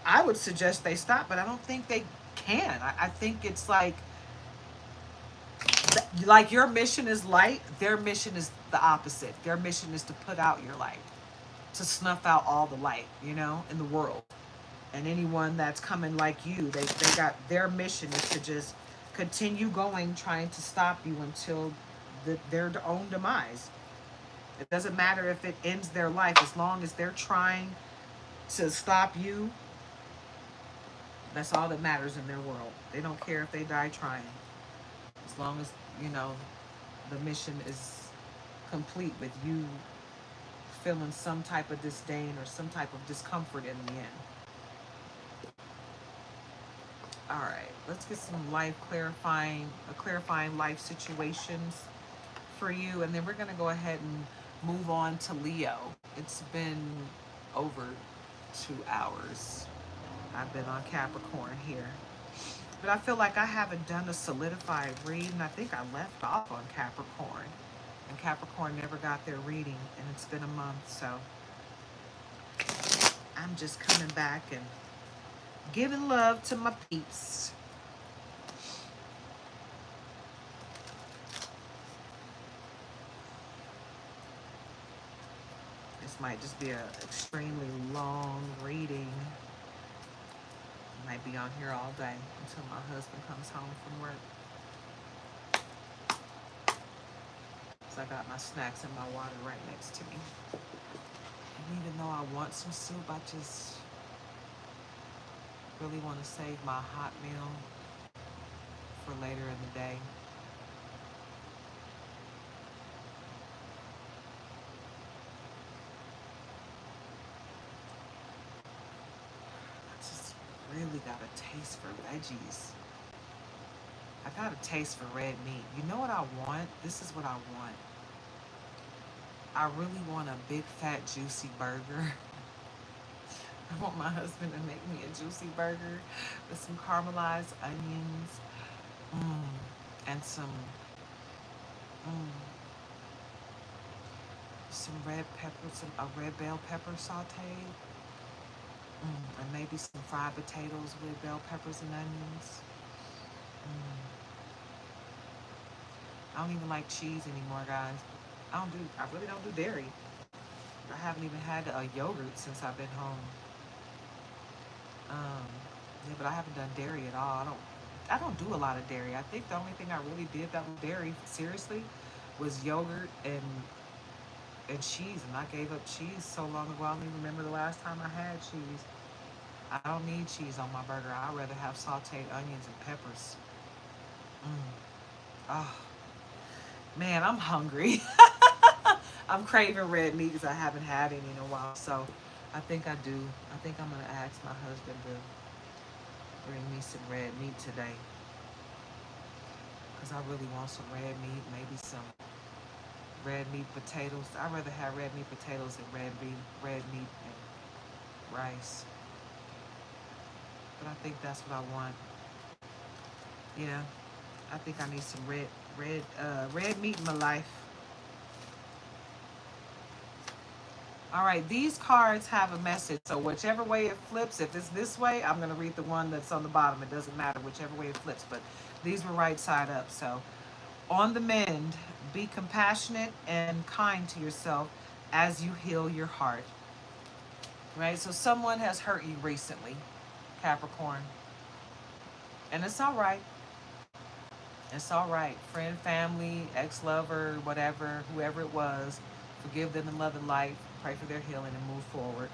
I would suggest they stop, but I don't think they can. I think it's like your mission is light. Their mission is the opposite. Their mission is to put out your light, to snuff out all the light, you know, in the world. And anyone that's coming like you, they got, their mission is to just continue going, trying to stop you until their own demise. It doesn't matter if it ends their life, as long as they're trying to stop you. That's all that matters in their world. They don't care if they die trying, as long as, you know, the mission is complete with you feeling some type of disdain or some type of discomfort in the end. All right, let's get some clarifying life situations for you, and then we're going to go ahead and move on to Leo. It's been over 2 hours. I've been on Capricorn here, but I feel like I haven't done a solidified read, and I think I left off on Capricorn, and Capricorn never got their reading, and it's been a month, so I'm just coming back and giving love to my peeps. This might just be an extremely long reading. I might be on here all day until my husband comes home from work. So I got my snacks and my water right next to me. And even though I want some soup, I just really want to save my hot meal for later in the day. I just really got a taste for veggies. I got a taste for red meat. You know what I want? This is what I want. I really want a big fat juicy burger. I want my husband to make me a juicy burger with some caramelized onions, and some red pepper, a red bell pepper sauteed, and maybe some fried potatoes with bell peppers and onions. I don't even like cheese anymore, guys. I really don't do dairy. I haven't even had a yogurt since I've been home. Um, yeah, but I haven't done dairy at all. I don't do a lot of dairy. I think the only thing I really did that was dairy, seriously, was yogurt and cheese. And I gave up cheese so long ago. I don't even remember the last time I had cheese. I don't need cheese on my burger. I'd rather have sauteed onions and peppers. Mm. Oh, man, I'm hungry. I'm craving red meat because I haven't had any in a while. So I think I do. I think I'm going to ask my husband to bring me some red meat today because I really want some red meat, maybe some red meat potatoes. I'd rather have red meat potatoes than red meat and rice. But I think that's what I want. Yeah, I think I need some red meat in my life. All right, these cards have a message. So whichever way it flips, if it's this way, I'm going to read the one that's on the bottom. It doesn't matter whichever way it flips, but these were right side up. So on the mend, be compassionate and kind to yourself as you heal your heart. Right? So someone has hurt you recently, Capricorn. And it's all right. It's all right. Friend, family, ex-lover, whatever, whoever it was, forgive them in love and light. Pray for their healing and move forward.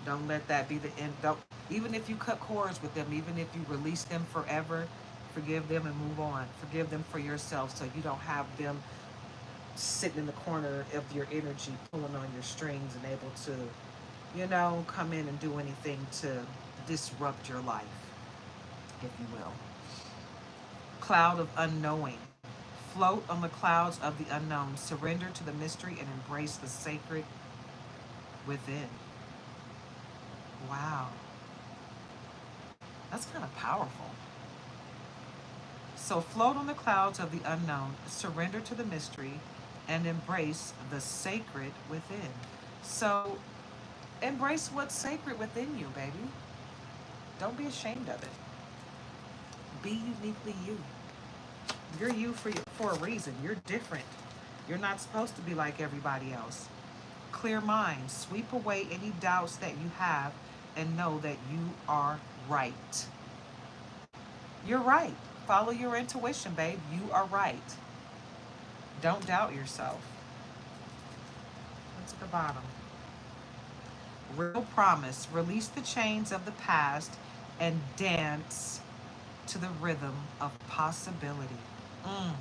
Don't let that be the end. Don't, even if you cut cords with them, even if you release them forever, forgive them and move on. Forgive them for yourself so you don't have them sitting in the corner of your energy, pulling on your strings and able to, come in and do anything to disrupt your life, if you will. Cloud of unknowing. Float on the clouds of the unknown. Surrender to the mystery and embrace the sacred within. Wow. That's kind of powerful. So float on the clouds of the unknown, surrender to the mystery, and embrace the sacred within. So embrace what's sacred within you, baby. Don't be ashamed of it. Be uniquely you. You're you for a reason. You're different. You're not supposed to be like everybody else. Clear mind. Sweep away any doubts that you have and know that you are right. You're right. Follow your intuition, babe. You are right. Don't doubt yourself. What's at the bottom? Real promise. Release the chains of the past and dance to the rhythm of possibility. Mm.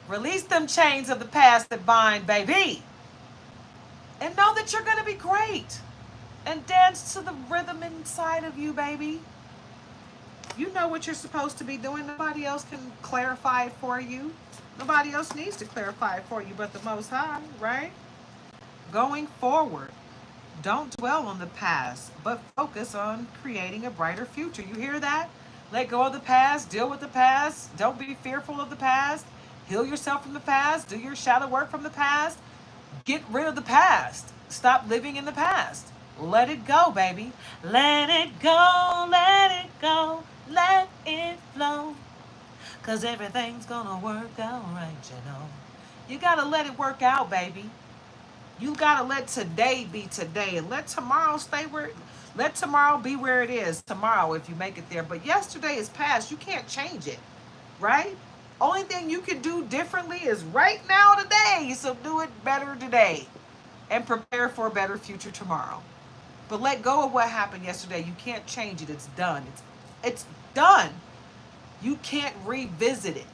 Release them chains of the past that bind, baby. And know that you're going to be great. And dance to the rhythm inside of you, baby. You know what you're supposed to be doing. Nobody else can clarify it for you. Nobody else needs to clarify it for you but the Most High, right? Going forward, don't dwell on the past, but focus on creating a brighter future. You hear that? Let go of the past, deal with the past. Don't be fearful of the past. Heal yourself from the past. Do your shadow work from the past. Get rid of the past. Stop living in the past. Let it go, baby. Let it go, let it go, let it flow. Cause everything's gonna work out right, you know. You gotta let it work out, baby. You gotta let today be today and let tomorrow be where it is tomorrow if you make it there. But yesterday is past. You can't change it, right? Only thing you can do differently is right now today. So do it better today and prepare for a better future tomorrow. But let go of what happened yesterday. You can't change it. It's done. It's done. You can't revisit it.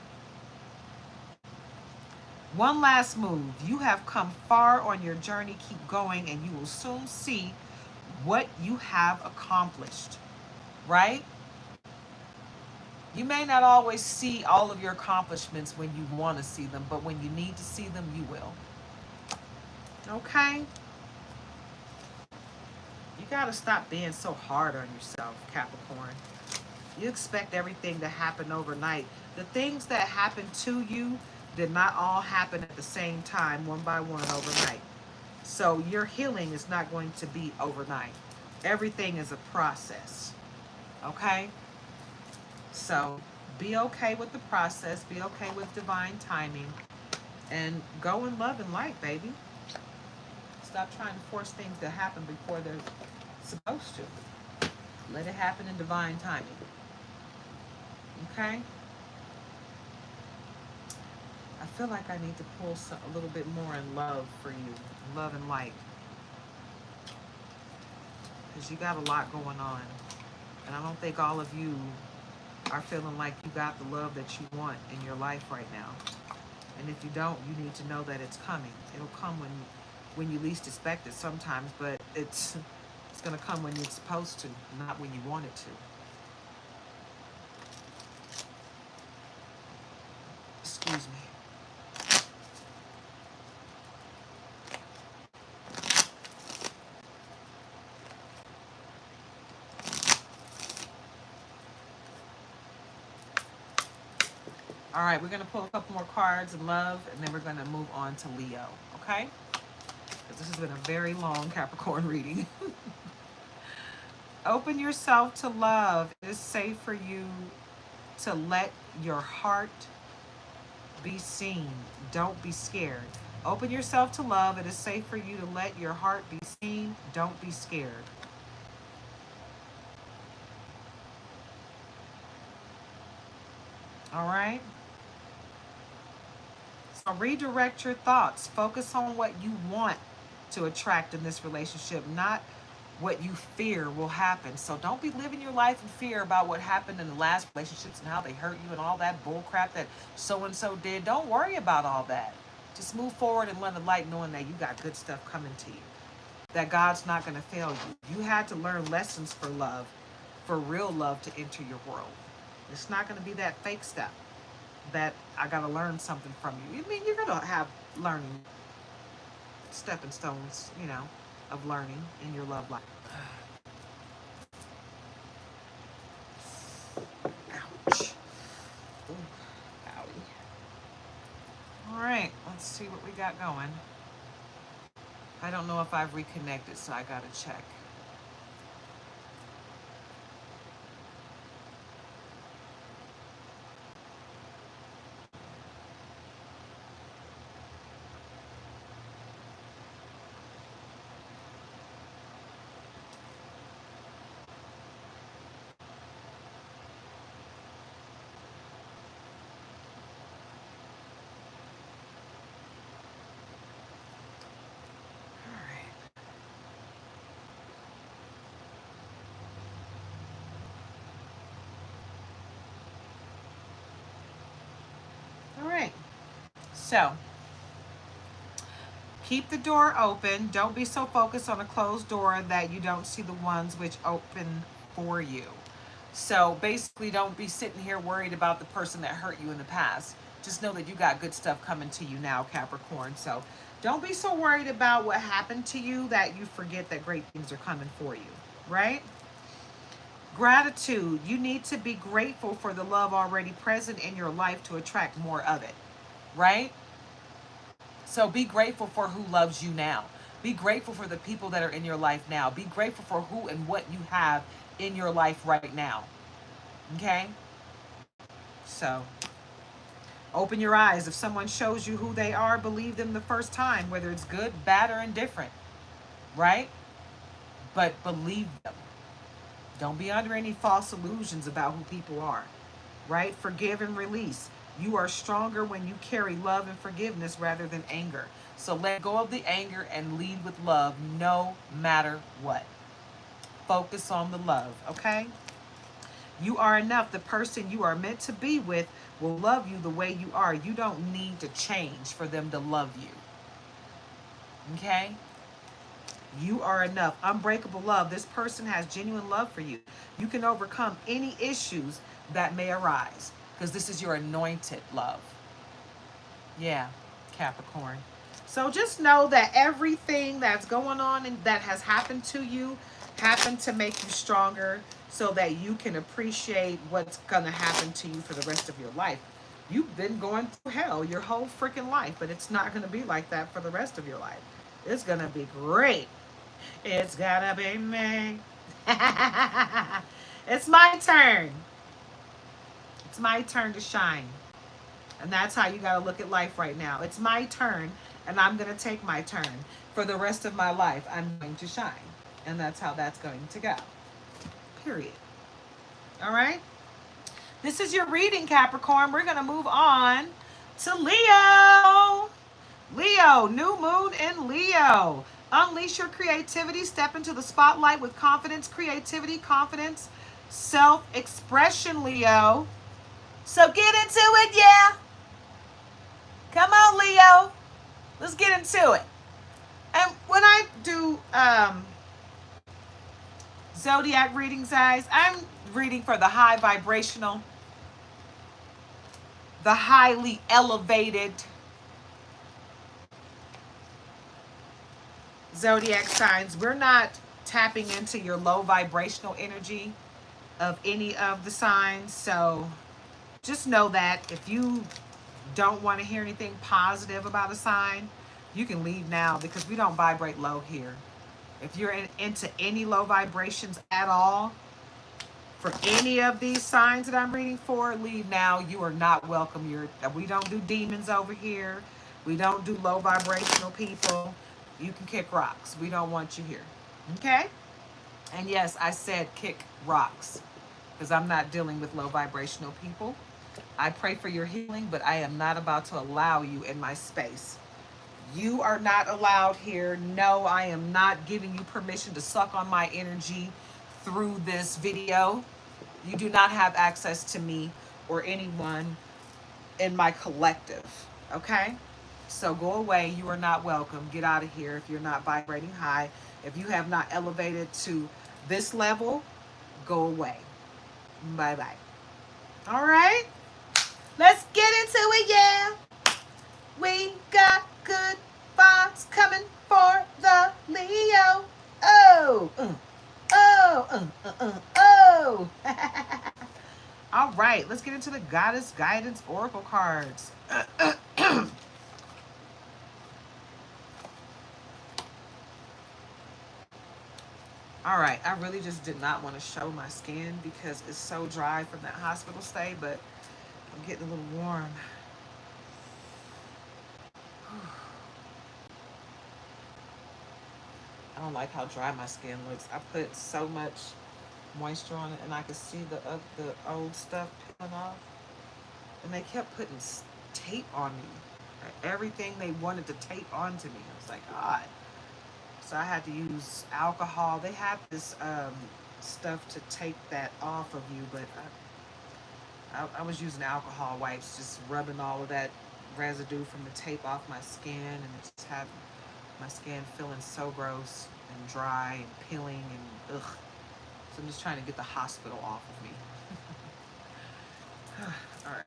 One last move. You have come far on your journey. Keep going, and you will soon see what you have accomplished. Right? You may not always see all of your accomplishments when you want to see them, but when you need to see them, you will. Okay? You got to stop being so hard on yourself, Capricorn. You expect everything to happen overnight. The things that happen to you did not all happen at the same time, one by one, overnight. So your healing is not going to be overnight. Everything is a process. Okay? So be okay with the process. Be okay with divine timing. And go in love and light, baby. Stop trying to force things to happen before they're supposed to. Let it happen in divine timing. Okay? I feel like I need to pull a little bit more in love for you. Love and light. Because you got a lot going on. And I don't think all of you are feeling like you got the love that you want in your life right now. And if you don't, you need to know that it's coming. It'll come when you least expect it sometimes, but it's going to come when you're supposed to, not when you want it to. Excuse me. All right, we're going to pull a couple more cards in love, and then we're going to move on to Leo, okay? Because this has been a very long Capricorn reading. Open yourself to love. It is safe for you to let your heart be seen. Don't be scared. Open yourself to love. It is safe for you to let your heart be seen. Don't be scared. All right? So redirect your thoughts. Focus on what you want to attract in this relationship, not what you fear will happen. So don't be living your life in fear about what happened in the last relationships and how they hurt you and all that bull crap that so-and-so did. Don't worry about all that. Just move forward and let the light, knowing that you got good stuff coming to you, that God's not going to fail you. You had to learn lessons for love, for real love to enter your world. It's not going to be that fake stuff that I got to learn something from you. I mean, you're going to have learning stepping stones, of learning in your love life. Ouch. Ooh, owie. All right, let's see what we got going. I don't know if I've reconnected, so I got to check. All right. So, keep the door open. Don't be so focused on a closed door that you don't see the ones which open for you. So basically, don't be sitting here worried about the person that hurt you in the past. Just know that you got good stuff coming to you now, Capricorn. So don't be so worried about what happened to you that you forget that great things are coming for you, right? Gratitude. You need to be grateful for the love already present in your life to attract more of it, right? So be grateful for who loves you now. Be grateful for the people that are in your life now. Be grateful for who and what you have in your life right now. Okay? So open your eyes. If someone shows you who they are, believe them the first time, whether it's good, bad, or indifferent. Right? But believe them. Don't be under any false illusions about who people are. Right? Forgive and release. You are stronger when you carry love and forgiveness rather than anger. So let go of the anger and lead with love no matter what. Focus on the love, okay? You are enough. The person you are meant to be with will love you the way you are. You don't need to change for them to love you. Okay? You are enough. Unbreakable love. This person has genuine love for you. You can overcome any issues that may arise because this is your anointed love. Yeah, Capricorn. So just know that everything that's going on and that has happened to you happened to make you stronger so that you can appreciate what's going to happen to you for the rest of your life. You've been going through hell your whole freaking life, but it's not going to be like that for the rest of your life. It's going to be great. It's going to be me. It's my turn. It's my turn to shine. And that's how you got to look at life right now. It's my turn, and I'm going to take my turn. For the rest of my life, I'm going to shine. And that's how that's going to go. period. All right? This is your reading, Capricorn. We're going to move on to Leo. Leo, new moon in Leo. Unleash your creativity. Step into the spotlight with confidence, creativity, confidence, self-expression, Leo. So get into it, yeah. Come on, Leo. Let's get into it. And when I do Zodiac readings, guys, I'm reading for the high vibrational, the highly elevated Zodiac signs. We're not tapping into your low vibrational energy of any of the signs. So just know that if you don't want to hear anything positive about a sign, you can leave now because we don't vibrate low here. If you're into any low vibrations at all, for any of these signs that I'm reading for, leave now. You are not welcome. We don't do demons over here. We don't do low vibrational people. You can kick rocks. We don't want you here. Okay? And yes, I said kick rocks because I'm not dealing with low vibrational people. I pray for your healing, but I am not about to allow you in my space. You are not allowed here. No, I am not giving you permission to suck on my energy through this video. You do not have access to me or anyone in my collective, okay? So go away. You are not welcome. Get out of here if you're not vibrating high. If you have not elevated to this level, go away. Bye-bye. All right? Let's get into it, yeah. We got good vibes coming for the Leo. Oh, oh. All right, let's get into the Goddess Guidance Oracle cards. All right, I really just did not want to show my skin because it's so dry from that hospital stay, but I'm getting a little warm. I don't like how dry my skin looks. I put so much moisture on it, and I could see the old stuff peeling off. And they kept putting tape on me. Everything they wanted to tape onto me. I was like, God. So I had to use alcohol. They had this stuff to take that off of you, but I was using alcohol wipes, just rubbing all of that residue from the tape off my skin, and it just had my skin feeling so gross and dry and peeling and ugh. So I'm just trying to get the hospital off of me. All right.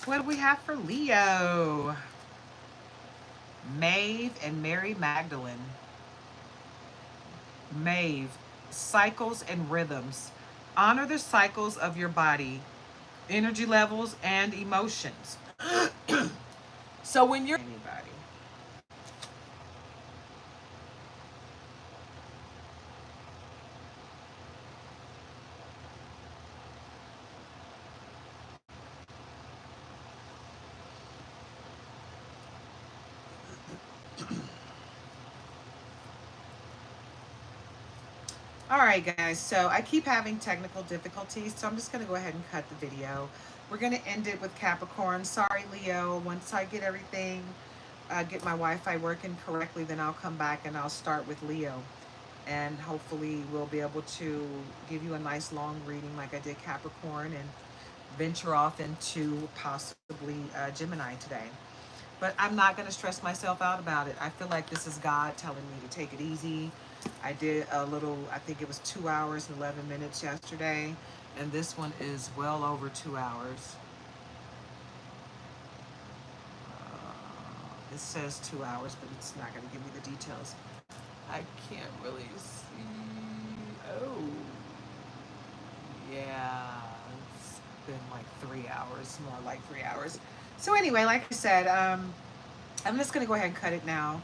What do we have for Leo? Maeve and Mary Magdalene. Maeve, cycles and rhythms. Honor the cycles of your body, energy levels, and emotions. So when you're anybody. All right, guys, so I keep having technical difficulties, so I'm just going to go ahead and cut the video. We're going to end it with Capricorn. Sorry, Leo. Once I get everything, get my Wi-Fi working correctly, then I'll come back and I'll start with Leo. And hopefully we'll be able to give you a nice long reading like I did Capricorn and venture off into possibly Gemini today. But I'm not going to stress myself out about it. I feel like this is God telling me to take it easy. I did a little, I think it was 2 hours and 11 minutes yesterday, and this one is well over 2 hours. It says 2 hours, but it's not going to give me the details. I can't really see. Oh, yeah. It's been like 3 hours, more like 3 hours. So anyway, like I said, I'm just going to go ahead and cut it now.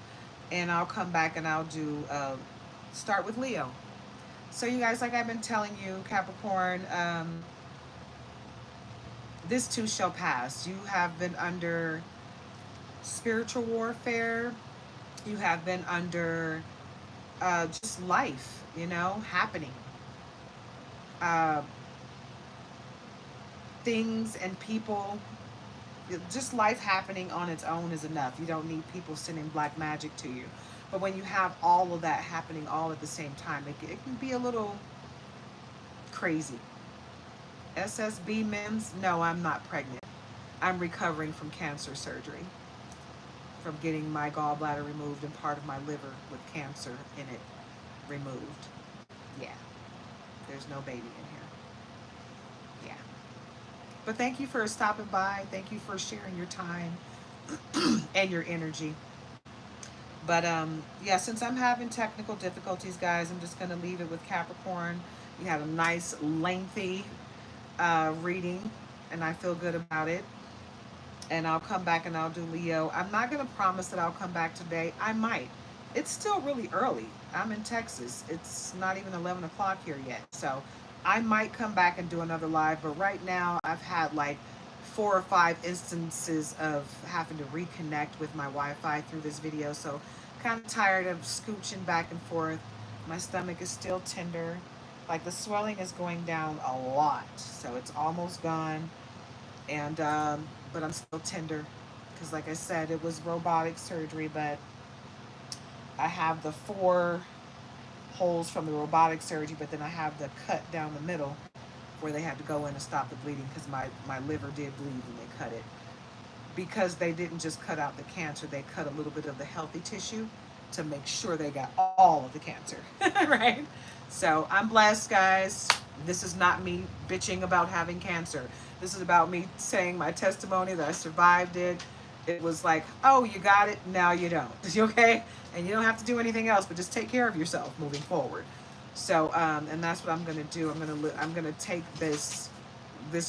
And I'll come back and I'll do start with Leo. So you guys, like I've been telling you, Capricorn, this too shall pass. You have been under spiritual warfare. You have been under just life, happening. Uh, Things and people, just life happening on its own is enough. You don't need people sending black magic to you. But when you have all of that happening all at the same time, it can be a little crazy. SSB Mims, no, I'm not pregnant. I'm recovering from cancer surgery, from getting my gallbladder removed and part of my liver with cancer in it removed. Yeah, there's no baby in here. Yeah. But thank you for stopping by. Thank you for sharing your time and your energy. But yeah, since I'm having technical difficulties, guys, I'm just gonna leave it with Capricorn. You had a nice lengthy reading, and I feel good about it. And I'll come back and I'll do Leo. I'm not gonna promise that I'll come back today. I might. It's still really early. I'm in Texas. It's not even 11 o'clock here yet. So I might come back and do another live. But right now, I've had like 4 or 5 instances of having to reconnect with my Wi-Fi through this video. So kind of tired of scooching back and forth. My stomach is still tender. Like the swelling is going down a lot. So it's almost gone. And but I'm still tender because, like I said, it was robotic surgery, but I have the 4 holes from the robotic surgery, but then I have the cut down the middle where they had to go in and stop the bleeding because my liver did bleed when they cut it. Because they didn't just cut out the cancer, they cut a little bit of the healthy tissue to make sure they got all of the cancer, right? So I'm blessed, guys. This is not me bitching about having cancer. This is about me saying my testimony that I survived it. It was like, oh, you got it, now you don't. Okay? And you don't have to do anything else, but just take care of yourself moving forward. So, and that's what I'm gonna do. I'm gonna take this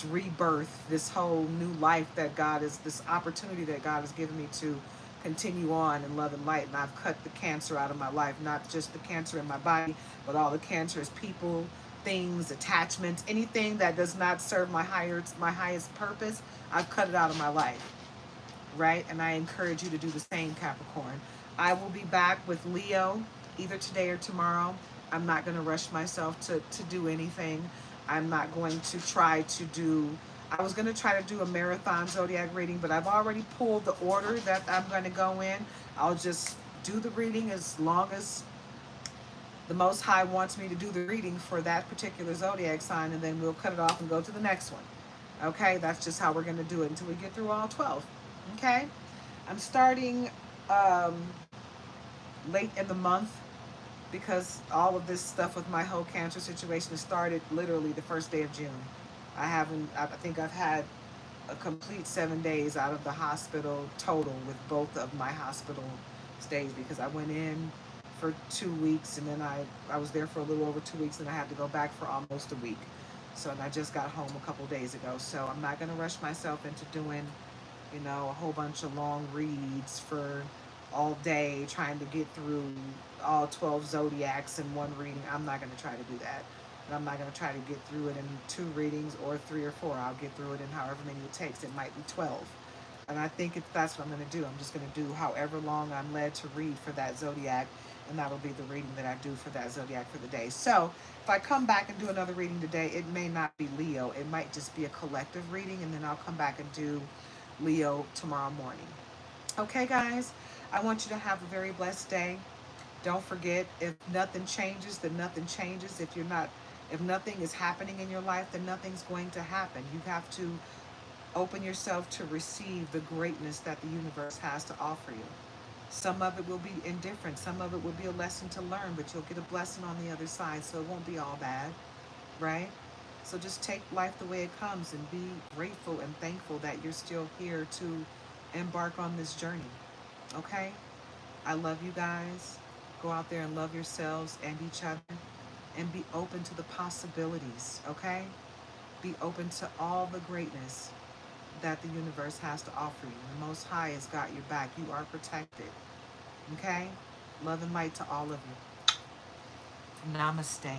rebirth, this whole new life that God is, this opportunity that God has given me to continue on in love and light. And I've cut the cancer out of my life, not just the cancer in my body, but all the cancerous people, things, attachments, anything that does not serve my highest purpose. I've cut it out of my life, right? And I encourage you to do the same, Capricorn. I will be back with Leo either today or tomorrow. I'm not going to rush myself to do anything. I'm not going to try to do, I was going to try to do a marathon zodiac reading, but I've already pulled the order that I'm going to go in. I'll just do the reading as long as the Most High wants me to do the reading for that particular zodiac sign, and then we'll cut it off and go to the next one. Okay, that's just how we're going to do it until we get through all 12. Okay, I'm starting um, late in the month because all of this stuff with my whole cancer situation started literally the first day of June. I think I've had a complete 7 days out of the hospital total with both of my hospital stays because I went in for 2 weeks and then I was there for a little over 2 weeks and I had to go back for almost a week. So, and I just got home a couple days ago. So I'm not going to rush myself into doing, a whole bunch of long reads for all day trying to get through all 12 zodiacs in one reading. I'm not going to try to do that. And I'm not going to try to get through it in 2 readings or 3 or 4. I'll get through it in however many it takes. It might be 12. And I think that's what I'm going to do. I'm just going to do however long I'm led to read for that zodiac. And that'll be the reading that I do for that zodiac for the day. So if I come back and do another reading today, it may not be Leo. It might just be a collective reading. And then I'll come back and do Leo tomorrow morning. Okay, guys? I want you to have a very blessed day. Don't forget, if nothing changes, then nothing changes. If nothing is happening in your life, then nothing's going to happen. You have to open yourself to receive the greatness that the universe has to offer you. Some of it will be indifferent. Some of it will be a lesson to learn, but you'll get a blessing on the other side, so it won't be all bad, right? So just take life the way it comes and be grateful and thankful that you're still here to embark on this journey. Okay? I love you guys. Go out there and love yourselves and each other and be open to the possibilities, okay? Be open to all the greatness that the universe has to offer you. The Most High has got your back. You are protected, okay? Love and light to all of you. Namaste.